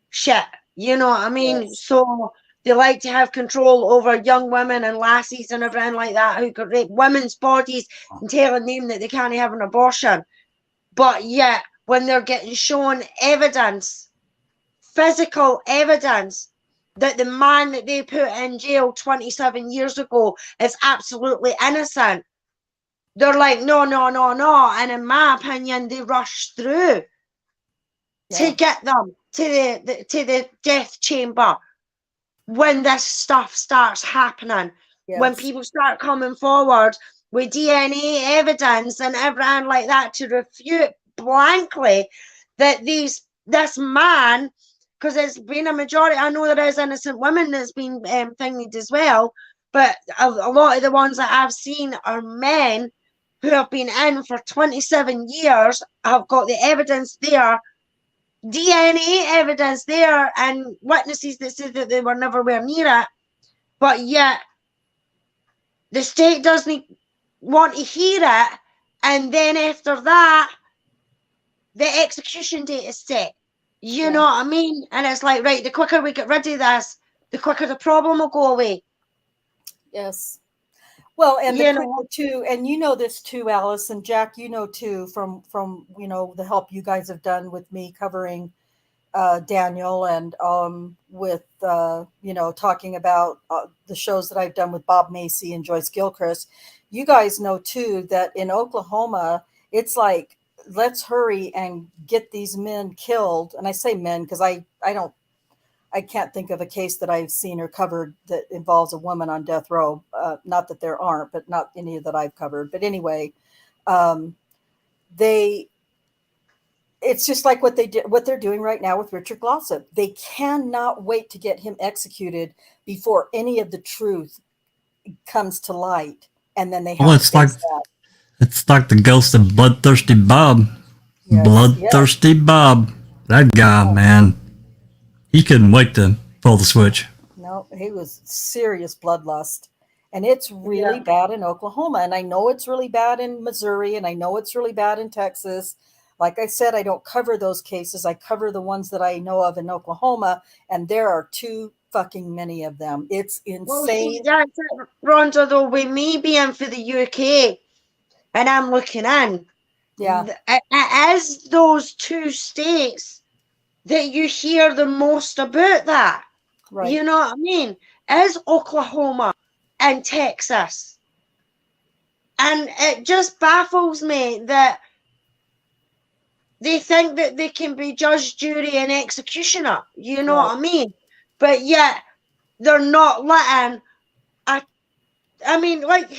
shit. You know what I mean? Yes. So they like to have control over young women and lassies and everything like that who could rape women's bodies and telling them that they can't have an abortion. But yet, when they're getting shown evidence, physical evidence, that the man that they put in jail 27 years ago is absolutely innocent, they're like, no, no, no, no. And in my opinion, they rush through to get them to the death chamber when this stuff starts happening. Yes. When people start coming forward with DNA evidence and everything like that to refute blankly that this man, because there's been a majority, I know there is innocent women that's been thingied as well, but a lot of the ones that I've seen are men who have been in for 27 years, have got the evidence there, DNA evidence there, and witnesses that said that they were nowhere near it, but yet the state doesn't want to hear it, and then after that, the execution date is set. You know what I mean? And it's like, right, the quicker we get rid of this, the quicker the problem will go away. Yes. Well, and You the know. quicker too, and you know this too, Alice and Jack, you know too, from you know the help you guys have done with me covering Daniel, and with you know, talking about the shows that I've done with Bob Macy and Joyce Gilchrist. You guys know too that in Oklahoma, it's like, let's hurry and get these men killed. And I say men because I can't think of a case that I've seen or covered that involves a woman on death row. Not that there aren't, but not any that I've covered. But anyway, it's just like what they're doing right now with Richard Glossip. They cannot wait to get him executed before any of the truth comes to light. And then they have to face that. It's like the ghost of Bloodthirsty Bob. Yes, Bloodthirsty Bob. That guy, man. He couldn't wait to pull the switch. No, he was serious bloodlust. And it's really bad in Oklahoma. And I know it's really bad in Missouri. And I know it's really bad in Texas. Like I said, I don't cover those cases. I cover the ones that I know of in Oklahoma. And there are too fucking many of them. It's insane. Well, see, that's it, Rhonda, though, with me being for the UK, and I'm looking in, it is those two states that you hear the most about that. Right. You know what I mean? Is Oklahoma and Texas. And it just baffles me that they think that they can be judge, jury, and executioner. You know what I mean? But yet they're not letting I mean, like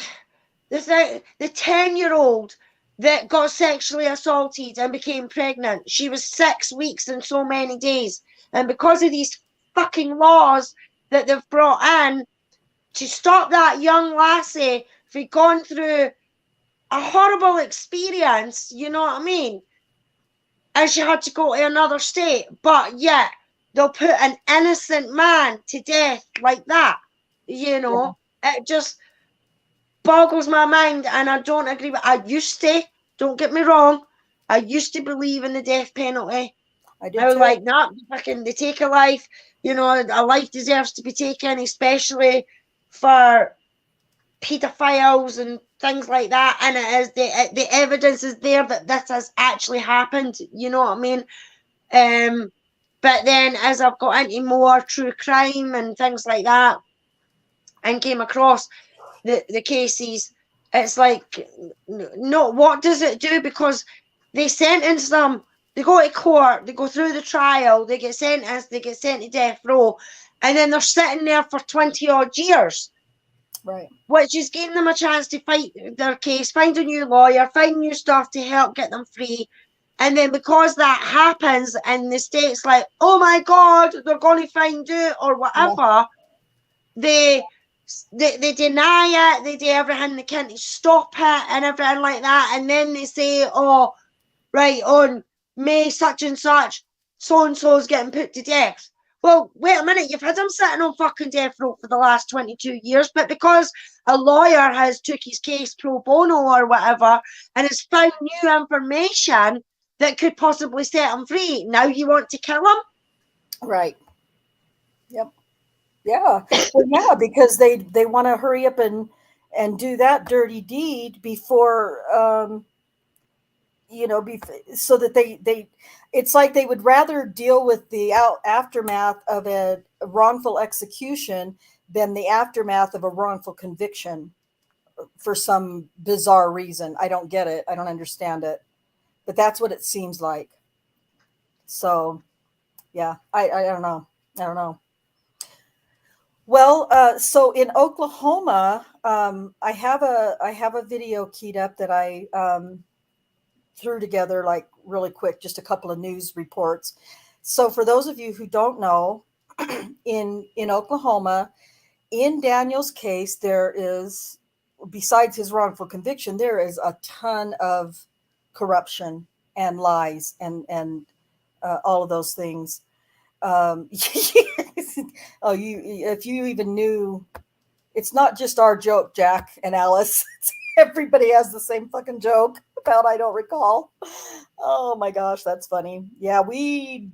the 10-year-old that got sexually assaulted and became pregnant. She was 6 weeks and so many days. And because of these fucking laws that they've brought in to stop that young lassie from going through a horrible experience, you know what I mean? And she had to go to another state. But yet they'll put an innocent man to death like that. You know, it just boggles my mind, and I don't agree with. I used to, don't get me wrong, I used to believe in the death penalty. I was like, nah, fucking, they take a life. You know, a life deserves to be taken, especially for pedophiles and things like that. And it is the evidence is there that this has actually happened. You know what I mean? But then as I've got into more true crime and things like that, and came across the cases, it's like, no, what does it do? Because they sentence them, they go to court, they go through the trial, they get sentenced, they get sent to death row, and then they're sitting there for 20 odd years. Right. Which is giving them a chance to fight their case, find a new lawyer, find new stuff to help get them free. And then because that happens and the state's like, oh my God, they're going to find out or whatever, they deny it, they do everything they can to stop it and everything like that. And then they say, oh, right on, May such and such, so-and-so is getting put to death. Well, wait a minute, you've had him sitting on fucking death row for the last 22 years, but because a lawyer has took his case pro bono or whatever and has found new information that could possibly set him free, now you want to kill him? Right. Yep. Yeah. Well, yeah, because they want to hurry up and do that dirty deed before, so that they it's like they would rather deal with the aftermath of a wrongful execution than the aftermath of a wrongful conviction for some bizarre reason. I don't get it. I don't understand it, but that's what it seems like. So yeah, I don't know. I don't know. Well, so in Oklahoma, I have a video keyed up that I threw together like really quick, just a couple of news reports. So for those of you who don't know, in Oklahoma, in Daniel's case, there is, besides his wrongful conviction, there is a ton of corruption and lies and all of those things. If you even knew, it's not just our joke, Jack and Alice. Everybody has the same fucking joke about I don't recall. Oh my gosh, that's funny. Yeah, we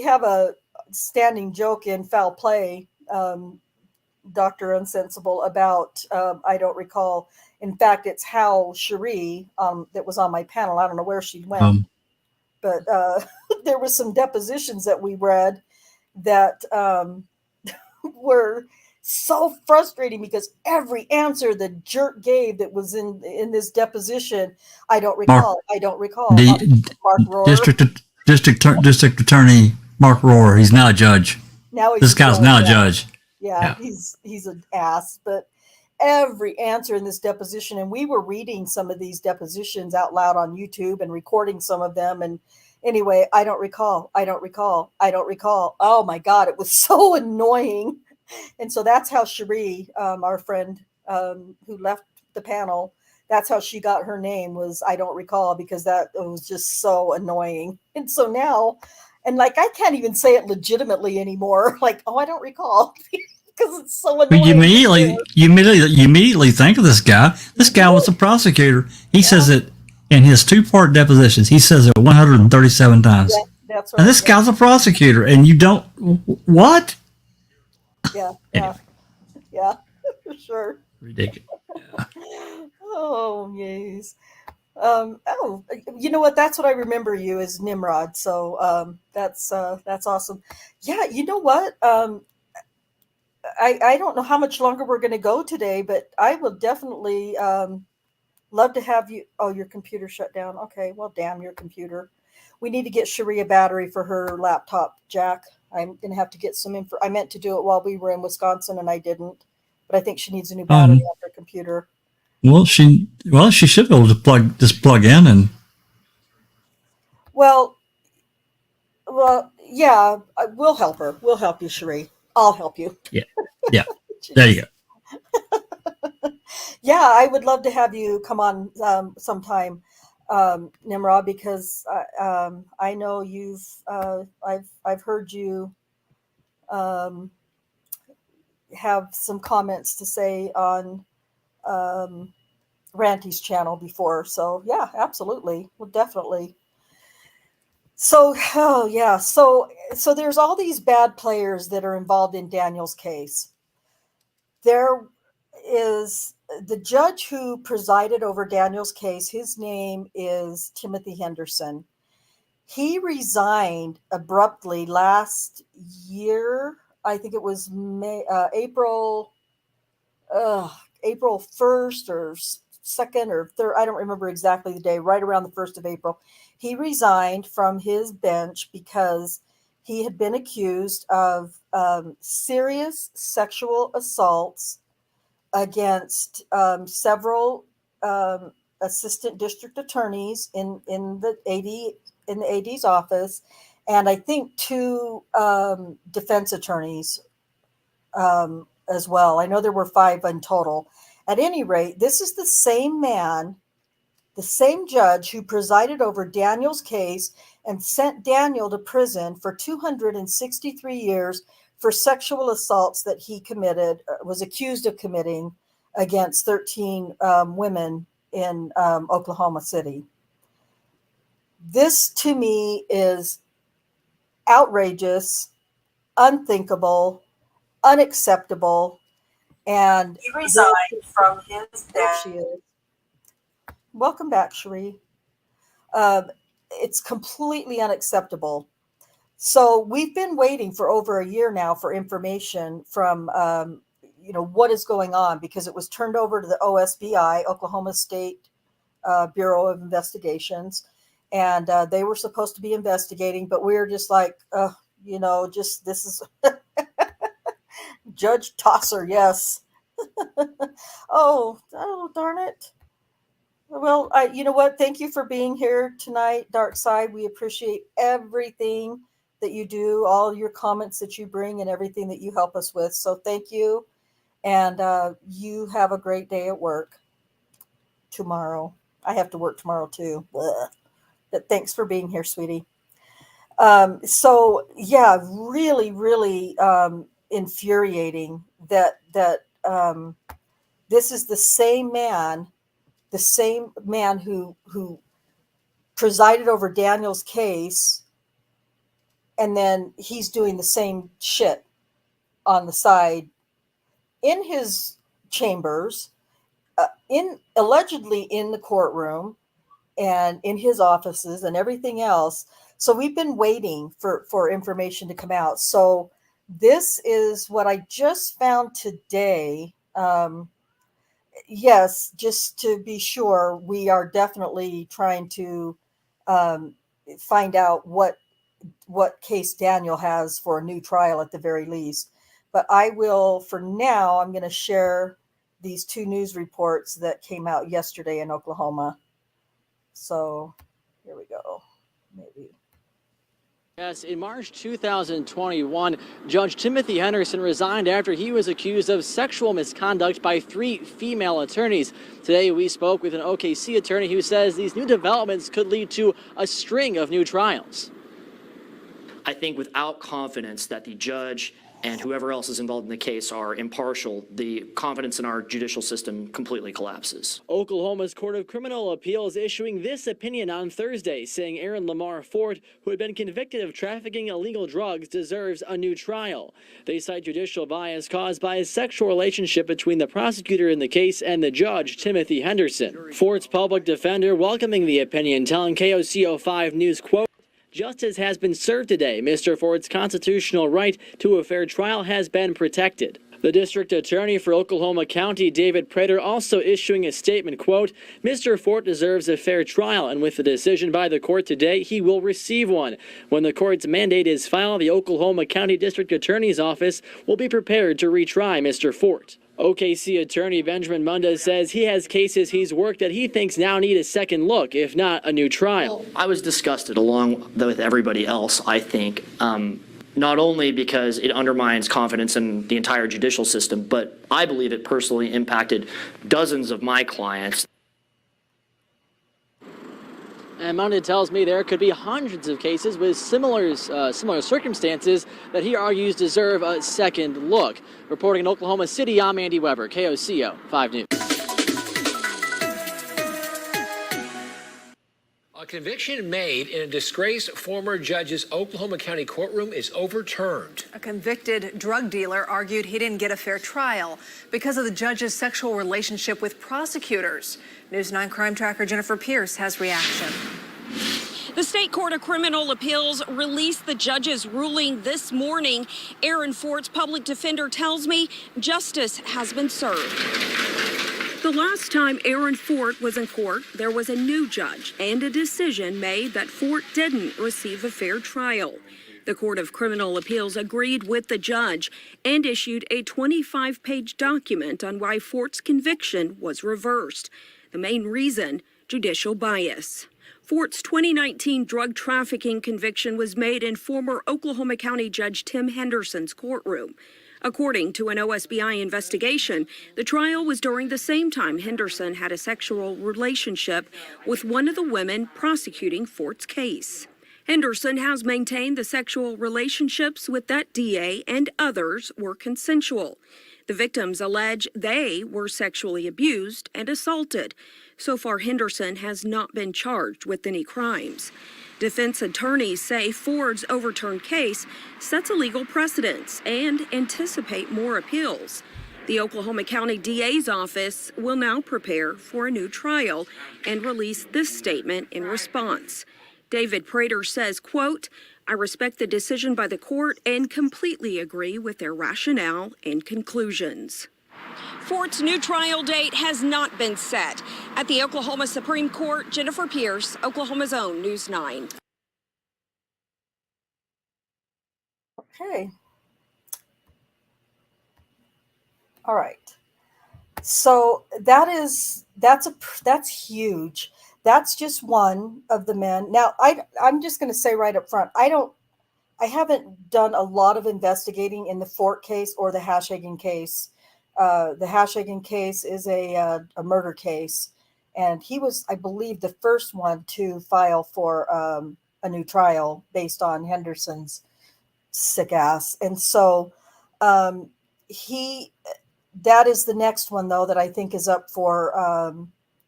have a standing joke in Foul Play, Dr. Unsensible, about I don't recall. In fact, it's how Charee, that was on my panel, I don't know where she went, but there was some depositions that we read that were so frustrating because every answer the jerk gave that was in this deposition, I don't recall. I don't recall. Mark Rohr. District Attorney Mark Rohr. He's now a judge. Now this guy's now a judge. Yeah, he's an ass. But every answer in this deposition, and we were reading some of these depositions out loud on YouTube and recording some of them. And anyway, I don't recall. I don't recall. I don't recall. Oh my God, it was so annoying. And so that's how Charee, our friend who left the panel, that's how she got her name, was I don't recall, because that was just so annoying. And so now, and like, I can't even say it legitimately anymore. Like, oh, I don't recall, because it's so annoying. But you immediately think of this guy. This guy was a prosecutor. He says it in his 2-part depositions. He says it 137 times. Yeah, that's right. And this guy's a prosecutor, and you don't, what? Yeah, for sure. Ridiculous. Yeah. Oh, yes. You know what? That's what I remember you as, Nimrod. So that's awesome. Yeah, you know what? I don't know how much longer we're going to go today, but I will definitely love to have you. Oh, your computer shut down. Okay, well, damn your computer. We need to get Charee a battery for her laptop, Jack. I'm going to have to get some info. I meant to do it while we were in Wisconsin and I didn't, but I think she needs a new battery on her computer. Well, she should be able to plug in and. Well, yeah, we'll help her. We'll help you, Charee. I'll help you. Yeah. There you go. Yeah, I would love to have you come on sometime, Nimrod, because I know you've I've heard you have some comments to say on Ranty's channel before. So yeah, absolutely. Well, definitely. So, oh yeah. So there's all these bad players that are involved in Daniel's case. There is the judge who presided over Daniel's case. His name is Timothy Henderson. He resigned abruptly last year. I think it was April 1st or 2nd or 3rd. I don't remember exactly the day, right around the 1st of April. He resigned from his bench because he had been accused of serious sexual assaults against several assistant district attorneys in the AD's office, and I think 2 defense attorneys as well. I know there were 5 in total. At any rate, this is the same man The same judge who presided over Daniel's case and sent Daniel to prison for 263 years for sexual assaults that he was accused of committing against 13 women in Oklahoma City. This to me is outrageous, unthinkable, unacceptable, and He resigned from his there desk. she is. Welcome back, Charee. It's completely unacceptable. So we've been waiting for over a year now for information from, what is going on, because it was turned over to the OSBI, Oklahoma State Bureau of Investigations, and they were supposed to be investigating, but we were just like, this is Judge Tosser, yes. oh, darn it. Well, you know what? Thank you for being here tonight, Dark Side. We appreciate everything that you do, all your comments that you bring, and everything that you help us with. So thank you. And you have a great day at work tomorrow. I have to work tomorrow too. Blech. But thanks for being here, sweetie. So yeah, really, really infuriating that this is the same man who presided over Daniel's case, and then he's doing the same shit on the side in his chambers, allegedly in the courtroom and in his offices and everything else. So we've been waiting for information to come out. So this is what I just found today. Yes, just to be sure, we are definitely trying to find out what case Daniel has for a new trial at the very least. But I will, for now, I'm going to share these two news reports that came out yesterday in Oklahoma. So here we go. Maybe. Yes, in March 2021, Judge Timothy Henderson resigned after he was accused of sexual misconduct by 3 female attorneys. Today, we spoke with an OKC attorney who says these new developments could lead to a string of new trials. I think without confidence that the judge and whoever else is involved in the case are impartial, the confidence in our judicial system completely collapses. Oklahoma's Court of Criminal Appeals issuing this opinion on Thursday, saying Aaron Lamar Fort, who had been convicted of trafficking illegal drugs, deserves a new trial. They cite judicial bias caused by a sexual relationship between the prosecutor in the case and the judge, Timothy Henderson. Fort's public defender welcoming the opinion, telling KOCO 5 News, quote, "Justice has been served today. Mr. Ford's constitutional right to a fair trial has been protected." The district attorney for Oklahoma County, David Prater, also issuing a statement, quote, "Mr. Fort deserves a fair trial, and with the decision by the court today, he will receive one. When the court's mandate is filed, the Oklahoma County District Attorney's Office will be prepared to retry Mr. Fort." OKC attorney Benjamin Munda says he has cases he's worked that he thinks now need a second look, if not a new trial. I was disgusted along with everybody else, I think, not only because it undermines confidence in the entire judicial system, but I believe it personally impacted dozens of my clients. And Munda tells me there could be hundreds of cases with similar circumstances that he argues deserve a second look. Reporting in Oklahoma City, I'm Andy Weber, KOCO 5 News. A conviction made in a disgraced former judge's Oklahoma County courtroom is overturned. A convicted drug dealer argued he didn't get a fair trial because of the judge's sexual relationship with prosecutors. News 9 crime tracker Jennifer Pierce has reaction. The State Court of Criminal Appeals released the judge's ruling this morning. Aaron Fort's public defender tells me justice has been served. The last time Aaron Fort was in court, there was a new judge and a decision made that Fort didn't receive a fair trial. The Court of Criminal Appeals agreed with the judge and issued a 25-page document on why Fort's conviction was reversed. The main reason, judicial bias. Fort's 2019 drug trafficking conviction was made in former Oklahoma County Judge Tim Henderson's courtroom. According to an OSBI investigation, the trial was during the same time Henderson had a sexual relationship with one of the women prosecuting Fort's case. Henderson has maintained the sexual relationships with that DA and others were consensual. The victims allege they were sexually abused and assaulted. So far, Henderson has not been charged with any crimes. Defense attorneys say Ford's overturned case sets a legal precedent and anticipate more appeals. The Oklahoma County DA's office will now prepare for a new trial and release this statement in response. David Prater says, quote, "I respect the decision by the court and completely agree with their rationale and conclusions." Fort's new trial date has not been set. At the Oklahoma Supreme Court, Jennifer Pierce, Oklahoma's own News 9. Okay. All right. So that's huge. That's just one of the men. Now, I'm just going to say right up front, I haven't done a lot of investigating in the Fort case or the Hashagen case. The Hashagen case is a murder case, and he was, I believe, the first one to file for a new trial based on Henderson's sick ass. And so that is the next one, though, that I think is up for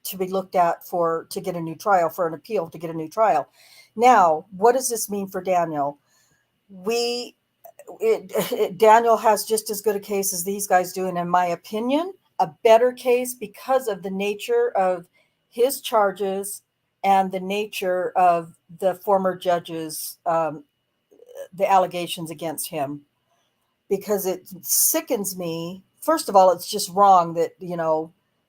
to be looked at to get a new trial, for an appeal to get a new trial. Now, what does this mean for Daniel? Daniel has just as good a case as these guys do, and in my opinion, a better case because of the nature of his charges and the nature of the former judges, the allegations against him. Because it sickens me. First of all, it's just wrong that,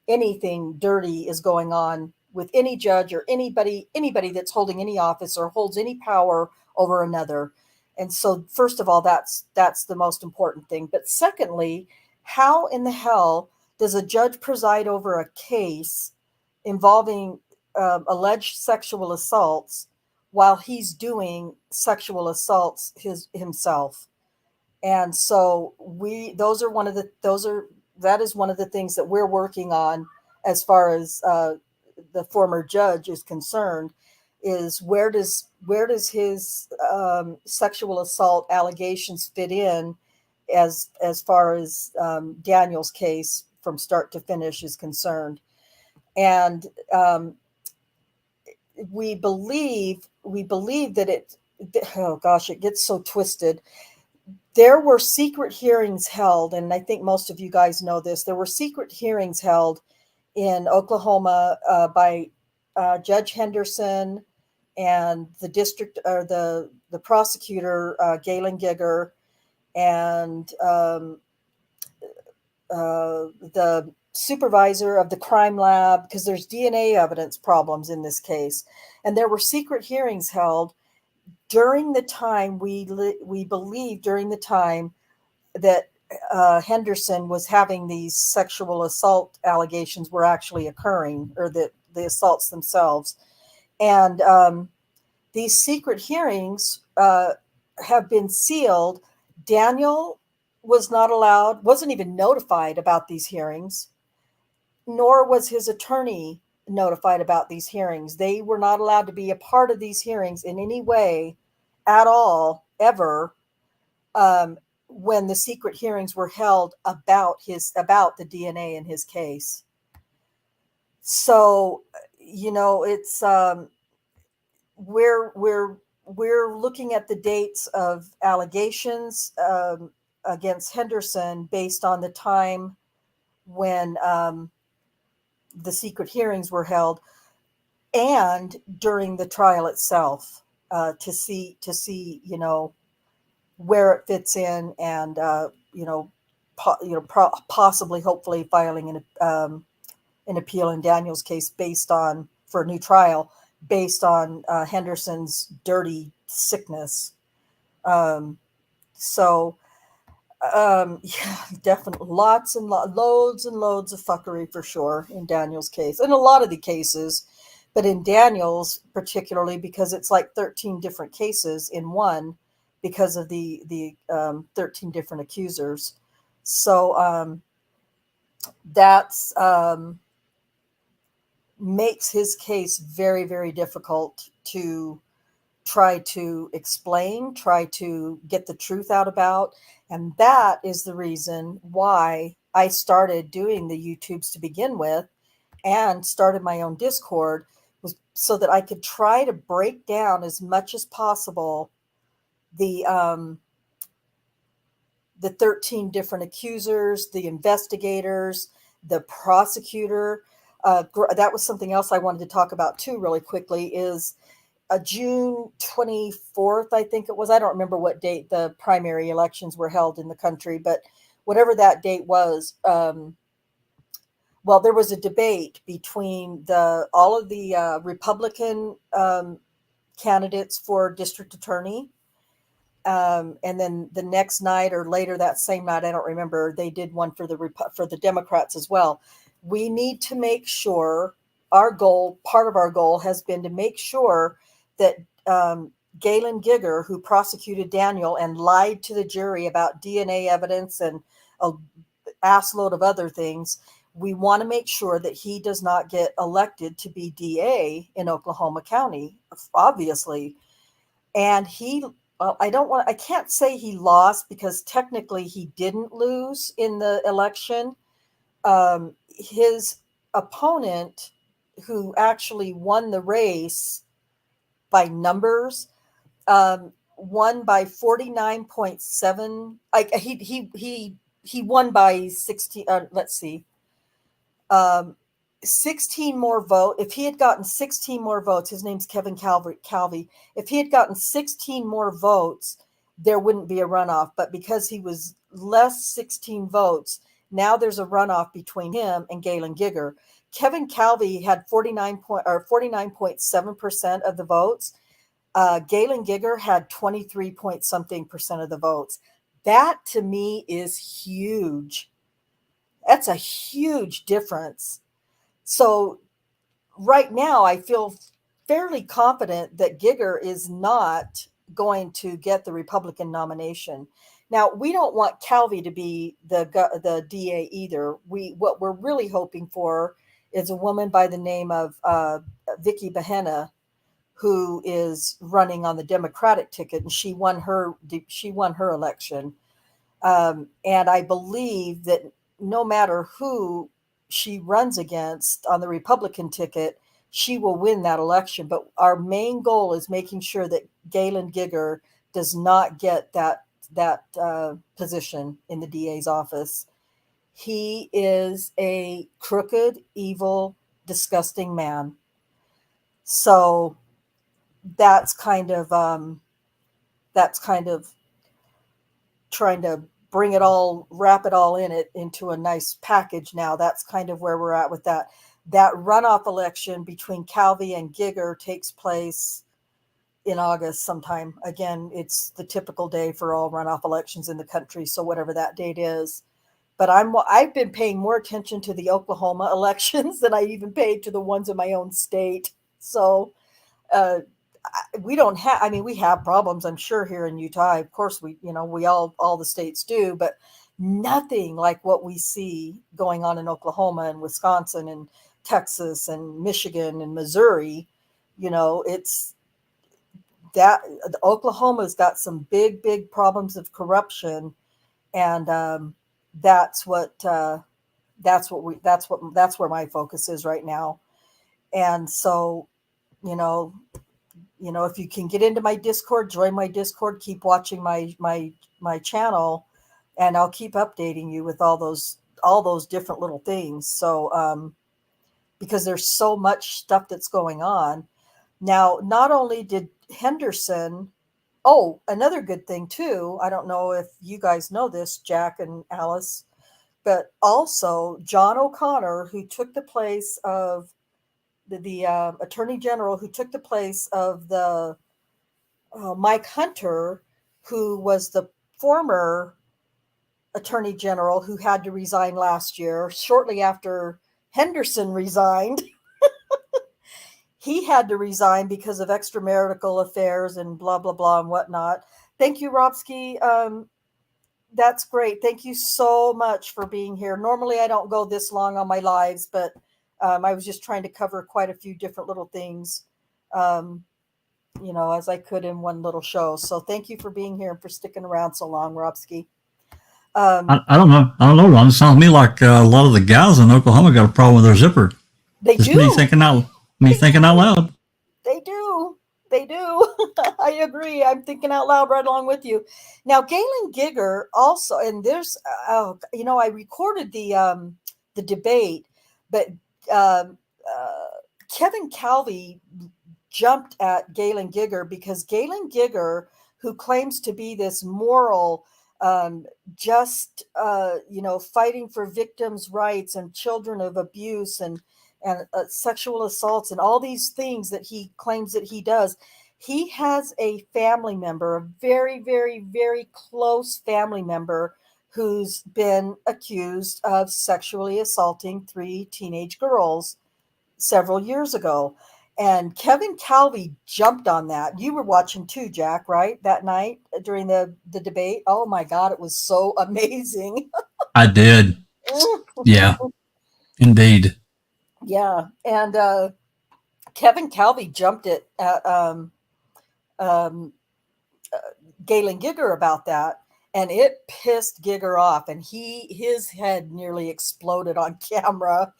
anything dirty is going on with any judge or anybody that's holding any office or holds any power over another. And so, first of all, that's the most important thing. But secondly, how in the hell does a judge preside over a case involving alleged sexual assaults while he's doing sexual assaults himself? And so that is one of the things that we're working on as far as the former judge is concerned, is where does his sexual assault allegations fit in as far as Daniel's case from start to finish is concerned. And we believe that it gets so twisted. There were secret hearings held, and I think most of you guys know this. There were secret hearings held in Oklahoma by Judge Henderson and the district, or the prosecutor, Galen Gigger, and the supervisor of the crime lab, because there's DNA evidence problems in this case. And there were secret hearings held during the time, we believe during the time that Henderson was having these sexual assault allegations were actually occurring, or the assaults themselves. And these secret hearings have been sealed. Daniel wasn't even notified about these hearings, nor was his attorney notified about these hearings. They were not allowed to be a part of these hearings in any way at all, ever, when the secret hearings were held about the DNA in his case. So, it's we're looking at the dates of allegations against Henderson based on the time when the secret hearings were held and during the trial itself, to see where it fits in, and possibly, hopefully, filing an appeal in Daniel's case for a new trial based on Henderson's dirty sickness. Yeah, definitely loads and loads of fuckery for sure in Daniel's case, and a lot of the cases, but in Daniel's particularly because it's like 13 different cases in one because of the 13 different accusers. So that's makes his case very, very difficult to try to explain, try to get the truth out about. And that is the reason why I started doing the YouTubes to begin with and started my own Discord, was so that I could try to break down as much as possible the 13 different accusers, the investigators, the prosecutor. That was something else I wanted to talk about too, really quickly, is June 24th, I think it was. I don't remember what date the primary elections were held in the country, but whatever that date was, well, there was a debate between all of the Republican candidates for district attorney. And then the next night or later that same night, I don't remember, they did one for the Democrats as well. We need to make sure part of our goal has been to make sure that Galen Gigger, who prosecuted Daniel and lied to the jury about DNA evidence and a assload of other things, we want to make sure that he does not get elected to be DA in Oklahoma County, obviously. And I can't say he lost, because technically he didn't lose in the election. His opponent, who actually won the race by numbers, won by 49.7. He won by 16. Let's see. 16 more votes. If he had gotten 16 more votes, his name's Kevin Calvi. If he had gotten 16 more votes, there wouldn't be a runoff. But because he was less 16 votes, now there's a runoff between him and Galen Gigger. Kevin Calvi had 49.7% of the votes. Galen Gigger had 23 point something percent of the votes. That to me is huge. That's a huge difference. So right now I feel fairly confident that Gigger is not going to get the Republican nomination. Now, we don't want Calvi to be the DA either. What we're really hoping for is a woman by the name of Vicky Bahena, who is running on the Democratic ticket, and she won her election. And I believe that no matter who she runs against on the Republican ticket, she will win that election. But our main goal is making sure that Galen Gigger does not get that position in the DA's office. He is a crooked, evil, disgusting man. So that's kind of trying to wrap it all into a nice package now. That's kind of where we're at with that. That runoff election between Calvi and Gigger takes place in August sometime. Again, it's the typical day for all runoff elections in the country, so whatever that date is. But I've been paying more attention to the Oklahoma elections than I even paid to the ones in my own state. So we don't have, I mean, we have problems, I'm sure, here in Utah. Of course, we all the states do, but nothing like what we see going on in Oklahoma and Wisconsin and Texas and Michigan and Missouri. It's that Oklahoma's got some big problems of corruption, and that's where my focus is right now. And so, if you can get into my Discord, join my Discord, keep watching my channel, and I'll keep updating you with all those different little things. So, because there's so much stuff that's going on now. Not only did Henderson, another good thing too, I don't know if you guys know this, Jack and Alice, but also John O'Connor, who took the place of the Attorney General, who took the place of the Mike Hunter, who was the former Attorney General who had to resign last year, shortly after Henderson resigned. He had to resign because of extramarital affairs and blah, blah, blah and whatnot. Thank you, Robsky. That's great. Thank you so much for being here. Normally, I don't go this long on my lives, but I was just trying to cover quite a few different little things, as I could in one little show. So thank you for being here and for sticking around so long, Robsky. I don't know. I don't know, Ron. It sounds to me like a lot of the guys in Oklahoma got a problem with their zipper. They Just do. me thinking out loud. They do. They do. I agree. I'm thinking out loud right along with you. Now, Galen Gigger also, and there's, I recorded the debate, but Kevin Calvi jumped at Galen Gigger because Galen Gigger, who claims to be this moral, fighting for victims' rights and children of abuse and sexual assaults and all these things that he claims that he does. He has a family member, a very, very, very close family member who's been accused of sexually assaulting 3 teenage girls several years ago. And Kevin Calvi jumped on that. You were watching too, Jack, right? That night during the debate. Oh my God, it was so amazing. I did. Yeah, indeed. Yeah. And Kevin Calvi jumped at Galen Gigger about that. And it pissed Gigger off. And his head nearly exploded on camera.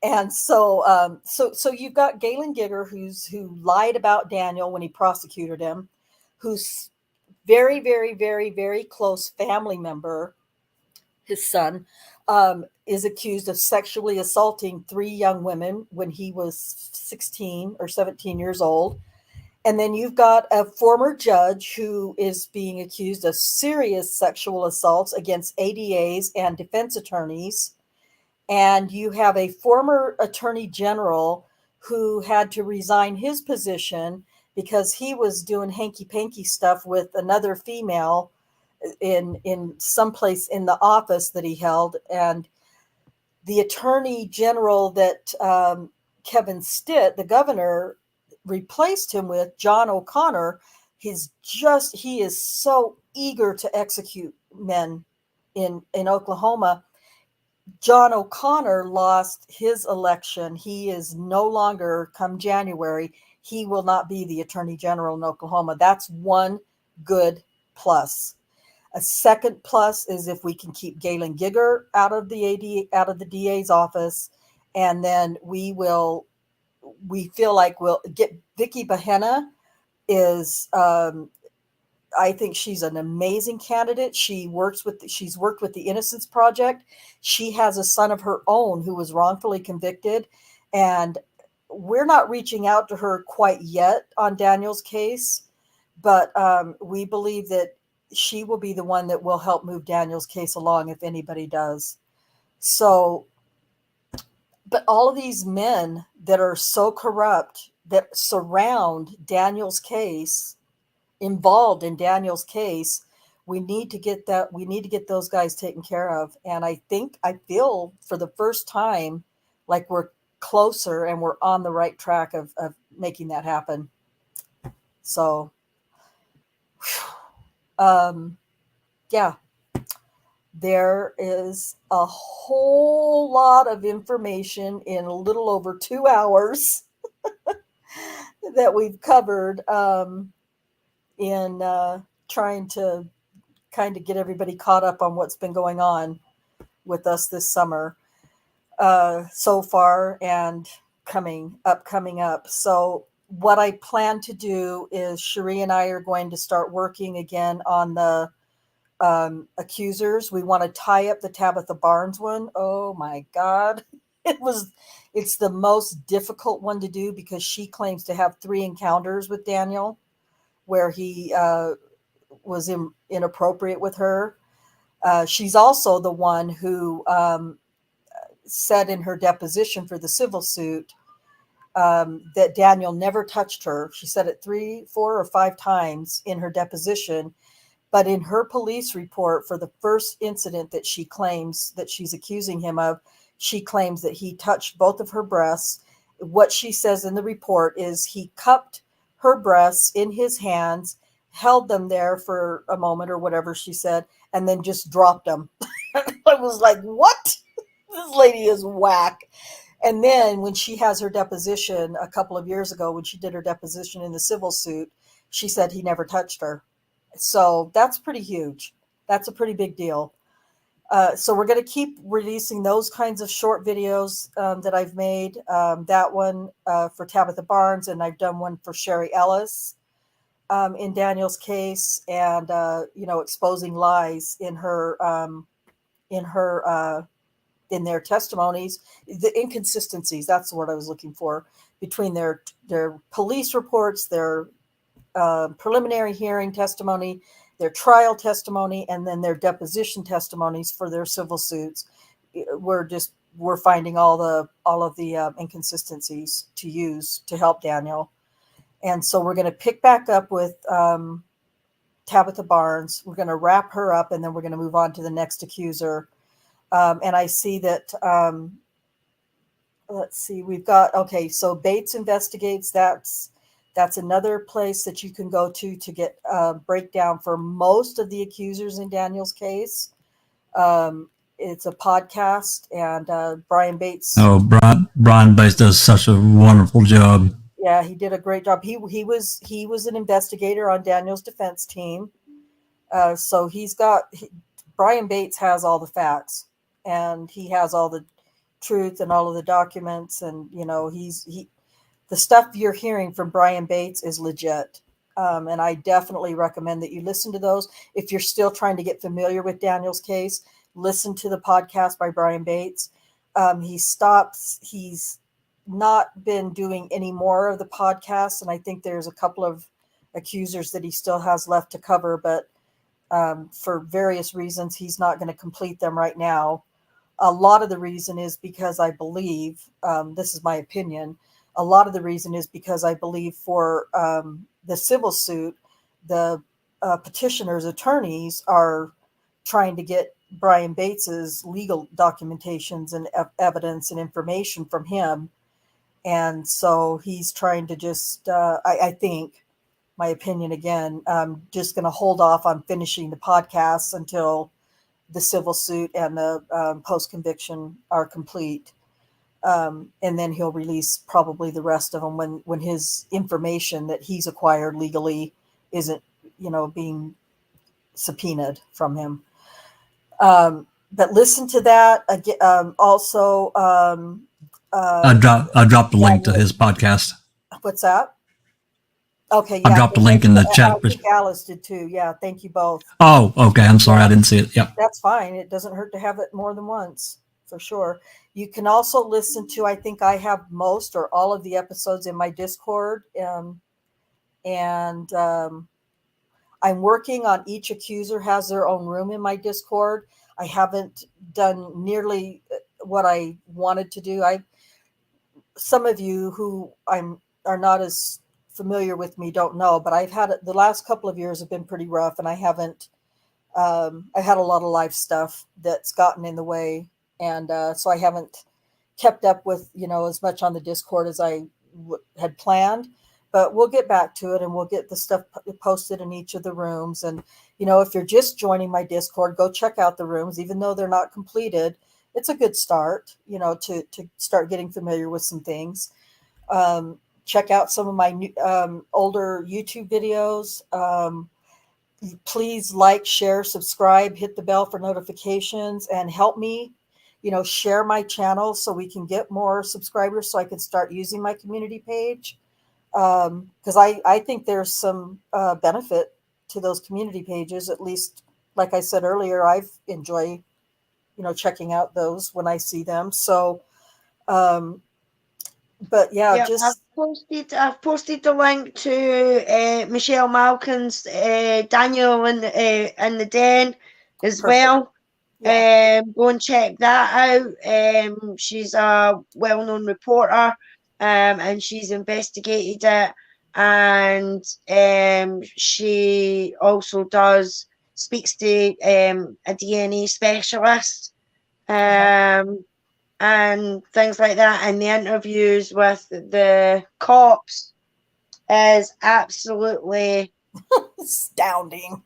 And so you've got Galen Gigger who lied about Daniel when he prosecuted him, who's very, very, very, very close family member, his son, is accused of sexually assaulting 3 young women when he was 16 or 17 years old. And then you've got a former judge who is being accused of serious sexual assaults against ADAs and defense attorneys. And you have a former attorney general who had to resign his position because he was doing hanky-panky stuff with another female in someplace in the office that he held. And the attorney general that Kevin Stitt, the governor, replaced him with, John O'Connor, he is so eager to execute men in Oklahoma. John O'Connor lost his election. He is no longer, come January, he will not be the attorney general in Oklahoma. That's one good plus. A second plus is if we can keep Galen Gigger out of the DA's office, and then we feel like we'll get Vicky Bahena is, I think she's an amazing candidate. She's worked with the Innocence Project. She has a son of her own who was wrongfully convicted, and we're not reaching out to her quite yet on Daniel's case, but we believe that she will be the one that will help move Daniel's case along if anybody does. So, but all of these men that are so corrupt that surround Daniel's case, involved in Daniel's case, we need to get those guys taken care of. And I feel for the first time like we're closer and we're on the right track of making that happen. So yeah, there is a whole lot of information in a little over 2 hours that we've covered in trying to kind of get everybody caught up on what's been going on with us this summer so far and coming up. So what I plan to do is Charee and I are going to start working again on the accusers. We want to tie up the Tabitha Barnes one. Oh my God. It's the most difficult one to do because she claims to have 3 encounters with Daniel where he was inappropriate with her. She's also the one who said in her deposition for the civil suit that Daniel never touched her. She said it 3, 4, or 5 times in her deposition. But in her police report for the first incident that she claims that she's accusing him of, she claims that he touched both of her breasts. What she says in the report is he cupped her breasts in his hands, held them there for a moment or whatever she said, and then just dropped them. I was like, what? This lady is whack. And then when she has her deposition a couple of years ago, when she did her deposition in the civil suit, she said he never touched her. So that's pretty huge. That's a pretty big deal. So we're going to keep releasing those kinds of short videos that I've made. That one for Tabitha Barnes, and I've done one for Sherry Ellis in Daniel's case, and exposing lies in their testimonies, the inconsistencies. That's the word I was looking for, between their police reports, their preliminary hearing testimony, their trial testimony, and then their deposition testimonies for their civil suits. We're finding all of the inconsistencies to use to help Daniel. And so we're going to pick back up with Tabitha Barnes. We're going to wrap her up, and then we're going to move on to the next accuser. And I see that, let's see, we've got, okay, so Bates Investigates. That's another place that you can go to get a breakdown for most of the accusers in Daniel's case. It's a podcast, and Brian Bates. Oh, Brian Bates does such a wonderful job. Yeah, he did a great job. He was an investigator on Daniel's defense team. So Brian Bates has all the facts, and he has all the truth and all of the documents, and the stuff you're hearing from Brian Bates is legit. And I definitely recommend that you listen to those. If you're still trying to get familiar with Daniel's case, listen to the podcast by Brian Bates. He's not been doing any more of the podcasts, and I think there's a couple of accusers that he still has left to cover, but for various reasons, he's not going to complete them right now. A lot of the reason is because I believe, this is my opinion, a lot of the reason is because I believe for the civil suit, the petitioner's attorneys are trying to get Brian Bates's legal documentations and evidence and information from him. And so he's trying to just, I think, my opinion again, just going to hold off on finishing the podcasts until the civil suit and the post-conviction are complete. And then he'll release probably the rest of them when his information that he's acquired legally isn't, being subpoenaed from him. But listen to that again. Also, I dropped a link to his podcast. What's that? Okay, yeah. I dropped a link in the chat. I think Alice did too. Yeah, thank you both. Oh, okay. I'm sorry, I didn't see it. Yep. That's fine. It doesn't hurt to have it more than once, for sure. You can also listen to, I think I have most or all of the episodes in my Discord. And I'm working on each accuser has their own room in my Discord. I haven't done nearly what I wanted to do. Some of you who are not as familiar with me don't know, but I've had the last couple of years have been pretty rough, and I haven't. I had a lot of life stuff that's gotten in the way, and so I haven't kept up with as much on the Discord as I had planned. But we'll get back to it, and we'll get the stuff posted in each of the rooms. And if you're just joining my Discord, go check out the rooms, even though they're not completed. It's a good start, to start getting familiar with some things. Check out some of my new, older YouTube videos. Please like, share, subscribe, hit the bell for notifications, and help me, share my channel so we can get more subscribers so I can start using my community page. Because I think there's some benefit to those community pages. At least, like I said earlier, I've enjoyed checking out those when I see them. So, but yeah, just I've posted the link to Michelle Malkin's Daniel in the Den as Perfect. well. Yeah. Go and check that out. She's a well-known reporter, and she's investigated it, and she also speaks to a DNA specialist, and things like that. And the interviews with the cops is absolutely Astounding.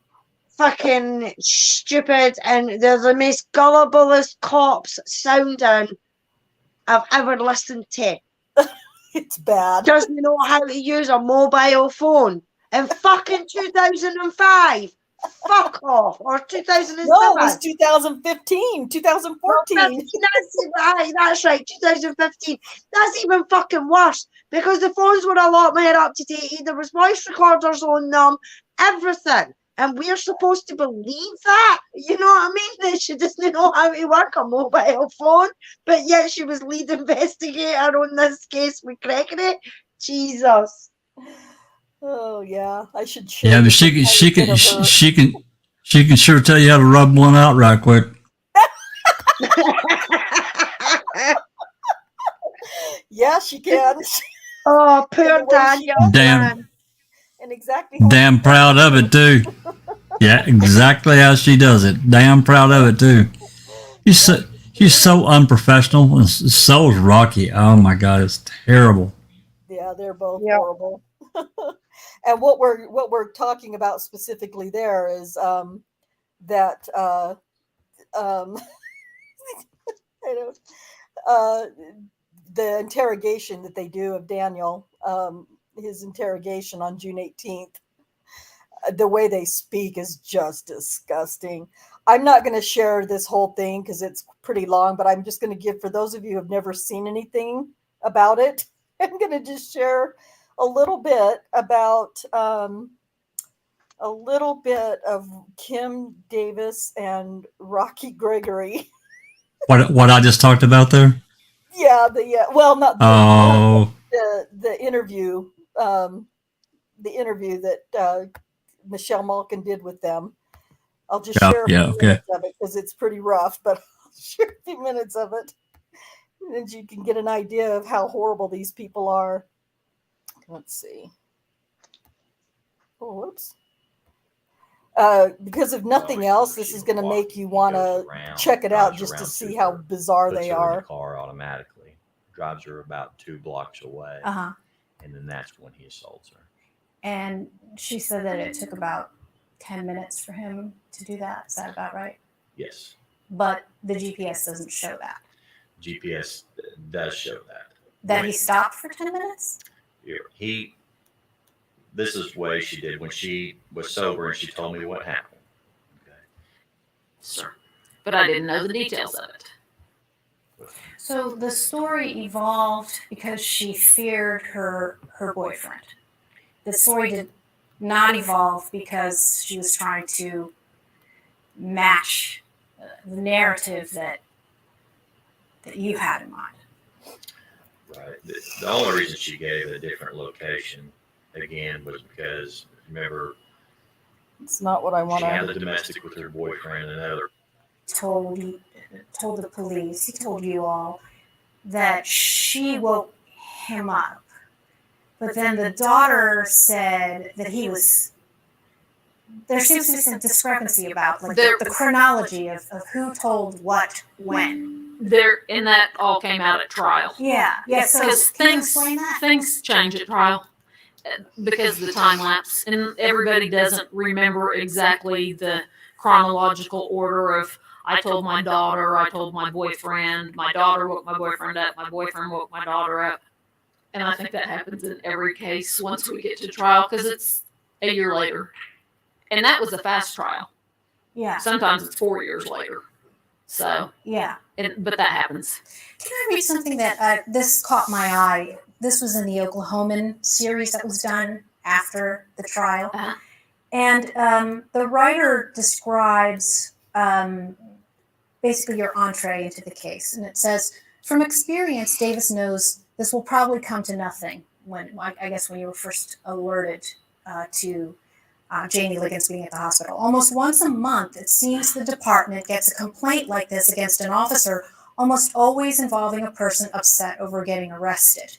Fucking stupid, and they're the most gulliblest cops sounding I've ever listened to. It's bad. Doesn't know how to use a mobile phone in fucking 2005. Fuck off. Or 2007. No, it was 2015, 2014. That's right, 2015. That's even fucking worse because the phones were a lot more up to date. There was voice recorders on them, everything. And we're supposed to believe that? You know what I mean? That she doesn't know how to work a mobile phone, but yet she was lead investigator on this case with Gregory. Jesus. Oh yeah, I should share. Yeah, but this she with her. she can sure tell you how to rub one out right quick. Yeah, she can. Oh, poor Daniel. Damn, And exactly. damn proud of it too. Yeah, exactly how she does it. Damn proud of it too. She's so unprofessional, and so is Rocky. Oh my God, it's terrible. Yeah, they're both horrible. And what we're talking about specifically there is that I don't, the interrogation that they do of Daniel, his interrogation on June 18th. The way they speak is just disgusting. I'm not going to share this whole thing because it's pretty long, but I'm just going to give, for those of you who have never seen anything about it, I'm going to just share a little bit about a little bit of Kim Davis and Rocky Gregory. What I just talked about there? Yeah, well, not the interview, the interview that Michelle Malkin did with them. I'll just share a few minutes of it because it's pretty rough, but I'll share a few minutes of it, and you can get an idea of how horrible these people are. Let's see. Oh, whoops. Because if nothing else, this is going to make you want to check it out just to see how bizarre they are. In the car automatically, drives her about 2 blocks away, and then that's when he assaults her. And she said that it took about 10 minutes for him to do that. Is that about right? Yes. But the GPS doesn't show that. GPS does show that. That he stopped for 10 minutes? This is the way she did when she was sober and she told me what happened. Okay. Sure. But I didn't know the details of it. So the story evolved because she feared her boyfriend. The story did not evolve because she was trying to match the narrative that you had in mind. Right. The only reason she gave a different location, again, was because, remember, it's not what I want she to. had the domestic with her boyfriend and other. Told the police, he told you all, that she woke him up. But then the daughter said that he was. There seems to be some discrepancy about like the chronology of who told what when. And that all came out at trial. Yeah. So things change at trial because of the time lapse, and everybody doesn't remember exactly the chronological order of. I told my daughter, I told my boyfriend, my daughter woke my boyfriend up, my boyfriend woke my daughter up. And I think that happens in every case once we get to trial because it's a year later. And that was a fast trial. Yeah. Sometimes it's 4 years later. So, yeah. But that happens. Can I read something that this caught my eye? This was in the Oklahoman series that was done after the trial. And the writer describes basically your entree into the case. And it says, from experience, Davis knows this will probably come to nothing when you were first alerted to Janie Liggins being at the hospital. Almost once a month, it seems the department gets a complaint like this against an officer, almost always involving a person upset over getting arrested.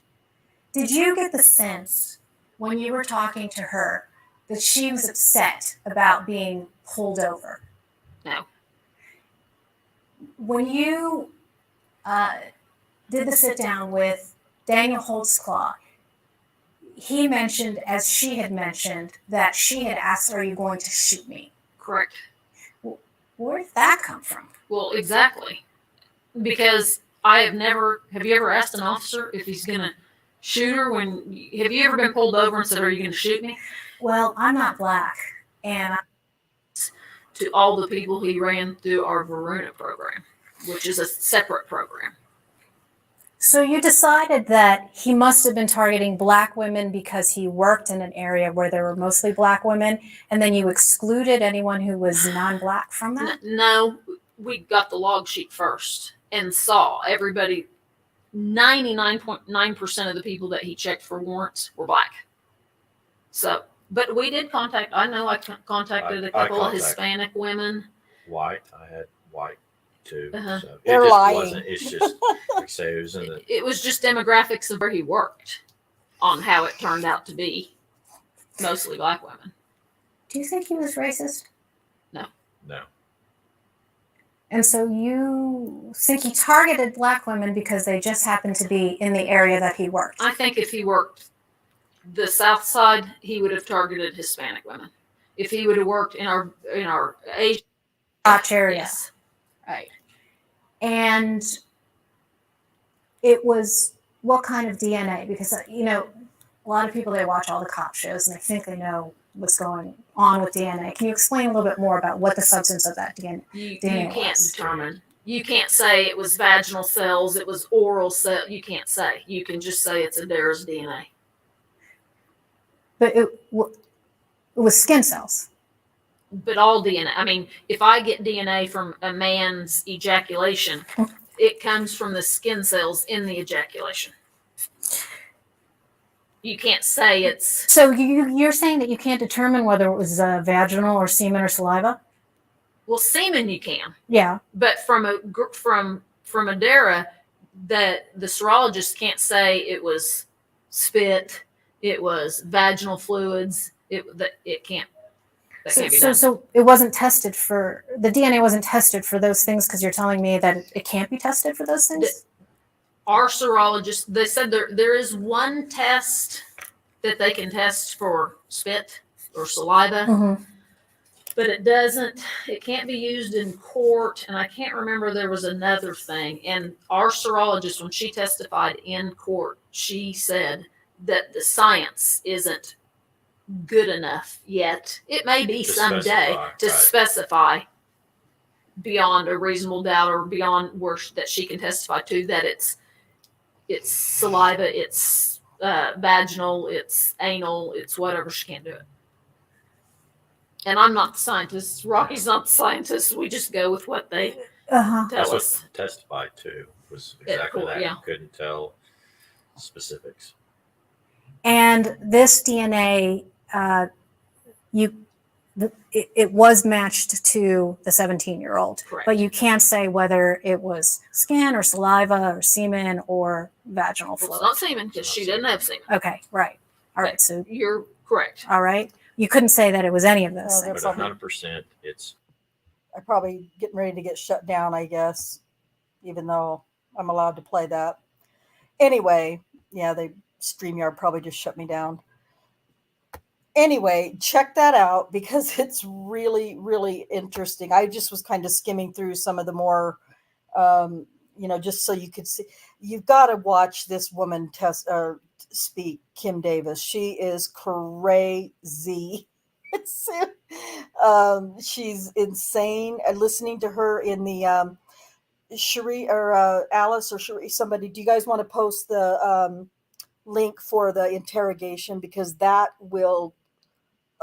Did you get the sense when you were talking to her that she was upset about being pulled over? No. When you did the sit down with Daniel Holtzclaw, he mentioned, as she had mentioned, that she had asked, "Are you going to shoot me?" Correct. Where did that come from? Well, exactly. Because I have never. Have you ever asked an officer if he's going to shoot her? Have you ever been pulled over and said, "Are you going to shoot me?" Well, I'm not black, and to all the people he ran through our Varuna program, which is a separate program. so you decided that he must have been targeting black women because he worked in an area where there were mostly black women, and then you excluded anyone who was non-black from that? No, we got the log sheet first and saw everybody, 99.9% of the people that he checked for warrants were black. So, but we did contact, I contacted a couple of Hispanic women. White, I had white too. Uh-huh. So it They're just lying. wasn't, it's just, like I say, it was in the, It was just demographics of where he worked on how it turned out to be mostly black women. Do you think he was racist? no. And so you think he targeted black women because they just happened to be in the area that he worked? I think if he worked the South Side, he would have targeted Hispanic women. If he would have worked in our Asian area. Yes. Right. And it was what kind of DNA? Because, a lot of people, they watch all the cop shows and they think they know what's going on with DNA. Can you explain a little bit more about what the substance of that DNA You was? can't determine. You can't say it was vaginal cells, it was oral cells. You can't say. You can just say it's Adara's DNA. But it was skin cells. But all DNA. I mean, if I get DNA from a man's ejaculation, it comes from the skin cells in the ejaculation. You can't say it's. So you're saying that you can't determine whether it was vaginal or semen or saliva? Well, semen you can. Yeah. But from Adara, that the serologist can't say it was spit, it was vaginal fluids. It can't. That can't be done. So it wasn't tested for the DNA wasn't tested for those things because you're telling me that it can't be tested for those things? Our serologist, they said there is one test that they can test for spit or saliva, Mm-hmm. but it can't be used in court. And I can't remember, there was another thing. And our serologist, when she testified in court, she said that the science isn't good enough yet. It may be someday to specify beyond a reasonable doubt or beyond where that she can testify to that it's saliva, it's vaginal, it's anal, it's whatever. She can't do it. And I'm not the scientist. Rocky's not the scientist. We just go with what they tell That's us. what testified to was exactly that. Yeah. Couldn't tell specifics. And this DNA, it was matched to the 17-year-old. Correct. But you can't say whether it was skin or saliva or semen or vaginal Well, fluid. it's not semen because she didn't have semen. Okay, right. All right, so You're correct. all right. You couldn't say that it was any of those Oh, things. But 100%, it's I'm probably getting ready to get shut down, I guess, even though I'm allowed to play that. Anyway, yeah, StreamYard probably just shut me down. Anyway, check that out because it's really, really interesting. I just was kind of skimming through some of the more, just so you could see. You've got to watch this woman speak, Kim Davis. She is crazy. She's insane. Listening to her in the Charee or Alice or Charee, somebody. Do you guys want to post the link for the interrogation because that will?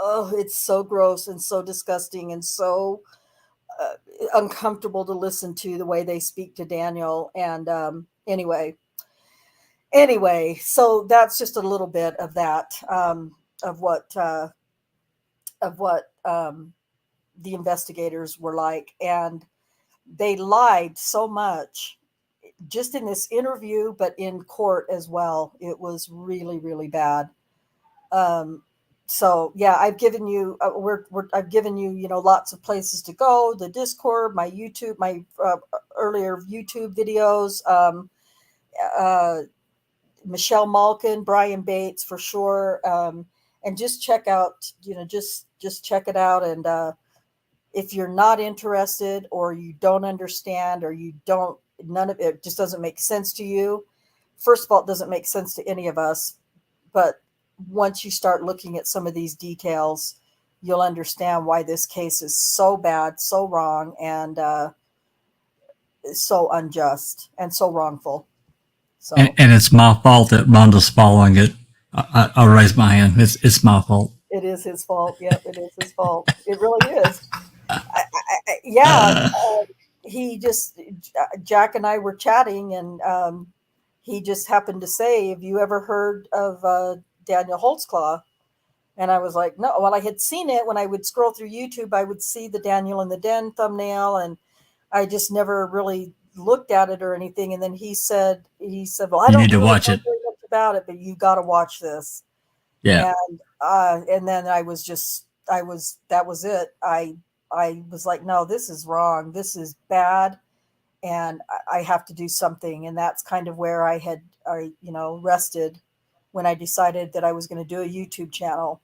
Oh, it's so gross and so disgusting and so uncomfortable to listen to the way they speak to Daniel. And anyway, so that's just a little bit of that, of what the investigators were like. And they lied so much just in this interview, but in court as well. It was really, really bad. So yeah, I've given you, I've given you, lots of places to go, the Discord, my YouTube, my earlier YouTube videos, Michelle Malkin, Brian Bates for sure. And just check out, just check it out. And if you're not interested or you don't understand or none of it just doesn't make sense to you, first of all, it doesn't make sense to any of us. But once you start looking at some of these details, you'll understand why this case is so bad, so wrong, and so unjust and so wrongful. So, and it's my fault that Rhonda's following it. I'll raise my hand. It's my fault. it is his fault. Yep, it is his fault. It really is. He just, Jack and I were chatting, and he just happened to say, "Have you ever heard of Daniel Holtzclaw?" And I was like, "No." Well, I had seen it when I would scroll through YouTube. I would see the Daniel in the Den thumbnail, and I just never really looked at it or anything. And then he said, "Well, I don't need to really watch know it very much about it, but you got to watch this." Yeah. And then that was it. I was like, "No, this is wrong. This is bad, and I have to do something." And that's kind of where I rested when I decided that I was going to do a YouTube channel.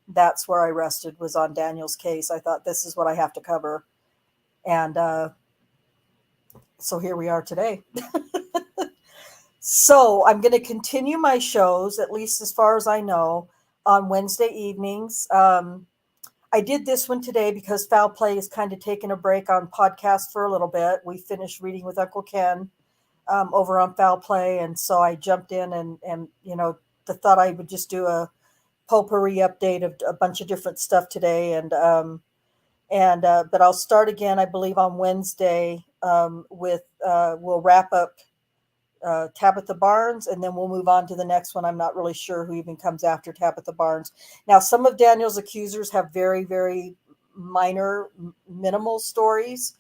That's where I rested, was on Daniel's case. I thought, this is what I have to cover. And so here we are today. So I'm going to continue my shows, at least as far as I know, on Wednesday evenings. I did this one today because Foul Play is kind of taking a break on podcast for a little bit. We finished reading with Uncle Ken over on Foul Play. And so I jumped in and thought I would just do a potpourri update of a bunch of different stuff today. But I'll start again, I believe, on Wednesday with we'll wrap up Tabitha Barnes, and then we'll move on to the next one. I'm not really sure who even comes after Tabitha Barnes. Now, some of Daniel's accusers have very, very minor, minimal stories,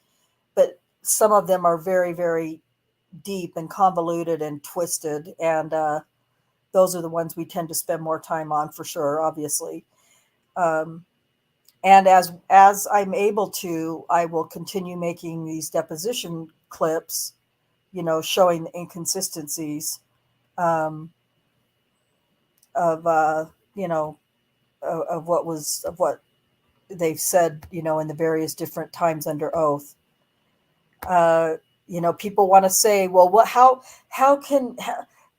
but some of them are very, very deep and convoluted and twisted. And those are the ones we tend to spend more time on, for sure, obviously. And as I'm able to, I will continue making these deposition clips, showing the inconsistencies of what they've said, in the various different times under oath. People want to say, well, how can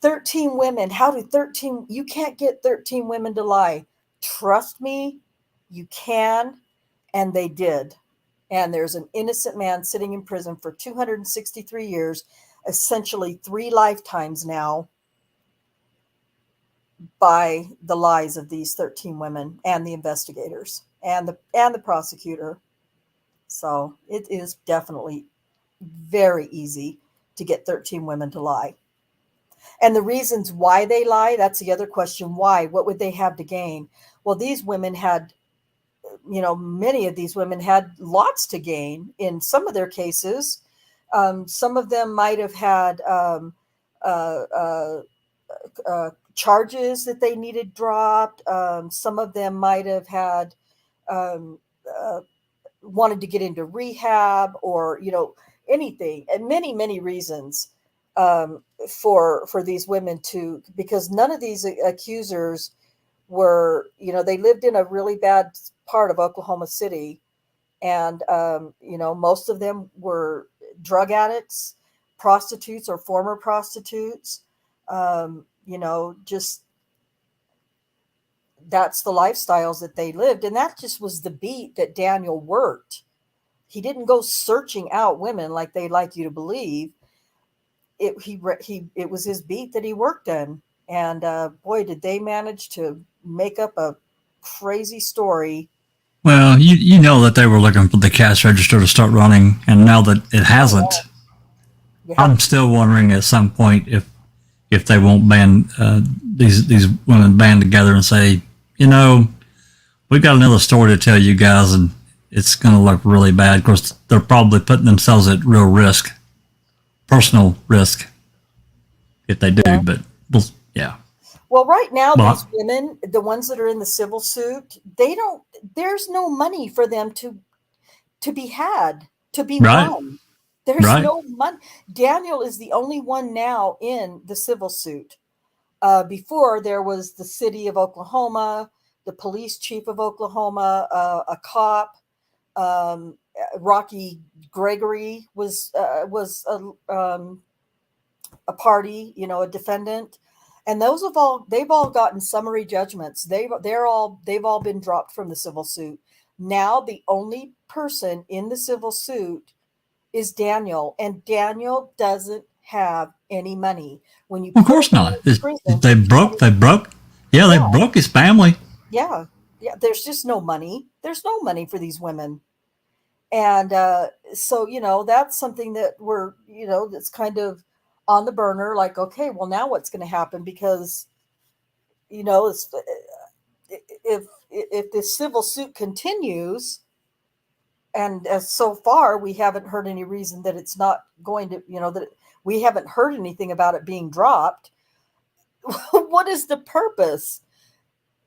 13 women, you can't get 13 women to lie. Trust me, you can. And they did. And there's an innocent man sitting in prison for 263 years, essentially 3 lifetimes now, by the lies of these 13 women and the investigators and the prosecutor. So it is definitely very easy to get 13 women to lie. And the reasons why they lie, that's the other question. Why? What would they have to gain? Well, these women had, many of these women had lots to gain in some of their cases. Some of them might have had charges that they needed dropped. Some of them might have had wanted to get into rehab, or anything, and many, many reasons for these women to, because none of these accusers were, they lived in a really bad part of Oklahoma City, and most of them were drug addicts, prostitutes, or former prostitutes. Just that's the lifestyles that they lived, and that just was the beat that Daniel worked. He didn't go searching out women like they like you to believe. It was his beat that he worked in, and boy, did they manage to make up a crazy story. Well, you know that they were looking for the cash register to start running, and now that it hasn't, I'm still wondering at some point if they won't ban these women band together and say, we've got another story to tell you guys, and it's going to look really bad. Of course, they're probably putting themselves at real risk, personal risk, if they do. Yeah. But yeah. Well, right now, these women, the ones that are in the civil suit, there's no money for them to be had, to be won. There's no money. Daniel is the only one now in the civil suit. Before, there was the city of Oklahoma, the police chief of Oklahoma, a cop, Rocky Gregory was a party, a defendant, and they've all gotten summary judgments. They've all been dropped from the civil suit. Now the only person in the civil suit is Daniel, and Daniel doesn't have any money. When you Of course not. They broke. Yeah, they broke his family. Yeah. There's just no money. There's no money for these women. And so, that's something that that's kind of on the burner. Like, okay, well, now what's going to happen? Because, if this civil suit continues, and as so far, we haven't heard any reason that it's not going to, that we haven't heard anything about it being dropped. What is the purpose?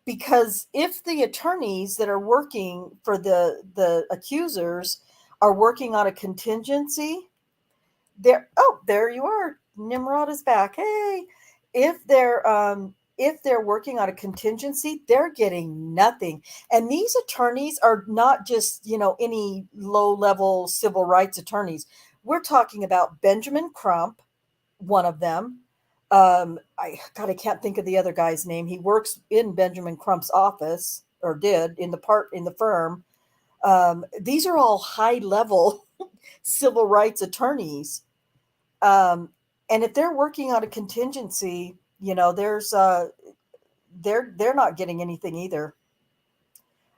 Because if the attorneys that are working for the accusers are working on a contingency, there you are. Nimrod is back. Hey, if they're working on a contingency, they're getting nothing. And these attorneys are not just, any low-level civil rights attorneys. We're talking about Benjamin Crump, one of them. I can't think of the other guy's name. He works in Benjamin Crump's office, or did in the firm. These are all high-level civil rights attorneys. And if they're working on a contingency, there's they're not getting anything either.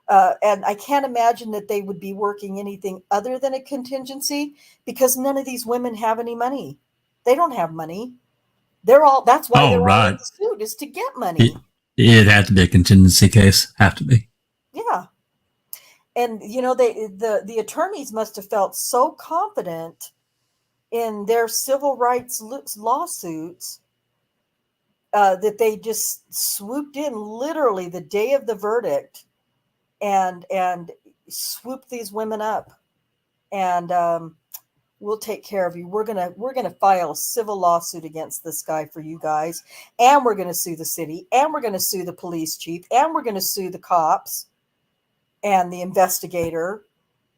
And I can't imagine that they would be working anything other than a contingency, because none of these women have any money. They don't have money. That's why they're all in the suit, is to get money. It had to be a contingency case. Have to be. Yeah. And, the attorneys must have felt so confident in their civil rights lawsuits that they just swooped in literally the day of the verdict and swooped these women up. And we'll take care of you. We're gonna file a civil lawsuit against this guy for you guys, and we're gonna sue the city, and we're gonna sue the police chief, and we're gonna sue the cops and the investigator.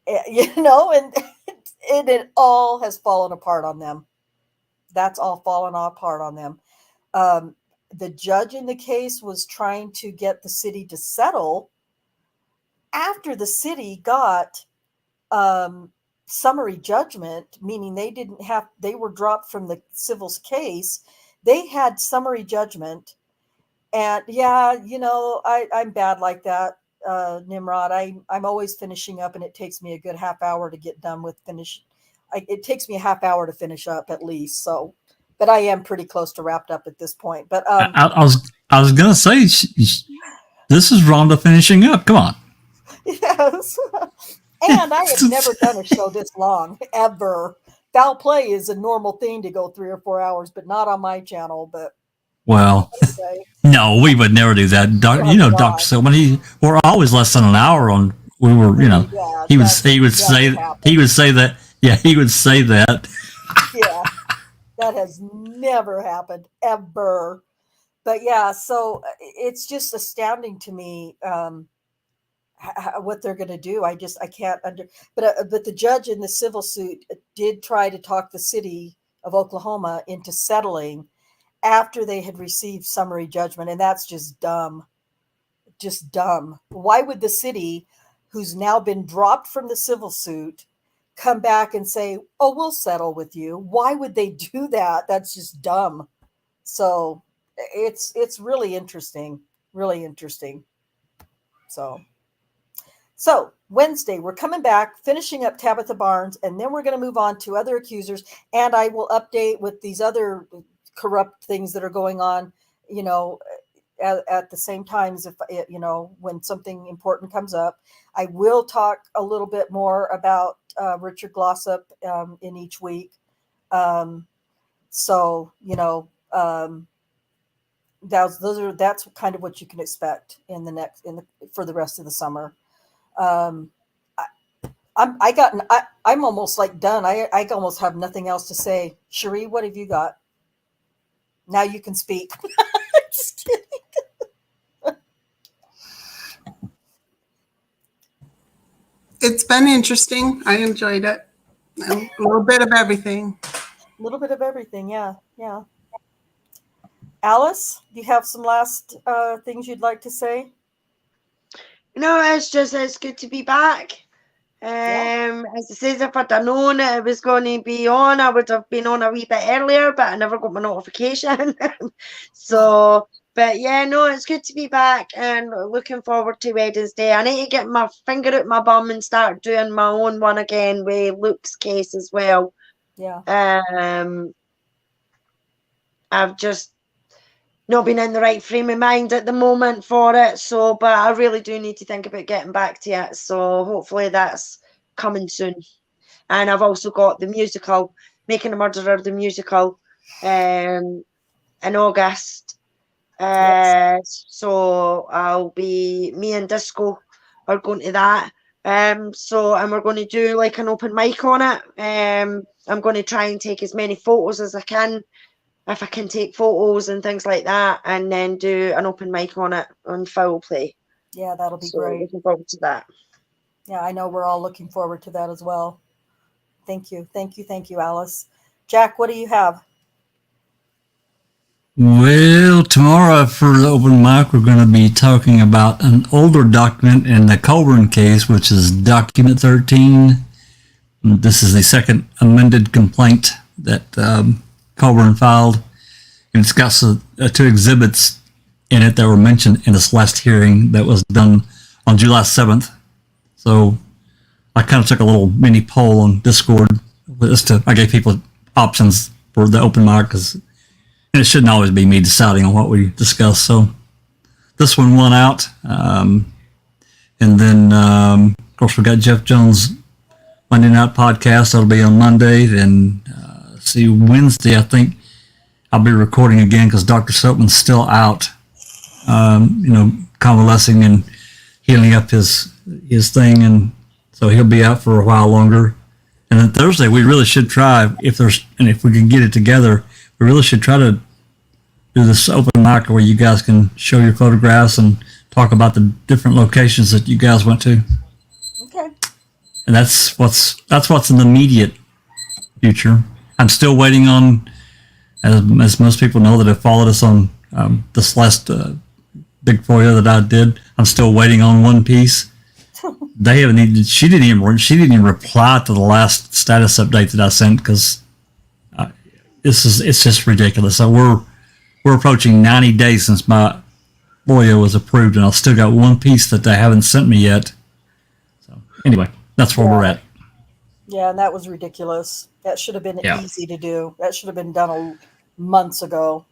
And it all has fallen apart on them. That's all fallen apart on them. The judge in the case was trying to get the city to settle after the city got summary judgment, meaning they were dropped from the civil's case. They had summary judgment. And yeah, I'm bad like that, Nimrod. I'm always finishing up, and it takes me a good half hour to get done with it takes me a half hour to finish up at least. So, but I am pretty close to wrapped up at this point. But I was gonna say, this is Rhonda finishing up. Come on. Yes. And I have never done a show this long, ever. Foul play is a normal thing to go 3 or 4 hours, but not on my channel. But well, no, we would never do that. Dr. Silman, we're always less than an hour on. We were, he would say that. Yeah, he would say that. Yeah, that has never happened, ever. But yeah, so it's just astounding to me. What they're going to do. I can't but the judge in the civil suit did try to talk the city of Oklahoma into settling after they had received summary judgment. And that's just dumb. Why would the city, who's now been dropped from the civil suit, come back and say, oh, we'll settle with you? Why would they do that? That's just dumb. So it's really interesting. So Wednesday, we're coming back, finishing up Tabitha Barnes, and then we're going to move on to other accusers. And I will update with these other corrupt things that are going on, at the same time as when something important comes up. I will talk a little bit more about Richard Glossip in each week. That's kind of what you can expect for the rest of the summer. I'm almost like done. I almost have nothing else to say. Charee, what have you got? Now you can speak. It's been interesting. I enjoyed it. A little bit of everything. A little bit of everything, yeah. Alice, do you have some last things you'd like to say? No, it's good to be back. As I says, if I'd have known it was going to be on, I would have been on a wee bit earlier, but I never got my notification. So, but yeah, no, it's good to be back and looking forward to Wednesday. I need to get my finger out my bum and start doing my own one again with Luke's case as well. Yeah. I've just not been in the right frame of mind at the moment for it. So, but I really do need to think about getting back to it. So hopefully that's coming soon. And I've also got the musical, Making a Murderer, the musical, in August. So me and Disco are going to that. And we're going to do like an open mic on it. I'm going to try and take as many photos as I can, if I can take photos and things like that, and then do an open mic on it on Foul Play. Yeah, that'll be great. Looking forward to that. Yeah, I know we're all looking forward to that as well. Thank you, Alice. Jack, what do you have? Well, tomorrow for the open mic, we're going to be talking about an older document in the Colburn case, which is Document 13. This is the second amended complaint that Colburn filed. And it's got two exhibits in it that were mentioned in this last hearing that was done on July 7th. So I kind of took a little mini poll on Discord. I gave people options for the open mic because it shouldn't always be me deciding on what we discuss. So this one won out. And then, of course, we got Jeff Jones' Monday Night Podcast. That'll be on Monday. Then Wednesday, I think I'll be recording again because Dr. Soapman's still out, convalescing and healing up his thing. And so he'll be out for a while longer. And then Thursday, we really should try, if we can get it together, we really should try to do this open mic where you guys can show your photographs and talk about the different locations that you guys went to. Okay. And that's what's in the immediate future. I'm still waiting on, as most people know that have followed us on this last big FOIA that I did. I'm still waiting on one piece. She didn't even reply to the last status update that I sent because it's just ridiculous. So we're approaching 90 days since my FOIA was approved, and I've still got one piece that they haven't sent me yet. So anyway, that's where we're at. Yeah, and that was ridiculous. That should have been easy to do. That should have been done months ago.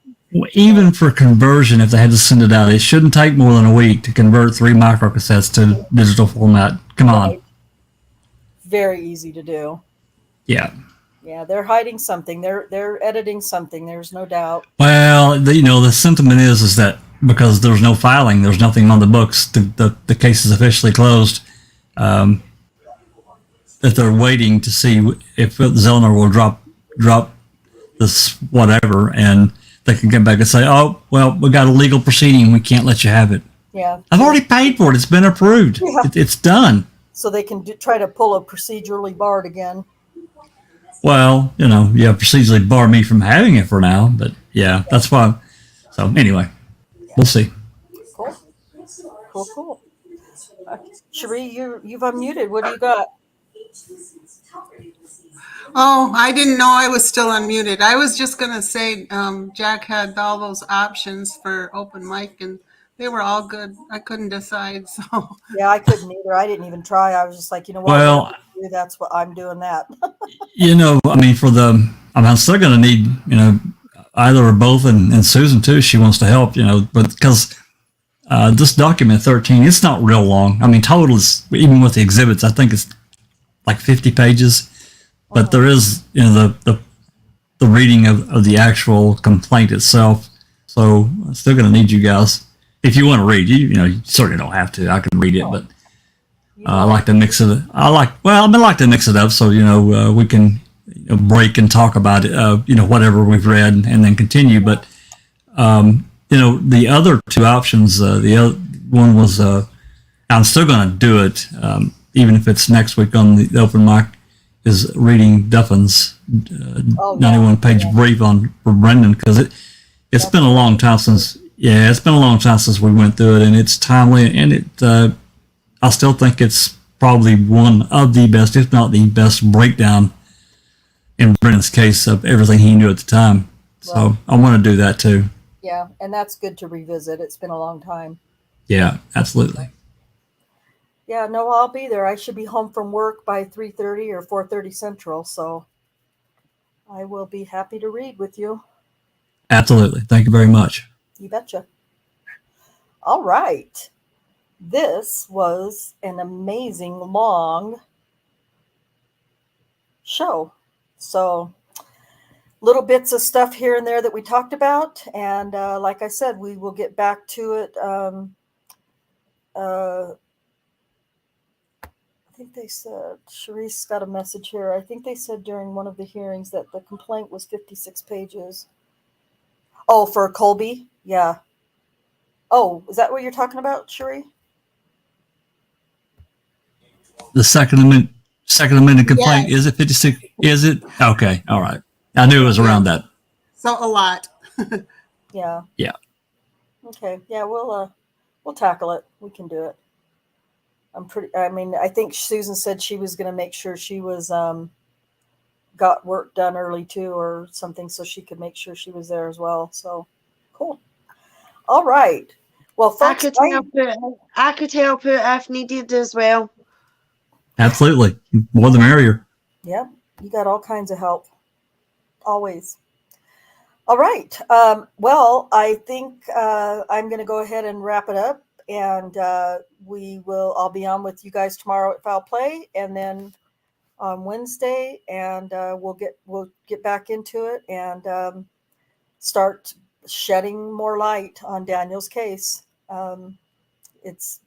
Even for conversion, if they had to send it out, it shouldn't take more than a week to convert 3 microcassettes to digital format. Come on. Very easy to do. Yeah. Yeah, they're hiding something. They're editing something. There's no doubt. Well, the sentiment is that because there's no filing, there's nothing on the books, the case is officially closed. That they're waiting to see if Zellner will drop this whatever, and they can come back and say, "Oh, well, we got a legal proceeding. We can't let you have it." Yeah, I've already paid for it. It's been approved. Yeah. It's done. So they can try to pull a procedurally barred again. Well, procedurally bar me from having it for now, but yeah, that's why. So anyway, we'll see. Cool. Charee, you've unmuted. What do you got? Oh, I didn't know I was still unmuted. I was just going to say Jack had all those options for open mic, and they were all good. I couldn't decide. So yeah, I couldn't either. I didn't even try. I was just like, what? Well, that's what I'm doing that. I'm still going to need, either or both, and Susan too. She wants to help, but because this document 13, it's not real long. Total is, even with the exhibits, I think it's like 50 pages. But there is, the reading of the actual complaint itself. So I'm still going to need you guys. If you want to read, you certainly don't have to. I can read it, but I like to mix it. I like to mix it up so, we can break and talk about it, whatever we've read and then continue. But, the other two options, the other one was, I'm still going to do it. even if it's next week on the open mic, is reading Duffin's 91-page brief for Brendan, because it's been a long time since we went through it, and it's timely, and I still think it's probably one of the best, if not the best, breakdown in Brendan's case of everything he knew at the time. So I want to do that too. Yeah, and that's good to revisit. It's been a long time. Yeah, absolutely. Yeah, no, I'll be there. I should be home from work by 3:30 or 4:30 Central, so I will be happy to read with you. Absolutely. Thank you very much. You betcha. All right. This was an amazing long show. So little bits of stuff here and there that we talked about. And like I said, we will get back to it. I think they said, Cheree's got a message here. I think they said during one of the hearings that the complaint was 56 pages. Oh, for Colby? Yeah. Oh, is that what you're talking about, Charee? The Second Amendment complaint, is it 56? Is it? Okay. All right. I knew it was around that. So a lot. Yeah. Yeah. Okay. Yeah, we'll tackle it. We can do it. I think Susan said she was going to make sure she was got work done early too or something, so she could make sure she was there as well. So cool. All right. Well, folks, I could help her if needed as well. Absolutely. More the merrier. Yeah, you got all kinds of help. Always. All right. Well, I think I'm going to go ahead and wrap it up, and I'll be on with you guys tomorrow at Foul Play, and then on Wednesday, and we'll get back into it and start shedding more light on Daniel's case. It's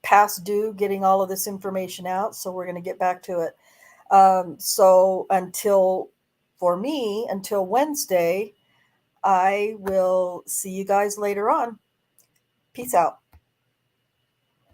past due getting all of this information out, so we're going to get back to it. So until Wednesday, I will see you guys later on. Peace out.